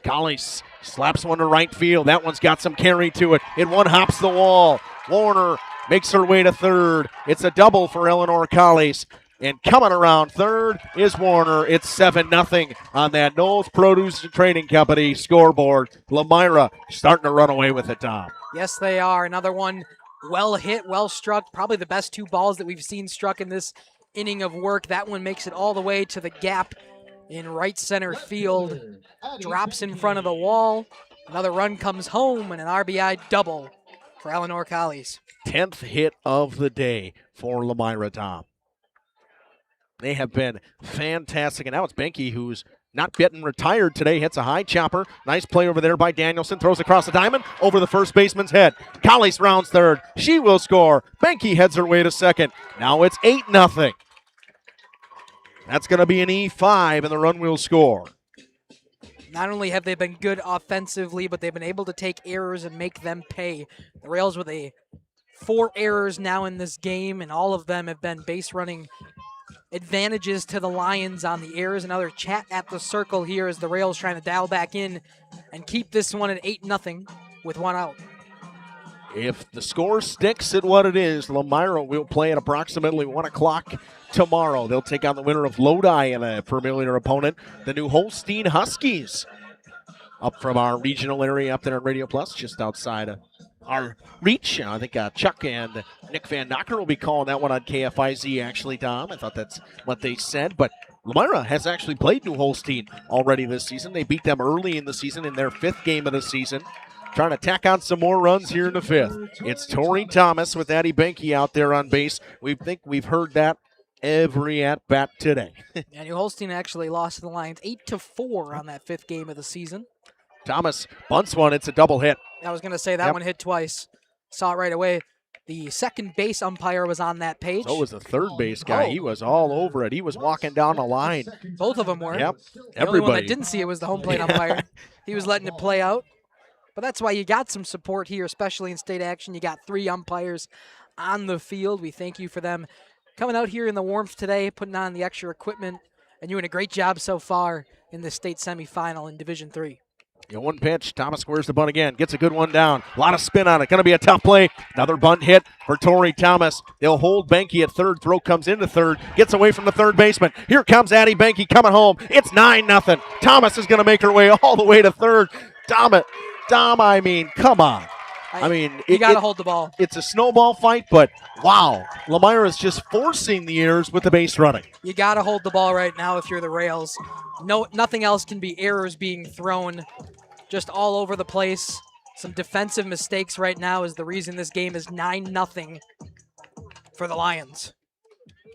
Collies slaps one to right field. That one's got some carry to it. It one hops the wall. Warner makes her way to third. It's a double for Eleanor Collies. And coming around third is Warner. It's 7-0 on that Knowles Produce and Trading Company scoreboard. Lomira starting to run away with it, Tom. Yes, they are. Another one well hit, well struck. Probably the best two balls that we've seen struck in this inning of work. That one makes it all the way to the gap in right center field. Drops in front of the wall. Another run comes home and an RBI double for Eleanor Collies. 10th hit of the day for Lomira, Tom. They have been fantastic. And now it's Benke, who's not getting retired today. Hits a high chopper. Nice play over there by Danielson. Throws across the diamond over the first baseman's head. Collies rounds third. She will score. Benke heads her way to second. Now it's 8-0. That's going to be an E5, and the run will score. Not only have they been good offensively, but they've been able to take errors and make them pay. The Rails with 4 errors now in this game, and all of them have been base running advantages to the Lions on the errors. Another chat at the circle here as the Rails trying to dial back in and keep this one at 8-0 with 1 out. If the score sticks at what it is, Lomira will play at approximately 1 o'clock tomorrow. They'll take on the winner of Lodi and a familiar opponent, the New Holstein Huskies. Up from our regional area up there on Radio Plus, just outside of our reach. I think Chuck and Nick Van Knocker will be calling that one on KFIZ, actually, Tom. I thought that's what they said. But Lomira has actually played New Holstein already this season. They beat them early in the season in their 5th game of the season. Trying to tack on some more runs here in the 5th. It's Tori Thomas with Addie Benke out there on base. We think we've heard that every at-bat today. Yeah, New Holstein actually lost to the Lions 8-4 on that 5th game of the season. Thomas bunts one. It's a double hit. I was going to say that one hit twice. Saw it right away. The second base umpire was on that page. So was the third base guy. He was all over it. He was walking down the line. Both of them were. Yep. The only one that didn't see it was the home plate umpire. He was letting it play out. But that's why you got some support here, especially in state action. You got 3 umpires on the field. We thank you for them coming out here in the warmth today, putting on the extra equipment, and doing a great job so far in the state semifinal in Division 3. One pitch. Thomas squares the bunt again. Gets a good one down. A lot of spin on it. Going to be a tough play. Another bunt hit for Tori Thomas. They'll hold Benke at third. Throw comes into third. Gets away from the third baseman. Here comes Addie Benke coming home. It's 9-0. Thomas is going to make her way all the way to third. Dom, I mean, come on. You got to hold the ball. It's a snowball fight, but wow. Lomira is just forcing the errors with the base running. You got to hold the ball right now if you're the Rails. No, nothing else can be errors being thrown just all over the place. Some defensive mistakes right now is the reason this game is 9-0 for the Lions.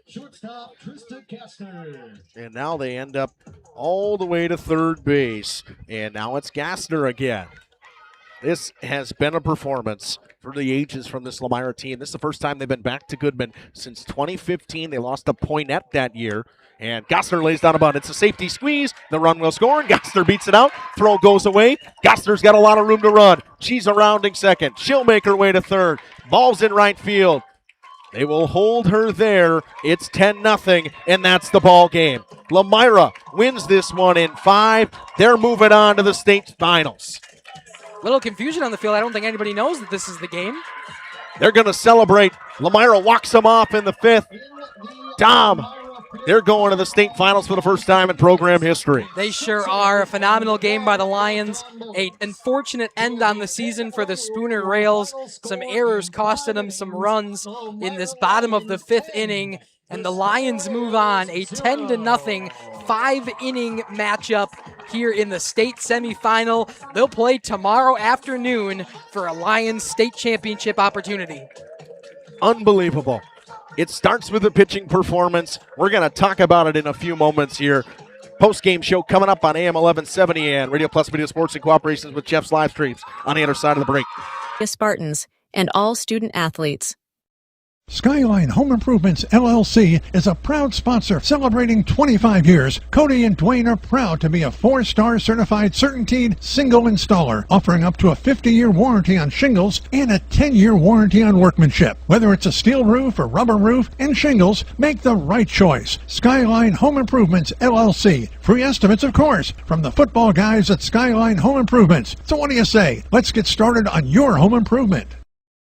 Shortstop, Tristan Kastner. And now they end up all the way to third base. And now it's Gassner again. This has been a performance for the ages from this Lomira team. This is the first time they've been back to Goodman since 2015. They lost to Poynette that year. And Gassner lays down a bunt. It's a safety squeeze. The run will score, and Gassner beats it out. Throw goes away. Gassner's got a lot of room to run. She's a rounding second. She'll make her way to third. Ball's in right field. They will hold her there. It's 10-0, and that's the ball game. Lomira wins this one in 5. They're moving on to the state finals. Little confusion on the field. I don't think anybody knows that this is the game. They're going to celebrate. Lomira walks them off in the 5th. Dom, they're going to the state finals for the first time in program history. They sure are. A phenomenal game by the Lions. An unfortunate end on the season for the Spooner Rails. Some errors costing them some runs in this bottom of the 5th inning. And the Lions move on. A 10-0 5-inning matchup here in the state semifinal. They'll play tomorrow afternoon for a Lions state championship opportunity. Unbelievable. It starts with the pitching performance. We're going to talk about it in a few moments here. Post-game show coming up on AM 1170 and Radio Plus Video Sports in cooperation with Jeff's Livestreams on the other side of the break. Spartans and all student athletes. Skyline Home Improvements, LLC is a proud sponsor celebrating 25 years. Cody and Dwayne are proud to be a 4-star certified CertainTeed single installer, offering up to a 50-year warranty on shingles and a 10-year warranty on workmanship. Whether it's a steel roof or rubber roof and shingles, make the right choice. Skyline Home Improvements, LLC. Free estimates, of course, from the football guys at Skyline Home Improvements. So what do you say? Let's get started on your home improvement.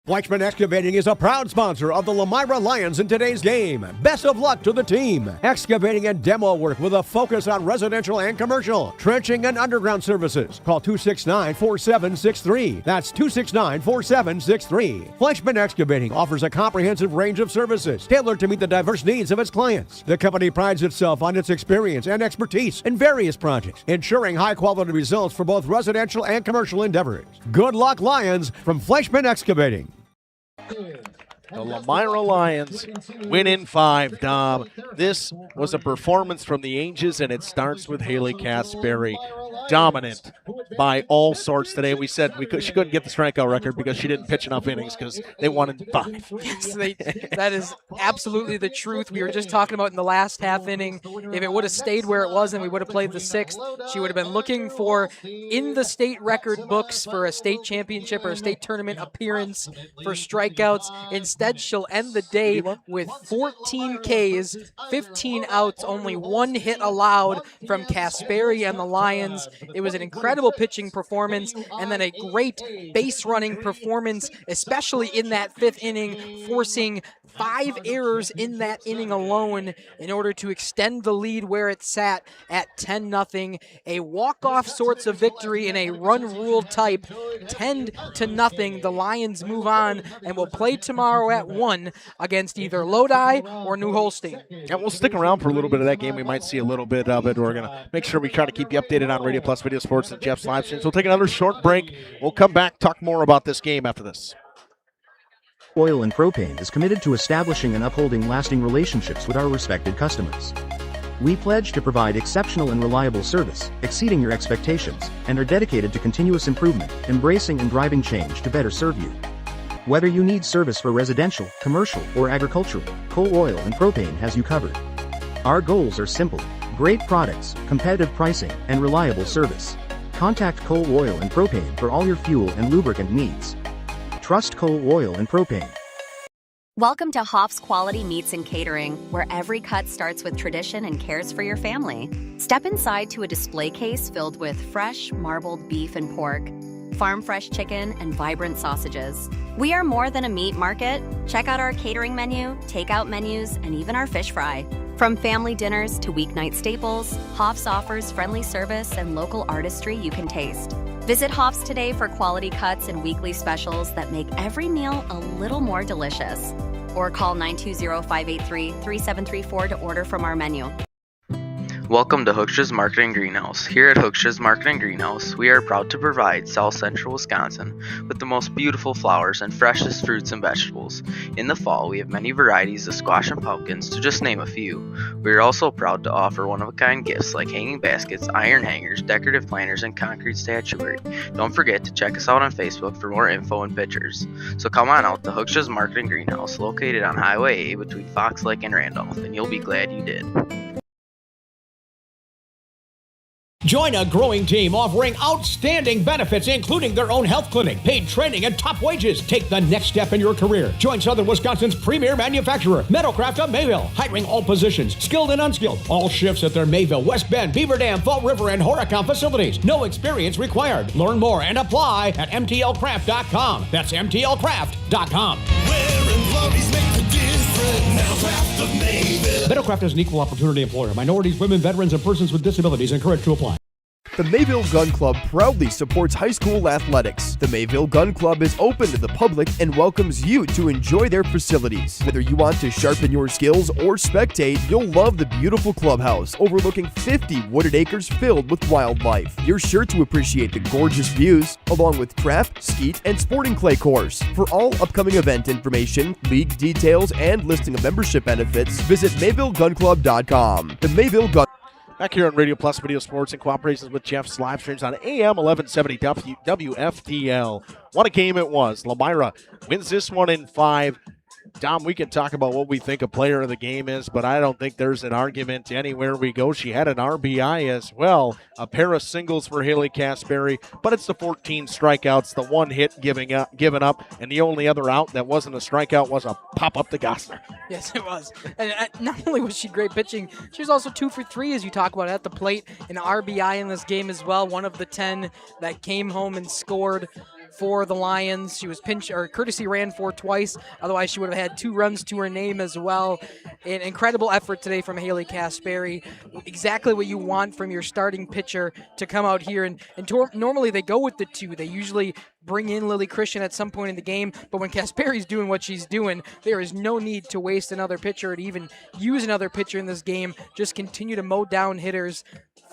Fleischman Excavating is a proud sponsor of the Lomira Lions in today's game. Best of luck to the team. Excavating and demo work with a focus on residential and commercial. Trenching and underground services. Call 269-4763. That's 269-4763. Fleischman Excavating offers a comprehensive range of services tailored to meet the diverse needs of its clients. The company prides itself on its experience and expertise in various projects, ensuring high-quality results for both residential and commercial endeavors. Good luck, Lions, from Fleischman Excavating. The Lomira Lions win in 5, Dom. This was a performance from the Angels, and it starts with Haley Casperry. Dominant by all sorts today. We said she couldn't get the strikeout record because she didn't pitch enough innings because they wanted 5. Yes, that is absolutely the truth. We were just talking about in the last half inning, if it would have stayed where it was and we would have played the 6th, she would have been looking for in the state record books for a state championship or a state tournament appearance for strikeouts. Instead, she'll end the day with 14 Ks, 15 outs, only 1 hit allowed from Casperry and the Lions. It was an incredible pitching performance and then a great base running performance, especially in that 5th inning, forcing 5 errors in that inning alone in order to extend the lead where it sat at 10-0. A walk-off sorts of victory in a run rule type, 10-0. The Lions move on and will play tomorrow at 1 against either Lodi or New Holstein. Yeah, we'll stick around for a little bit of that game. We might see a little bit of it. We're going to make sure we try to keep you updated on Radio Plus Video Sports and Jeff's live streams. We'll take another short break. We'll come back, talk more about this game after this. Oil and Propane is committed to establishing and upholding lasting relationships with our respected customers. We pledge to provide exceptional and reliable service, exceeding your expectations, and are dedicated to continuous improvement, embracing and driving change to better serve you. Whether you need service for residential, commercial, or agricultural, Coal Oil and Propane has you covered. Our goals are simple: great products, competitive pricing, and reliable service. Contact Coal Oil and Propane for all your fuel and lubricant needs. Trust Coal Oil and Propane. Welcome to Hoff's Quality Meats and Catering, where every cut starts with tradition and cares for your family. Step inside to a display case filled with fresh, marbled beef and pork, farm-fresh chicken, and vibrant sausages. We are more than a meat market. Check out our catering menu, takeout menus, and even our fish fry. From family dinners to weeknight staples, Hoff's offers friendly service and local artistry you can taste. Visit Hoff's today for quality cuts and weekly specials that make every meal a little more delicious. Or call 920-583-3734 to order from our menu. Welcome to Hookstra's Marketing Greenhouse. Here at Hookstra's Marketing Greenhouse, we are proud to provide South Central Wisconsin with the most beautiful flowers and freshest fruits and vegetables. In the fall, we have many varieties of squash and pumpkins, to just name a few. We are also proud to offer one-of-a-kind gifts like hanging baskets, iron hangers, decorative planters, and concrete statuary. Don't forget to check us out on Facebook for more info and pictures. So come on out to Hookstra's Marketing Greenhouse, located on Highway A between Fox Lake and Randolph, and you'll be glad you did. Join a growing team offering outstanding benefits, including their own health clinic, paid training, and top wages. Take the next step in your career. Join Southern Wisconsin's premier manufacturer, Metalcraft of Mayville, hiring all positions, skilled and unskilled. All shifts at their Mayville, West Bend, Beaver Dam, Fall River, and Horicon facilities. No experience required. Learn more and apply at MTLcraft.com. That's MTLcraft.com. Metalcraft is an equal opportunity employer. Minorities, women, veterans, and persons with disabilities encouraged to apply. The Mayville Gun Club proudly supports high school athletics. The Mayville Gun Club is open to the public and welcomes you to enjoy their facilities. Whether you want to sharpen your skills or spectate, you'll love the beautiful clubhouse overlooking 50 wooded acres filled with wildlife. You're sure to appreciate the gorgeous views, along with craft, skeet, and sporting clay course. For all upcoming event information, league details, and listing of membership benefits, visit MayvilleGunClub.com. The Mayville Gun Back here on Radio Plus Video Sports in cooperation with Jeff's live streams on AM 1170 WFTL. What a game it was. Lomira wins this one in 5. Dom, we can talk about what we think a player of the game is, but I don't think there's an argument anywhere we go. She had an RBI as well, a pair of singles for Haley Casperry, but it's the 14 strikeouts, the 1 hit given up, and the only other out that wasn't a strikeout was a pop-up to Gossner. Yes, it was. And not only was she great pitching, she was also 2 for 3, as you talk about, at the plate. An RBI in this game as well, one of the 10 that came home and scored. for the Lions. She was courtesy ran for twice. Otherwise, she would have had 2 runs to her name as well. An incredible effort today from Haley Kasperi. Exactly what you want from your starting pitcher to come out here. And normally they go with the 2. They usually bring in Lily Christian at some point in the game, but when Kasperi's doing what she's doing, there is no need to waste another pitcher or to even use another pitcher in this game. Just continue to mow down hitters.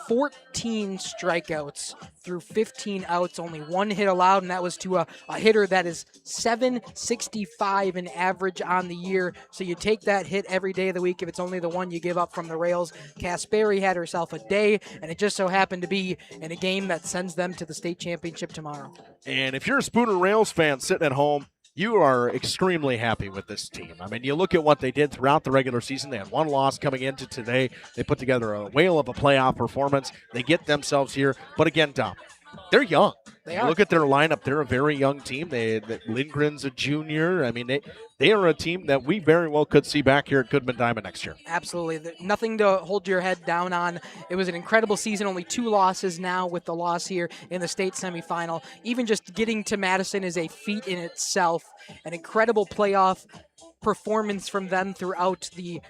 14 strikeouts through 15 outs, only 1 hit allowed, and that was to a hitter that is .765 in average on the year. So you take that hit every day of the week if it's only the one you give up from the rails. Kasperi had herself a day, and it just so happened to be in a game that sends them to the state championship tomorrow. And if you're a Spooner Rails fan sitting at home, you are extremely happy with this team. I mean, you look at what they did throughout the regular season. They had 1 loss coming into today. They put together a whale of a playoff performance. They get themselves here. But again, Dom, they're young. They are. Look at their lineup. They're a very young team. Lindgren's a junior. I mean, they are a team that we very well could see back here at Goodman Diamond next year. Absolutely. Nothing to hold your head down on. It was an incredible season. Only 2 losses now with the loss here in the state semifinal. Even just getting to Madison is a feat in itself. An incredible playoff performance from them throughout the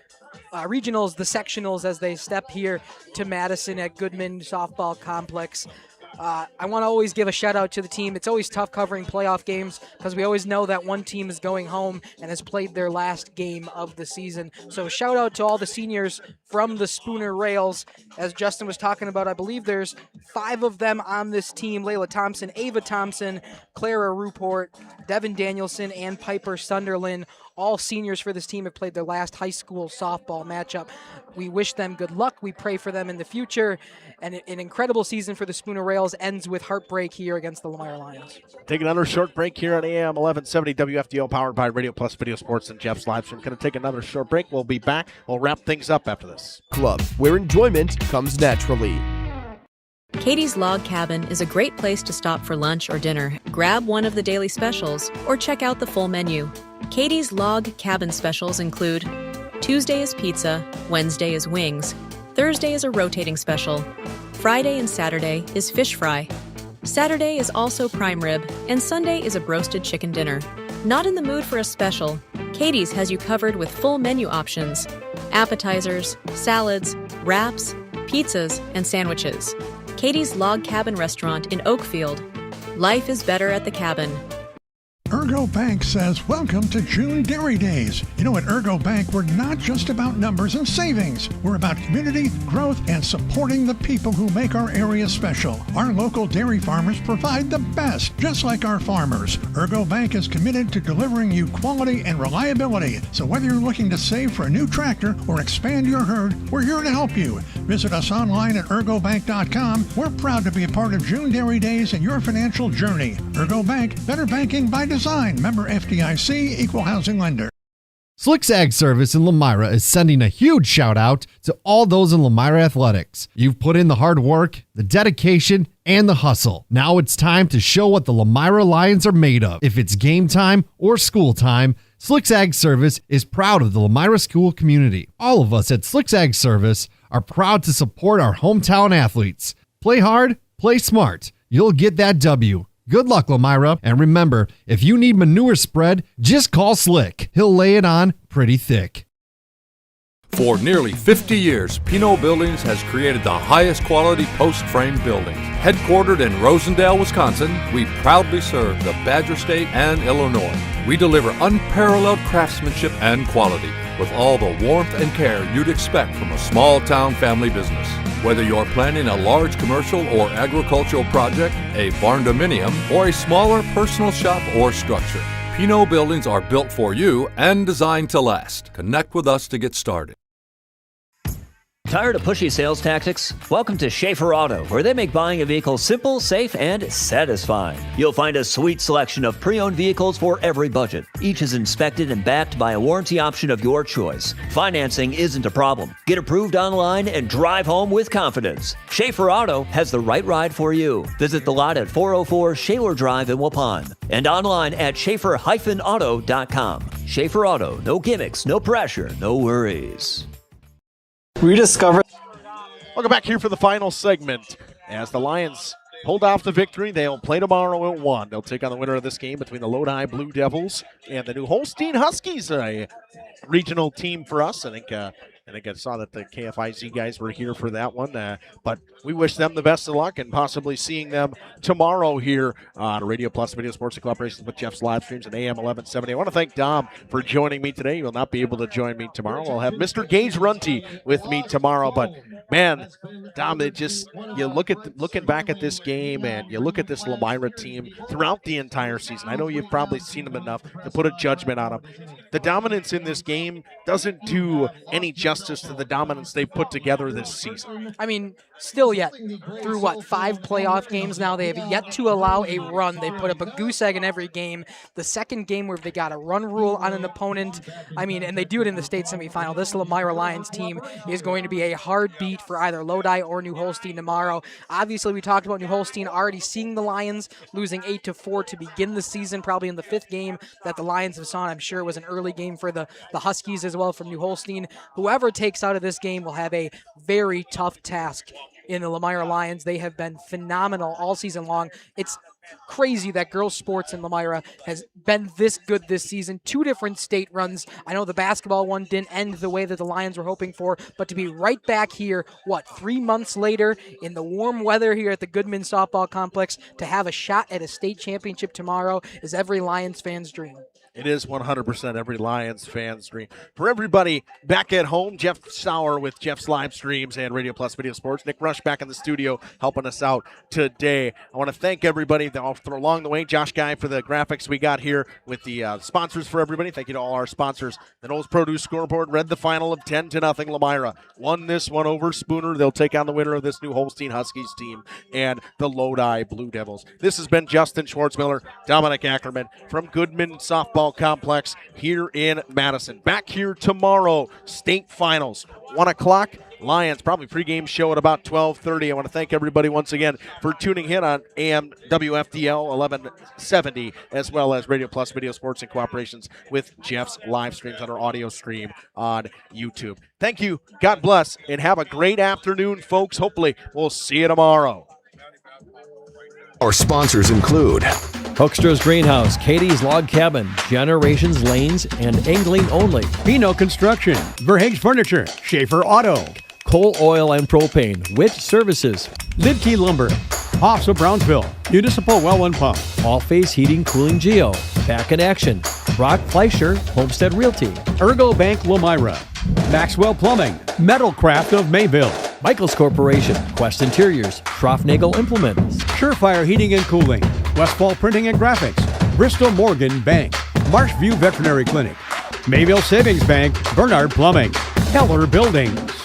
regionals, the sectionals, as they step here to Madison at Goodman Softball Complex. I want to always give a shout out to the team. It's always tough covering playoff games because we always know that one team is going home and has played their last game of the season. So shout out to all the seniors from the Spooner Rails. As Justin was talking about, I believe there's 5 of them on this team. Layla Thompson, Ava Thompson, Clara Ruport, Devin Danielson, and Piper Sunderland. All seniors for this team have played their last high school softball matchup. We wish them good luck. We pray for them in the future. And an incredible season for the Spooner Rails ends with heartbreak here against the Lomira Lions. Take another short break here on AM 1170 WFDO, powered by Radio Plus Video Sports and Jeff's Livestream. Going to take another short break. We'll be back. We'll wrap things up after this. Club, where enjoyment comes naturally. Katie's Log Cabin is a great place to stop for lunch or dinner. Grab one of the daily specials or check out the full menu. Katie's Log Cabin specials include Tuesday is pizza, Wednesday is wings, Thursday is a rotating special, Friday and Saturday is fish fry, Saturday is also prime rib, and Sunday is a broasted chicken dinner. Not in the mood for a special? Katie's has you covered with full menu options, appetizers, salads, wraps, pizzas, and sandwiches. Katie's Log Cabin Restaurant in Oakfield. Life is better at the cabin. Ergo Bank says, welcome to June Dairy Days. You know, at Ergo Bank, we're not just about numbers and savings. We're about community, growth, and supporting the people who make our area special. Our local dairy farmers provide the best, just like our farmers. Ergo Bank is committed to delivering you quality and reliability. So whether you're looking to save for a new tractor or expand your herd, we're here to help you. Visit us online at ergobank.com. We're proud to be a part of June Dairy Days and your financial journey. Ergo Bank, better banking by design. Member FDIC, Equal Housing Lender. Slick's Ag Service in Lomira is sending a huge shout out to all those in Lomira Athletics. You've put in the hard work, the dedication, and the hustle. Now it's time to show what the Lomira Lions are made of. If it's game time or school time, Slick's Ag Service is proud of the Lomira school community. All of us at Slick's Ag Service are proud to support our hometown athletes. Play hard, play smart. You'll get that W. Good luck, Lomira. And remember, if you need manure spread, just call Slick. He'll lay it on pretty thick. For nearly 50 years, Pinot Buildings has created the highest quality post-frame buildings. Headquartered in Rosendale, Wisconsin, we proudly serve the Badger State and Illinois. We deliver unparalleled craftsmanship and quality with all the warmth and care you'd expect from a small-town family business. Whether you're planning a large commercial or agricultural project, a barn-dominium, or a smaller personal shop or structure, Pinot Buildings are built for you and designed to last. Connect with us to get started. Tired of pushy sales tactics? Welcome to Schaefer Auto, where they make buying a vehicle simple, safe, and satisfying. You'll find a sweet selection of pre-owned vehicles for every budget. Each is inspected and backed by a warranty option of your choice. Financing isn't a problem. Get approved online and drive home with confidence. Schaefer Auto has the right ride for you. Visit the lot at 404 Shaler Drive in Waupun and online at schaefer-auto.com. Schaefer Auto, no gimmicks, no pressure, no worries. Rediscover. Welcome back here for the final segment as the Lions pulled off the victory. They'll play tomorrow at 1. They'll take on the winner of this game between the Lodi Blue Devils and the New Holstein Huskies, a regional team for us. I think I saw that the KFIZ guys were here for that one, but we wish them the best of luck and possibly seeing them tomorrow here on Radio Plus Video Sports in collaboration with Jeff's Livestreams at AM 1170. I want to thank Dom for joining me today. He will not be able to join me tomorrow. I'll have Mr. Gage Runty with me tomorrow, but man, Dom, it just, you looking back at this game and you look at this Lomira team throughout the entire season. I know you've probably seen them enough to put a judgment on them. The dominance in this game doesn't do any justice to the dominance they've put together this season. I mean, still yet, through 5 playoff games now, they have yet to allow a run. They put up a goose egg in every game. The second game where they got a run rule on an opponent, I mean, and they do it in the state semifinal. This Lomira Lions team is going to be a hard beat for either Lodi or New Holstein tomorrow. Obviously, we talked about New Holstein already seeing the Lions losing 8-4 to begin the season, probably in the 5th game that the Lions have saw. I'm sure it was an early game for the Huskies as well from New Holstein. Whoever takes out of this game will have a very tough task in the Lomira Lions. They have been phenomenal all season long. It's crazy that girls sports in Lomira has been this good this season. 2 different state runs. I know the basketball one didn't end the way that the Lions were hoping for, but to be right back here, 3 months later in the warm weather here at the Goodman Softball Complex to have a shot at a state championship tomorrow is every Lions fan's dream. It is 100% every Lions fan's dream. For everybody back at home, Jeff Sauer with Jeff's Livestreams and Radio Plus Video Sports. Nick Rush back in the studio helping us out today. I want to thank everybody along the way. Josh Guy for the graphics we got here with the sponsors for everybody. Thank you to all our sponsors. The Knowles Produce scoreboard read the final of 10-0. Lomira won this one over Spooner. They'll take on the winner of this New Holstein Huskies team and the Lodi Blue Devils. This has been Justin Schwartzmiller, Dominic Ackerman from Goodman Softball Complex here in Madison. Back here tomorrow, state finals, 1 o'clock. Lions probably pregame show at about 12:30. I want to thank everybody once again for tuning in on AM WFDL 1170 as well as Radio Plus Video Sports in cooperations with Jeff's Livestreams on our audio stream on YouTube. Thank you, God bless, and have a great afternoon, folks. Hopefully we'll see you tomorrow. Our sponsors include Hoekstra's Greenhouse, Katie's Log Cabin, Generations Lanes, and Angling Only. Pino Construction, Verhaeg's Furniture, Schaefer Auto, Coal Oil and Propane, Witch Services, Lidkey Lumber, Hoffs of Brownsville, Municipal Well and Pump, All Phase Heating, Cooling Geo, Back in Action, Brock Fleischer, Homestead Realty, Ergo Bank Lomira, Maxwell Plumbing, Metalcraft of Mayville, Michaels Corporation, Quest Interiors, Schroffnagel Implements, Surefire Heating and Cooling, Westfall Printing and Graphics, Bristol Morgan Bank, Marshview Veterinary Clinic, Mayville Savings Bank, Bernard Plumbing, Keller Buildings.